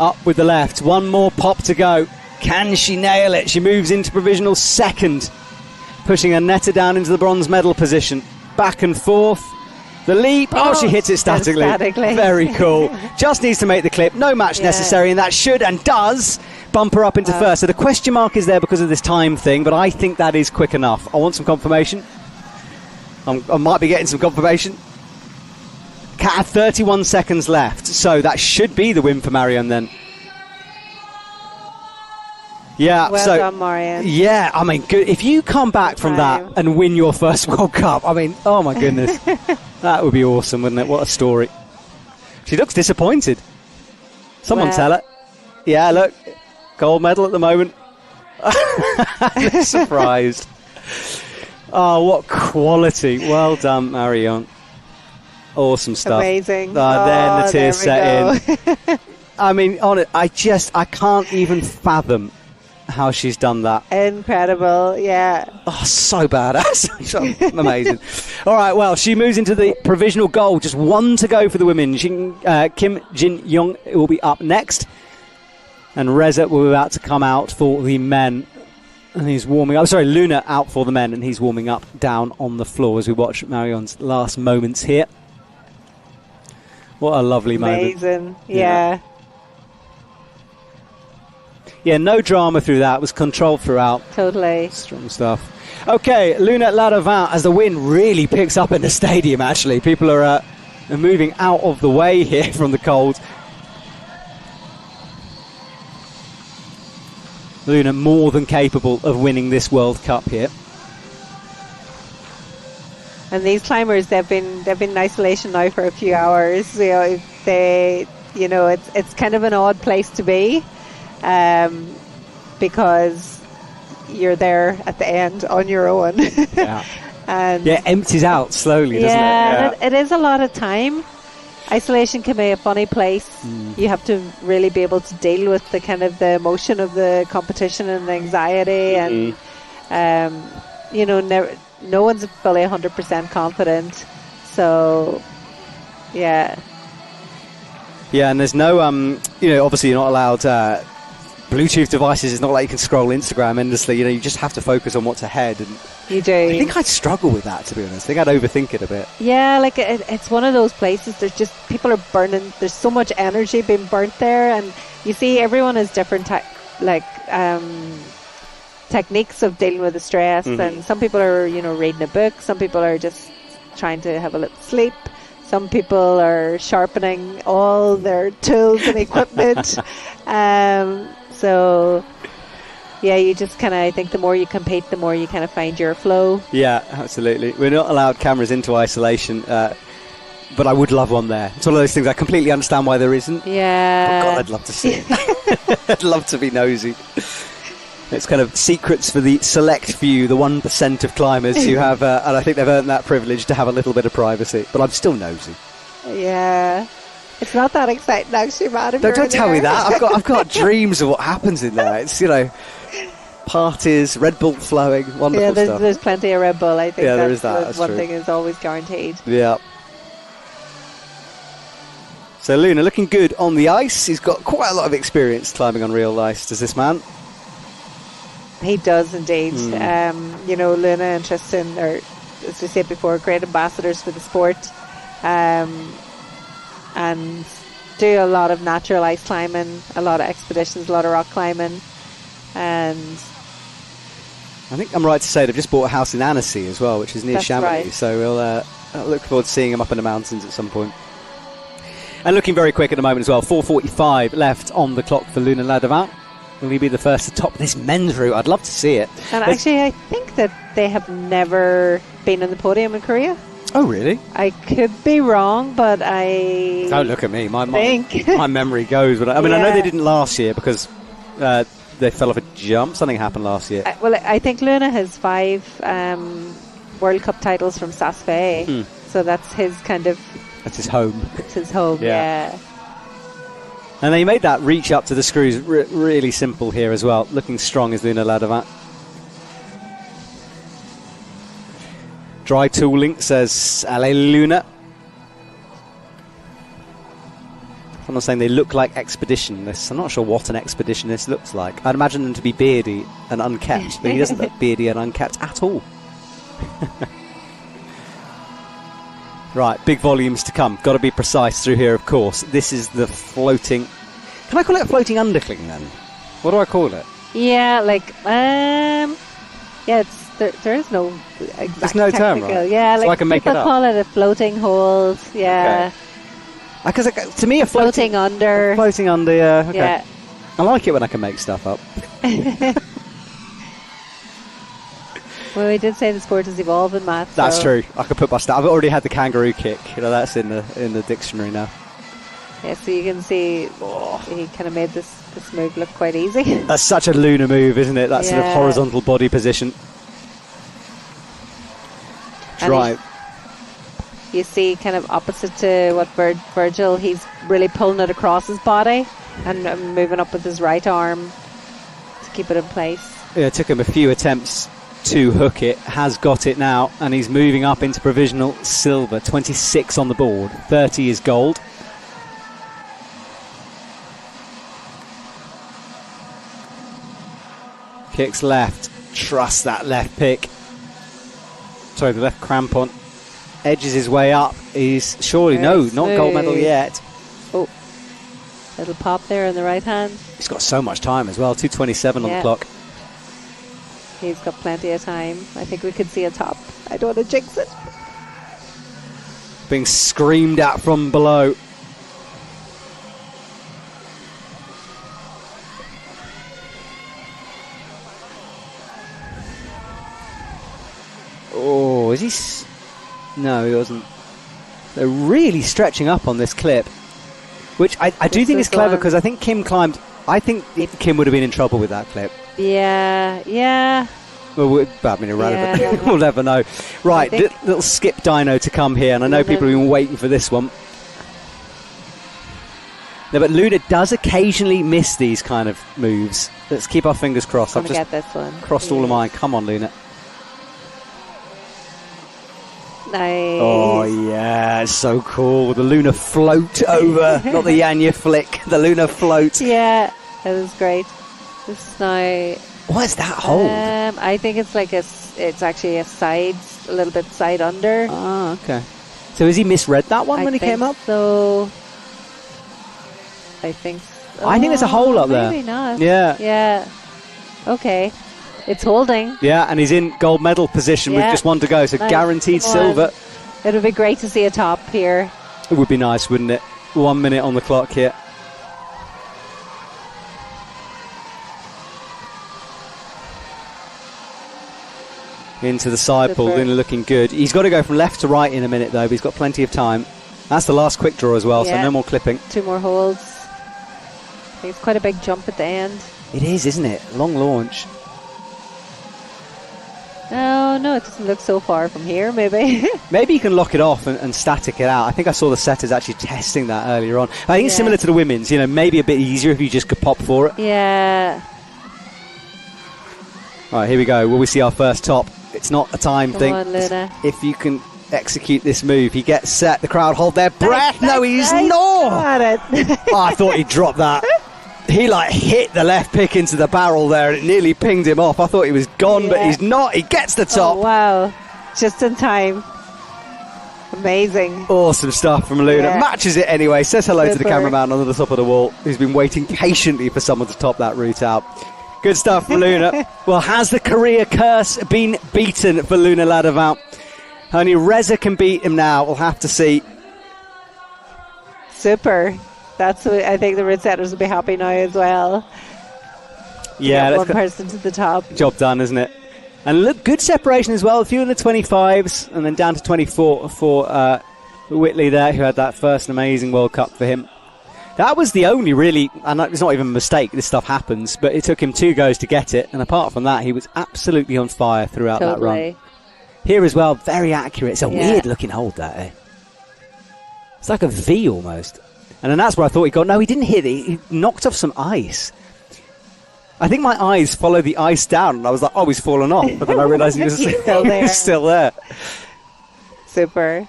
Up with the left. One more pop to go. Can she nail it? She moves into provisional 2nd. Pushing Annetta down into the bronze medal position. Back and forth. The leap. Oh, she hits it statically. Statically. Very cool. Just needs to make the clip. No match necessary, and that should and does bump her up into first. So the question mark is there because of this time thing, but I think that is quick enough. I want some confirmation. I might be getting some confirmation. Cat had 31 seconds left, so that should be the win for Marion then. Yeah, Well so done, Marion. yeah, I mean, good. If you come back from that and win your first World Cup, I mean, oh my goodness, that would be awesome, wouldn't it? What a story. She looks disappointed. Someone Well- tell her. Yeah, look, gold medal at the moment. Surprised. Oh, what quality! Well done, Marion. Awesome stuff. Amazing. Then the tears there we set in. I mean, on it, I can't even fathom how she's done that. Incredible, yeah. Oh, so badass. So amazing. All right, well, she moves into the provisional goal. Just one to go for the women. Kim Jin-young will be up next. And Reza will be about to come out for the men. And he's warming up. Sorry, Luna out for the men. And he's warming up down on the floor as we watch Marion's last moments here. What a lovely moment. Amazing, yeah. Yeah, no drama through that. It was controlled throughout. Totally. Strong stuff. Okay, Luna Ladovin, as the wind really picks up in the stadium, actually. People are moving out of the way here from the cold. Luna more than capable of winning this World Cup here. And these climbers, they've been in isolation now for a few hours. It's kind of an odd place to be, because you're there at the end on your own. Yeah. And Yeah, it empties out slowly, doesn't it? yeah, it is a lot of time. Isolation can be a funny place. You have to really be able to deal with the kind of the emotion of the competition and the anxiety, and no one's fully 100% confident. So, yeah. Yeah, and there's no, obviously you're not allowed Bluetooth devices. It's not like you can scroll Instagram endlessly. You just have to focus on what's ahead. And You do. I think I'd struggle with that, to be honest. I think I'd overthink it a bit. Yeah, like it's one of those places. There's just people are burning. There's so much energy being burnt there, and you see everyone has different techniques of dealing with the stress. And some people are, reading a book. Some people are just trying to have a little sleep. Some people are sharpening all their tools and equipment. So. Yeah, you just kind of, I think the more you compete, the more you kind of find your flow. Yeah, absolutely. We're not allowed cameras into isolation, but I would love one there. It's one of those things I completely understand why there isn't. Yeah. Oh, God, I'd love to see it. I'd love to be nosy. It's kind of secrets for the select few, the 1% of climbers who have, and I think they've earned that privilege to have a little bit of privacy. But I'm still nosy. Yeah. It's not that exciting, actually, man. Don't tell me that. I've got dreams of what happens in there. It's, parties, Red Bull flowing, wonderful stuff. There's plenty of Red Bull. I think there is that. That's one true. thing is always guaranteed. Yeah. So Luna looking good on the ice. He's got quite a lot of experience climbing on real ice, does this man? He does indeed. Luna and Tristan are, as we said before, great ambassadors for the sport, and do a lot of natural ice climbing, a lot of expeditions, a lot of rock climbing, and I think I'm right to say they've just bought a house in Annecy as well, which is near That's Chamonix. right. So we'll look forward to seeing him up in the mountains at some point. And looking very quick at the moment as well. 4:45 left on the clock for Luna Ladovin. Will he be the first to top this men's route? I'd love to see it. And actually, I think that they have never been on the podium in Korea. Oh, really? I could be wrong, but I Don't look at me. My think. my memory goes. But I know Yeah. they didn't last year because they fell off a jump. Something happened last year. I think Luna has 5 World Cup titles from Saas-Fee, so that's his kind of That's his home. it's his home. Yeah. Yeah. And they made that reach up to the screws really simple here as well. Looking strong is Luna Ladovin. Dry Tooling says, Allez Luna. Someone's saying they look like expeditionists. I'm not sure what an expeditionist looks like. I'd imagine them to be beardy and unkept, but he doesn't look beardy and unkept at all. Right, big volumes to come. Got to be precise through here, of course. This is the floating... Can I call it a floating undercling then? What do I call it? Yeah, like, yeah, there is no exact There's no term, technical- right? Yeah, So like I can make it people up. call it a floating hold. Yeah, Because to me, a floating under. Floating under, yeah. Okay. Yeah. I like it when I can make stuff up. Well, we did say the sport is evolving, Matt. That's so- true. I could put my stuff. I've already had the kangaroo kick. That's in the dictionary now. Yeah, so you can see he kind of made this move look quite easy. That's such a Luna move, isn't it? That sort of Yeah. horizontal body position. And Right. You see, kind of opposite to what Virgil, he's really pulling it across his body and moving up with his right arm to keep it in place. Yeah, it took him a few attempts to hook it. Has got it now, and he's moving up into provisional silver. 26 on the board. 30 is gold. Kicks left. Trust that left pick. Sorry, the left crampon. Edges his way up. He's surely, Very no, not gold smooth. medal yet. Oh, little pop there in the right hand. He's got so much time as well. 2:27 on the Yeah. clock. He's got plenty of time. I think we could see a top. I don't want to jinx it. Being screamed at from below. Oh, is he? No, he wasn't. They're really stretching up on this clip, which I do This think is is clever one. because I think Kim climbed. I think Kim would have been in trouble with that clip. Yeah. Well, I mean, irrelevant. Yeah. We'll never know. Right, I think- little skip dyno to come here, and I know And people have then- been waiting for this one. No, but Luna does occasionally miss these kind of moves. Let's keep our fingers crossed. I'm I've going just to get this one. crossed all of mine. Come on, Luna. Nice. Oh, yeah, it's so cool. The Luna float over, not the Yanya flick. The Luna float. Yeah, that was great. This is now... What's that hold? I think it's like it's actually a little bit side under. Ah, okay. So has he misread that one when he came up? So I think. I think there's a hole up there. Maybe not. Yeah. Yeah. Okay. It's holding. Yeah, and he's in gold medal position with Yeah. just one to go, so Nice. guaranteed Come on. silver. It would be great to see a top here. It would be nice, wouldn't it? 1 minute on the clock here. Into the side pull, Super. Luna looking good. He's got to go from left to right in a minute though, but he's got plenty of time. That's the last quick draw as well, so Yeah. no more clipping. 2 more holds. I think it's quite a big jump at the end. It is, isn't it? Long launch. Oh no, it doesn't look so far from here. Maybe. Maybe you can lock it off and static it out. I think I saw the setters actually testing that earlier on. I think it's Yeah. similar to the women's, maybe a bit easier if you just could pop for it. Yeah. All right, here we go. Will we see our first top? It's not a time Come thing. on, Luna. If you can execute this move, he gets set. The crowd hold their breath. No, he's not. Got it. Oh, I thought he'd drop that. He hit the left pick into the barrel there and it nearly pinged him off. I thought he was gone, but Yeah. he's not. He gets the top. Oh, wow. Just in time. Amazing. Awesome stuff from Luna. Yeah. Matches it anyway. Says hello to the Super. cameraman on the top of the wall who's been waiting patiently for someone to top that route out. Good stuff from Luna. Well, has the career curse been beaten for Luna Ladavant? Only Reza can beat him now. We'll have to see. Super. That's what I think the route setters will be happy now as well. Yeah, Get let's one person to the top. job done, isn't it? And look, good separation as well. A few in the 25s and then down to 24 for Whitley there, who had that first amazing World Cup for him. That was the only really, and it's not even a mistake, this stuff happens, but it took him 2 goes to get it. And apart from that, he was absolutely on fire throughout that run. Totally. Here as well, very accurate. It's a Yeah. weird looking hold, that, eh? It's like a V almost. And then that's where I thought he got. No, he didn't hit it. He knocked off some ice. I think my eyes followed the ice down, and I was like, oh, he's fallen off. But then I realised he was Still there. he was still there. Super.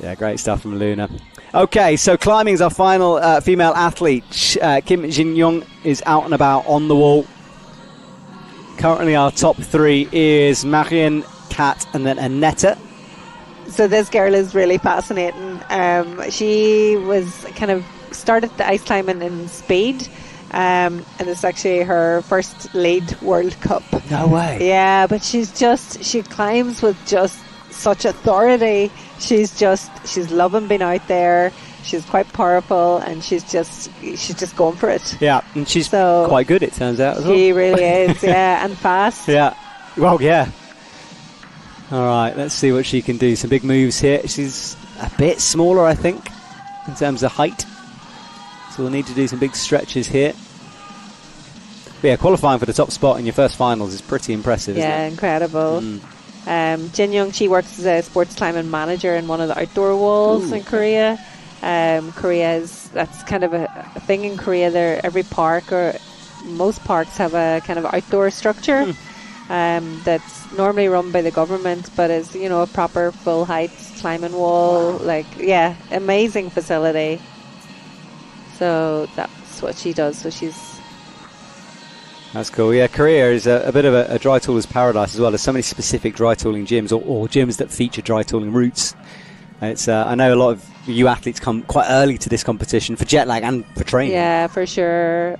Yeah, great stuff from Luna. Okay, so climbing is our final female athlete. Kim Jin-young is out and about on the wall. Currently our top 3 is Marion, Kat, and then Annetta. So this girl is really fascinating. She was kind of started the ice climbing in speed, and it's actually her first lead World Cup. No way. Yeah, but she climbs with just such authority. She's loving being out there. She's quite powerful, and she's just going for it. Yeah, and she's So- quite good, it turns out, as well. She really is, yeah, and fast. Yeah. Well, yeah. All right, let's see what she can do. Some big moves here. She's a bit smaller, I think, in terms of height. So we'll need to do some big stretches here. But yeah, qualifying for the top spot in your first finals is pretty impressive, Yeah, isn't it? incredible. Jin Young, she works as a sports climbing manager in one of the outdoor walls in Korea. That's kind of a thing in Korea. There, every park or most parks have a kind of outdoor structure that's normally run by the government, but is a proper full height climbing wall. Amazing facility. So that's what she does. So That's cool. Yeah, Korea is a bit of a dry tooler's paradise as well. There's so many specific dry tooling gyms or gyms that feature dry tooling routes. It's I know a lot of you athletes come quite early to this competition for jet lag and for training. Yeah, for sure.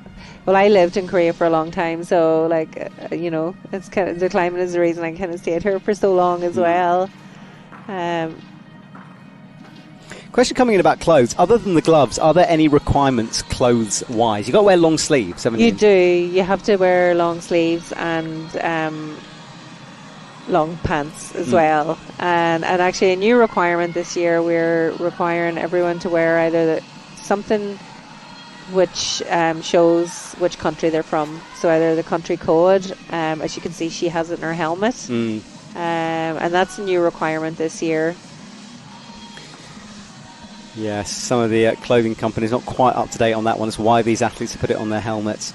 Well, I lived in Korea for a long time, so it's kind of, the climbing is the reason I kind of stayed here for so long as well. Question coming in about clothes. Other than the gloves, are there any requirements clothes-wise? You've got to wear long sleeves, haven't you? You do. You have to wear long sleeves and long pants as well. And actually a new requirement this year, we're requiring everyone to wear either something which shows which country they're from. So either the country code, as you can see she has it in her helmet, and that's a new requirement this year. Yes, some of the clothing companies not quite up to date on that one. It's why these athletes have put it on their helmets.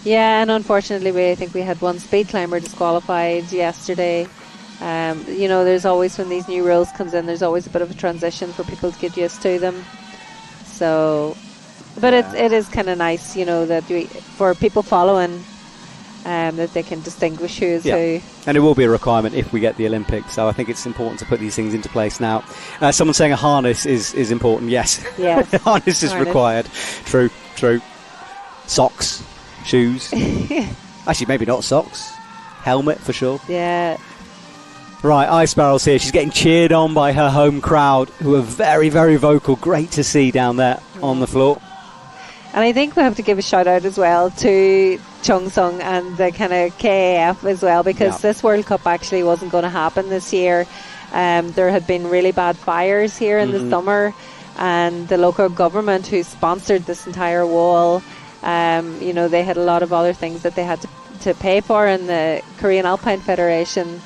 Yeah, and unfortunately I think we had one speed climber disqualified yesterday. There's always, when these new rules comes in, there's always a bit of a transition for people to get used to them. So, but it is kind of nice, that for people following, that they can distinguish who is who. And it will be a requirement if we get the Olympics, so I think it's important to put these things into place now. Someone saying a harness is important. Yes. Harness is required. True. Socks, shoes. Actually, maybe not socks. Helmet for sure. Yeah. Right, Ice Barrel's here. She's getting cheered on by her home crowd, who are very, very vocal. Great to see down there on the floor. And I think we have to give a shout out as well to Chung Sung and the kind of KAF as well, because this World Cup actually wasn't going to happen this year. There had been really bad fires here in the summer, and the local government who sponsored this entire wall, they had a lot of other things that they had to pay for, and the Korean Alpine Federation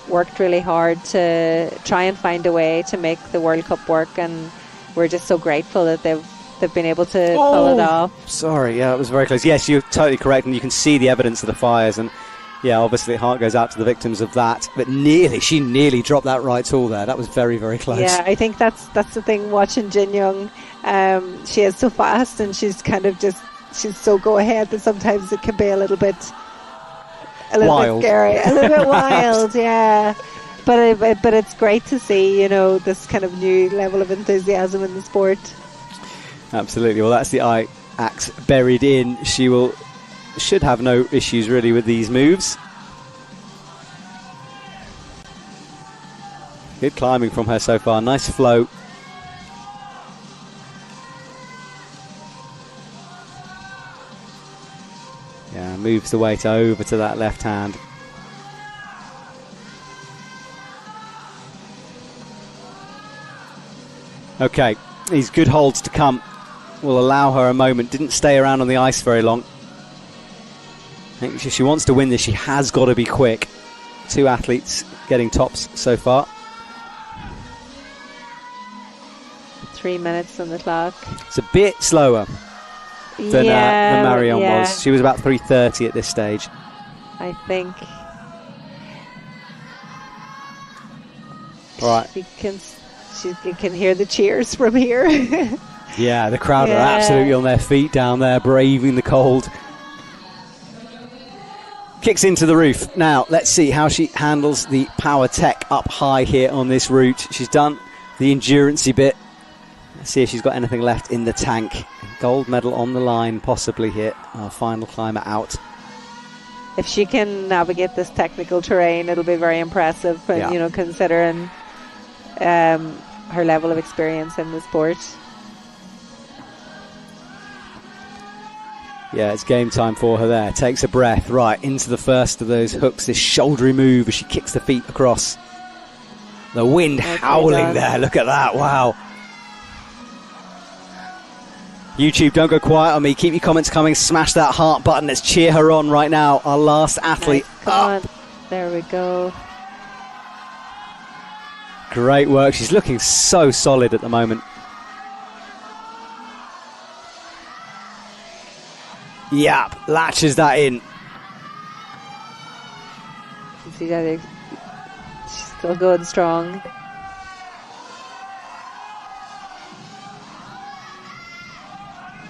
worked really hard to try and find a way to make the World Cup work, and we're just so grateful that they've been able to pull it off. Sorry, yeah, it was very close. Yes, you're totally correct, and you can see the evidence of the fires, and yeah, obviously heart goes out to the victims of that, but she nearly dropped that right tool there. That was very, very close. Yeah, I think that's the thing watching Jin Young. She is so fast, and she's kind of she's so go ahead that sometimes it can be a little bit scary, a little bit wild, yeah. But it's great to see, this kind of new level of enthusiasm in the sport. Absolutely. Well, that's the eye axe buried in. She should have no issues really with these moves. Good climbing from her so far. Nice flow. Yeah, moves the weight over to that left hand. Okay, these good holds to come will allow her a moment. Didn't stay around on the ice very long. I think if she wants to win this, she has got to be quick. Two athletes getting tops so far. 3 minutes on the clock. It's a bit slower than Marion was. She was about 3:30 at this stage. I think. All right. You can hear the cheers from here. Yeah, the crowd are absolutely on their feet down there, braving the cold. Kicks into the roof. Now, let's see how she handles the power tech up high here on this route. She's done the endurance-y bit. Let's see if she's got anything left in the tank. Gold medal on the line, possibly here. Our final climber out. If she can navigate this technical terrain, it'll be very impressive, Yeah. you know, considering her level of experience in the sport. Yeah, it's game time for her there. Takes a breath, right, into the first of those hooks, this shouldery move as she kicks the feet across. The wind howling there, look at that, wow. YouTube, don't go quiet on me. Keep your comments coming. Smash that heart button. Let's cheer her on right now. Our last athlete Nice. Come on. There we go. Great work. She's looking so solid at the moment. Yep, latches that in. You see that she's still going strong.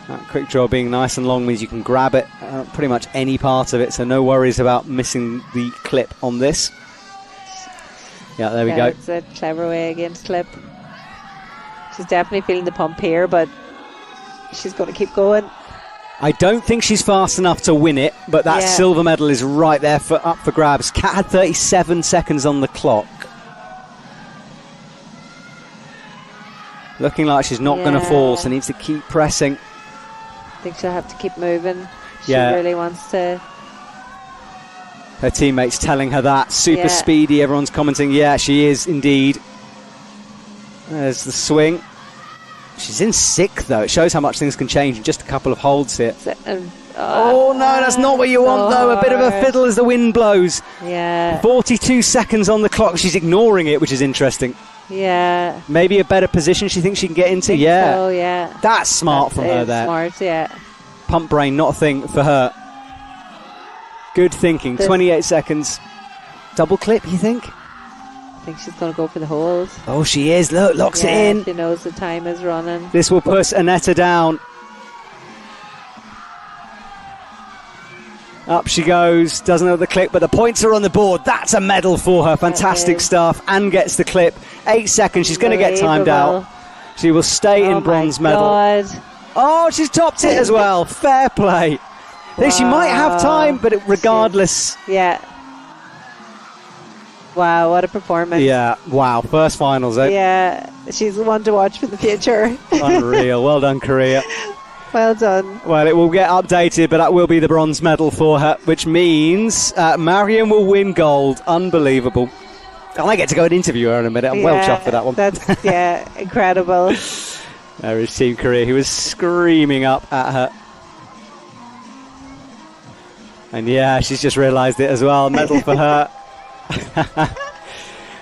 That quick draw being nice and long means you can grab it, pretty much any part of it, so no worries about missing the clip on this. Yeah, there we go. It's a clever way against clip. She's definitely feeling the pump here, but she's going to keep going. I don't think she's fast enough to win it, but that silver medal is right there up for grabs. Kat had 37 seconds on the clock. Looking like she's not going to fall, so needs to keep pressing. I think she'll have to keep moving. She Yeah. really wants to. Her teammates telling her that. Super speedy, everyone's commenting, yeah, she is indeed. There's the swing. She's in sick, though. It shows how much things can change in just a couple of holds here. Oh, no, that's not what you want, though. A bit of a fiddle as the wind blows. Yeah. 42 seconds on the clock. She's ignoring it, which is interesting. Yeah. Maybe a better position she thinks she can get into. Oh, yeah. That's smart from her there. Smart, yeah. Pump brain, not a thing for her. Good thinking. 28 seconds. Double clip, you think? I think she's going to go for the hold. Oh, she is. Look, locks it in. She knows the time is running. This will push Aneta down. Up she goes. Doesn't have the clip, but the points are on the board. That's a medal for her. Fantastic stuff. And gets the clip. 8 seconds. She's going to get timed out. She will stay in bronze medal. God. Oh, she's topped it as well. Fair play. She might have time, but regardless. Yeah. Wow, what a performance. Yeah, wow. First finals, eh? Yeah, she's the one to watch for the future. Unreal. Well done, Korea. Well done. Well, it will get updated, but that will be the bronze medal for her, which means Marion will win gold. Unbelievable. And I get to go and interview her in a minute. I'm well chuffed for that one. That's, incredible. There is Team Korea, who was screaming up at her. And yeah, she's just realised it as well. Medal for her.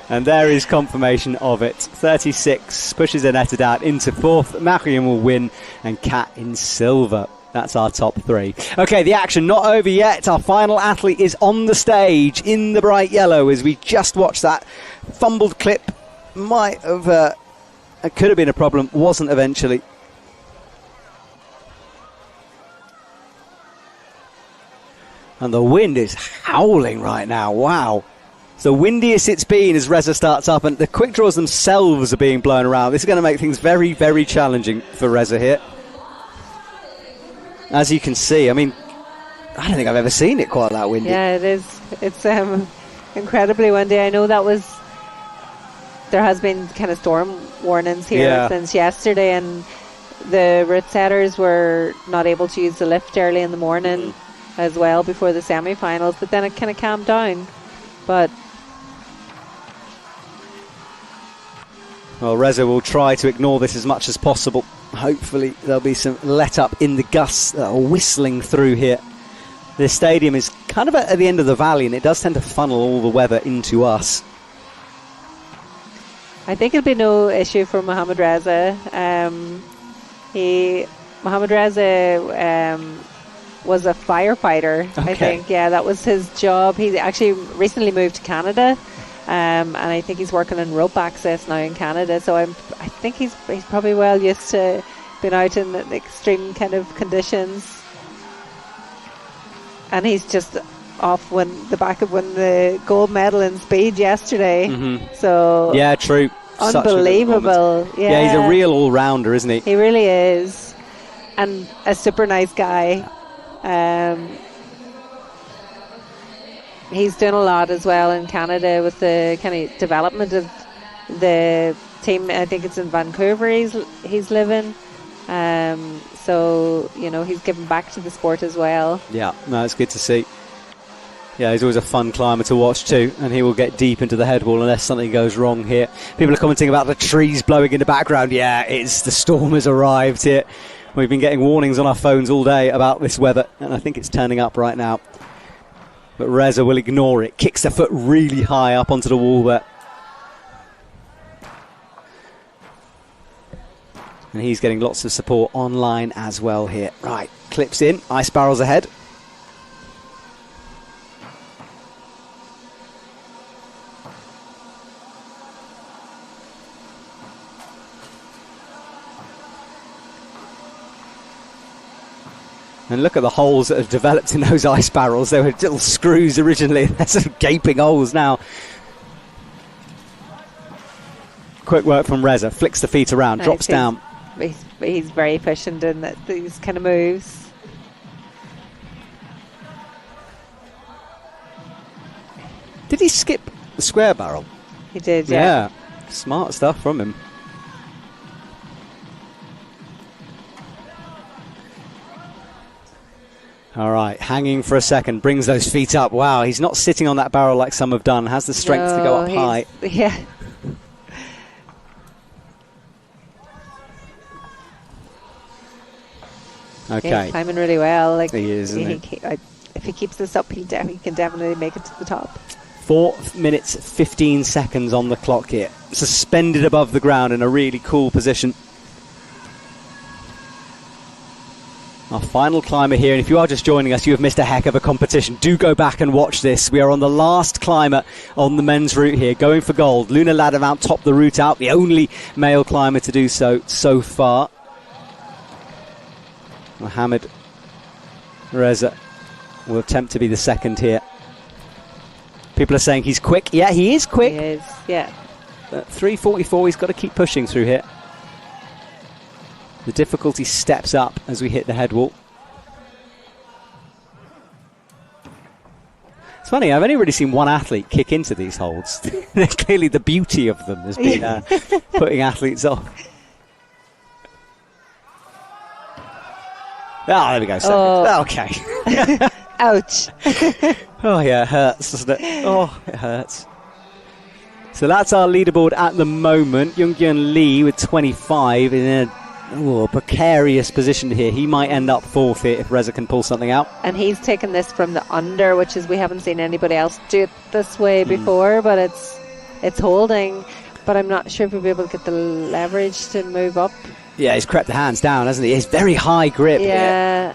And there is confirmation of it. 36 pushes Aneta down into fourth. Marion will win, and Kat in silver. That's our top three. Okay, the action not over yet. Our final athlete is on the stage in the bright yellow as we just watched that fumbled clip. Might have, it could have been a problem, wasn't eventually. And the wind is howling right now. Wow. It's the windiest it's been as Reza starts up, and the quick draws themselves are being blown around. This is going to make things very, very challenging for Reza here. As you can see, I mean, I don't think I've ever seen it quite that windy. Yeah, it is. It's incredibly windy. I know there has been kind of storm warnings here since yesterday, and the route setters were not able to use the lift early in the morning as well before the semi-finals, but then it kind of calmed down. But well, Reza will try to ignore this as much as possible. Hopefully there'll be some let up in the gusts that are whistling through here. This stadium is kind of at the end of the valley, and it does tend to funnel all the weather into us. I think it'll be no issue for Mohamed Reza. Mohamed Reza was a firefighter, I think. Yeah, that was his job. He actually recently moved to Canada, and I think he's working in rope access now in Canada. So I think he's probably well used to being out in the extreme kind of conditions. And he's just off the back of winning the gold medal in speed yesterday. So Yeah, true. Such a good unbelievable. performance. Yeah, he's a real all-rounder, isn't he? He really is, and a super nice guy. He's done a lot as well in Canada with the kind of development of the team. I think it's in Vancouver he's living. So, you know, he's given back to the sport as well. Yeah, no, it's good to see. Yeah, he's always a fun climber to watch too, and he will get deep into the head wall unless something goes wrong here. People are commenting about the trees blowing in the background. Yeah, the storm has arrived here. We've been getting warnings on our phones all day about this weather, and I think it's turning up right now. But Reza will ignore it, kicks the foot really high up onto the wall there. And he's getting lots of support online as well here. Right, clips in, ice barrels ahead. And look at the holes that have developed in those ice barrels. They were little screws originally. They're sort of gaping holes now. Quick work from Reza. Flicks the feet around, drops down. He's very efficient in these kind of moves. Did he skip the square barrel? He did, yeah. Smart stuff from him. All right, hanging for a second, brings those feet up. Wow, he's not sitting on that barrel like some have done. Has the strength to go up high. Yeah. Okay. Yeah, climbing really well. Like he is, isn't he? If he keeps this up, he can definitely make it to the top. 4 minutes 15 seconds on the clock here. Suspended above the ground in a really cool position. Our final climber here, and if you are just joining us, you have missed a heck of a competition. Do go back and watch this. We are on the last climber on the men's route here, going for gold. Luna Ladamount topped the route out, the only male climber to do so far. Mohamed Reza will attempt to be the second here. People are saying he's quick. Yeah, he is quick. He is, yeah. At 3:44, he's got to keep pushing through here. The difficulty steps up as we hit the head wall. It's funny, I've only really seen one athlete kick into these holds. Clearly the beauty of them has been putting athletes off. Ah, there we go. Okay. Ouch. Oh, yeah, it hurts, doesn't it? Oh, it hurts. So that's our leaderboard at the moment. Youngkyun Lee with 25 in a precarious position here. He might end up fourth here if Reza can pull something out. And he's taken this from the under, which is we haven't seen anybody else do it this way before, but it's holding. But I'm not sure if we'll be able to get the leverage to move up. Yeah, he's crept the hands down, hasn't he? He's very high grip. Yeah.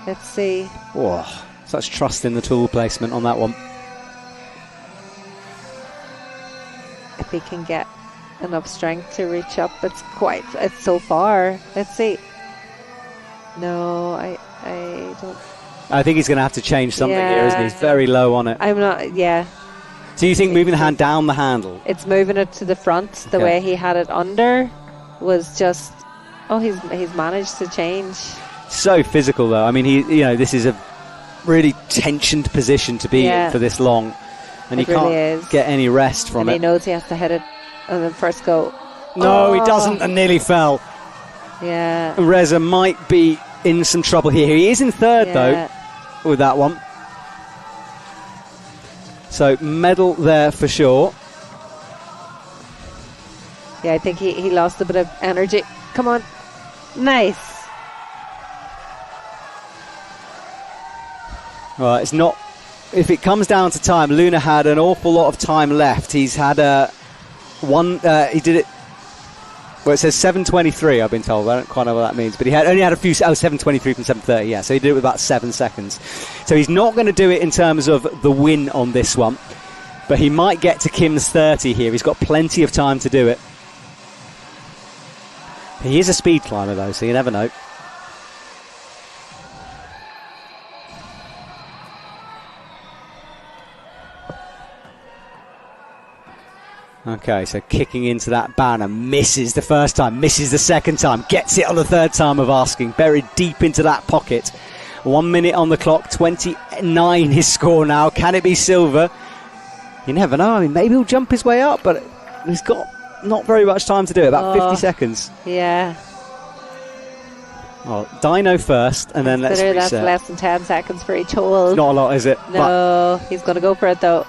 Let's see. Whoa, such trust in the tool placement on that one. If he can get enough strength to reach up, it's so far. Let's see. No, I don't. I think he's going to have to change something here, isn't he? He's very low on it. I'm not, yeah. So you think moving the hand down the handle? It's moving it to the front. The way he had it under was just, he's managed to change. So physical though. I mean, this is a really tensioned position to be in for this long, and he can't get any rest from it. And he knows he has to hit it on the first go. No, he doesn't, and nearly fell. Yeah. And Reza might be in some trouble here. He is in third though with that one. So medal there for sure. Yeah, I think he lost a bit of energy. Come on. Nice. Well, it's not. If it comes down to time, Luna had an awful lot of time left. He's had he did it. Well, it says 7:23. I've been told. I don't quite know what that means, but he only had a few. 7:23 from 7:30. Yeah, so he did it with about 7 seconds. So he's not going to do it in terms of the win on this one, but he might get to Kim's 30 here. He's got plenty of time to do it. He is a speed climber though, so you never know. Okay, so kicking into that banner, misses the first time, misses the second time, gets it on the third time of asking, buried deep into that pocket. 1 minute on the clock, 29 his score now. Can it be silver? You never know. I mean, maybe he'll jump his way up, but he's got not very much time to do it, about 50 seconds. Yeah. Well, Dino first, and then let's Consider reset. that's less than 10 seconds for each hole. Not a lot, is it? No, he's going to go for it though.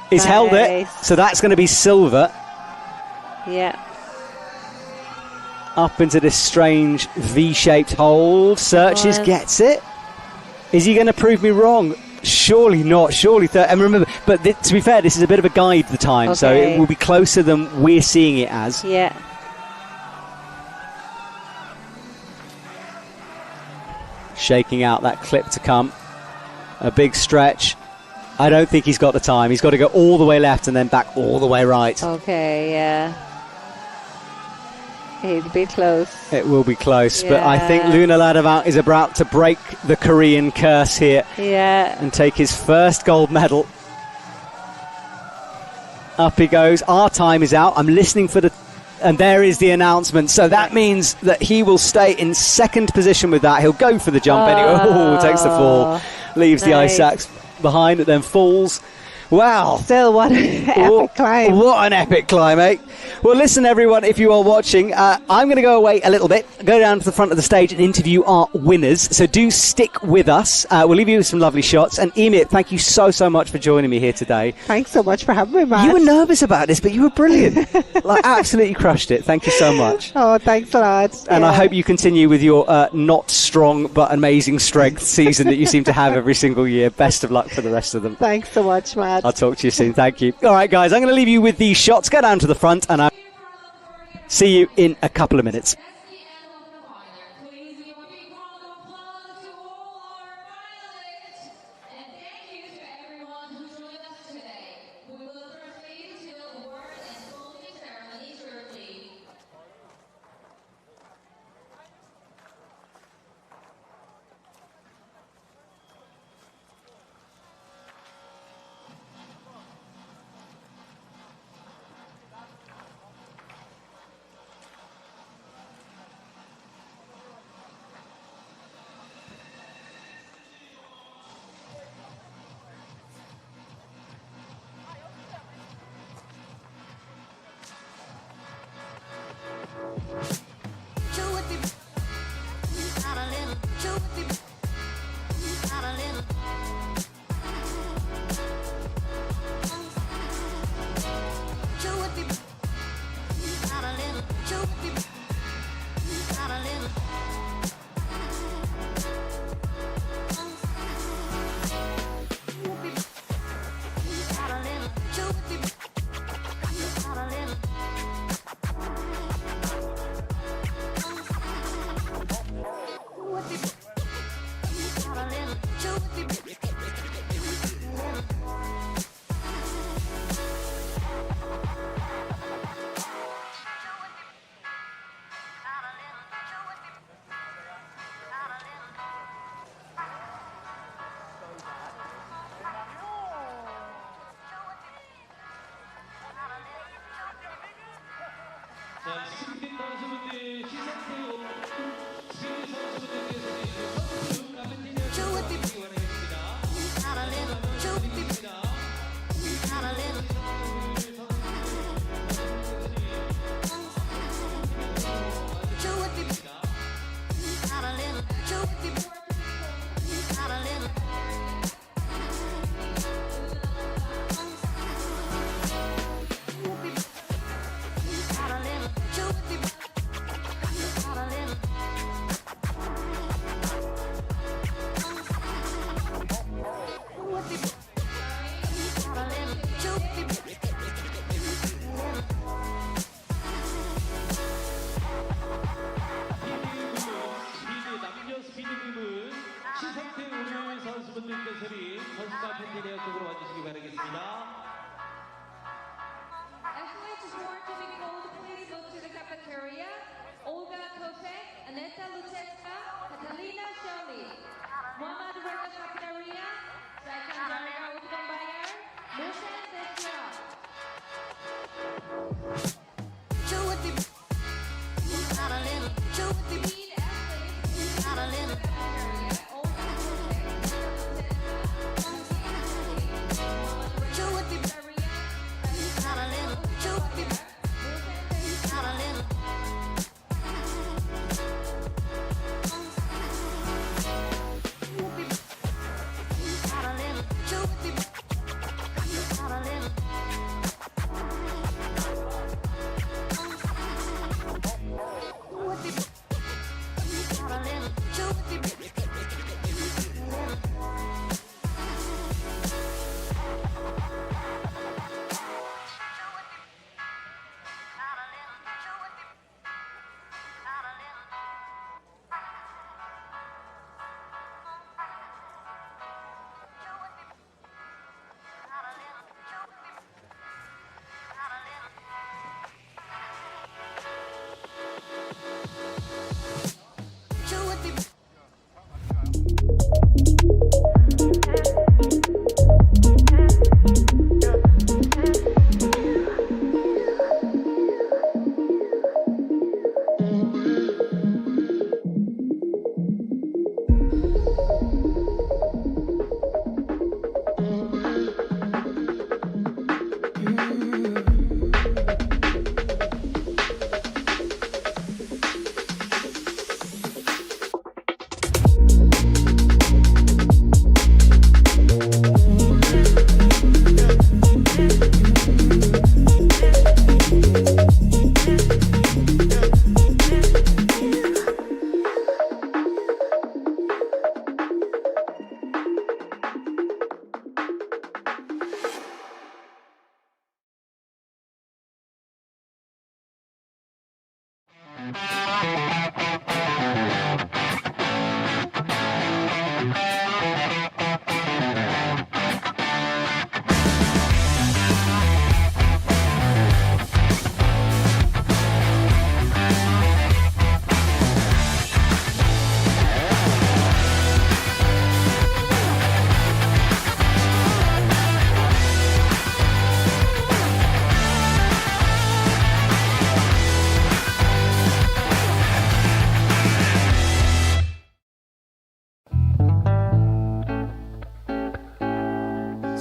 He's held it, Nice. so that's going to be silver. Yeah. Up into this strange V-shaped hole. Searches, gets it. Is he going to prove me wrong? Surely not. Surely third. And remember, but to be fair, this is a bit of a guide, the time, so it will be closer than we're seeing it as. Yeah. Shaking out that clip to come. A big stretch. I don't think he's got the time. He's got to go all the way left and then back all the way right. Okay, yeah. He'll be close. It will be close, but I Yeah. think Luna Ladavant is about to break the Korean curse here Yeah. and take his first gold medal. Up he goes. Our time is out. I'm listening for the... And there is the announcement. So that means that he will stay in second position with that. He'll go for the jump anyway. Oh, takes the fall. Leaves the ice axe behind, it then falls. Wow. Still, what an epic climb. What an epic climb, eh? Well, listen, everyone, if you are watching, I'm going to go away a little bit, go down to the front of the stage and interview our winners. So do stick with us. We'll leave you with some lovely shots. And Emit, thank you so much for joining me here today. Thanks so much for having me, Matt. You were nervous about this, but you were brilliant. Absolutely crushed it. Thank you so much. Oh, thanks a lot. And I hope you continue with your not strong but amazing strength season that you seem to have every single year. Best of luck for the rest of them. Thanks so much, Matt. I'll talk to you soon. Thank you. All right, guys, I'm going to leave you with these shots. Go down to the front, and I'll see you in a couple of minutes. That's the end of the final. Please give a big round of applause to all our finalists. And thank you to everyone who joined us today. We will proceed to the award and closing ceremony shortly. 자, 스프링 선수분들 시상대로 스프링 선수분들께서는 선수 라벤티니어 주시기 바라겠습니다. 드리겠습니다. 남녀 스피드팀은 신상태 오늘 선수분들께서는 선수단 팬티네어 쪽으로 와주시기 바라겠습니다. Athletes who are to be called, please go to the cafeteria. Olga Kosek, Aneta Lutecka, Catalina Shirley. Muhammad Reza Cafeteria, Second Darga Utkambayar, Lucian Desira.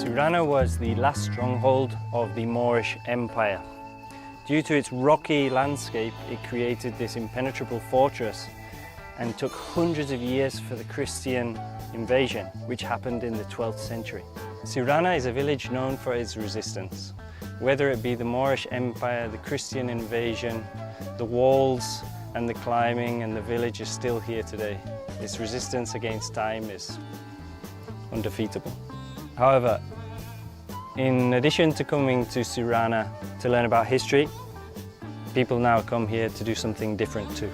Tirana was the last stronghold of the Moorish Empire. Due to its rocky landscape, it created this impenetrable fortress and took hundreds of years for the Christian invasion, which happened in the 12th century. Tirana is a village known for its resistance. Whether it be the Moorish Empire, the Christian invasion, the walls and the climbing, and the village is still here today. Its resistance against time is undefeatable. However, in addition to coming to Tirana to learn about history, people now come here to do something different too.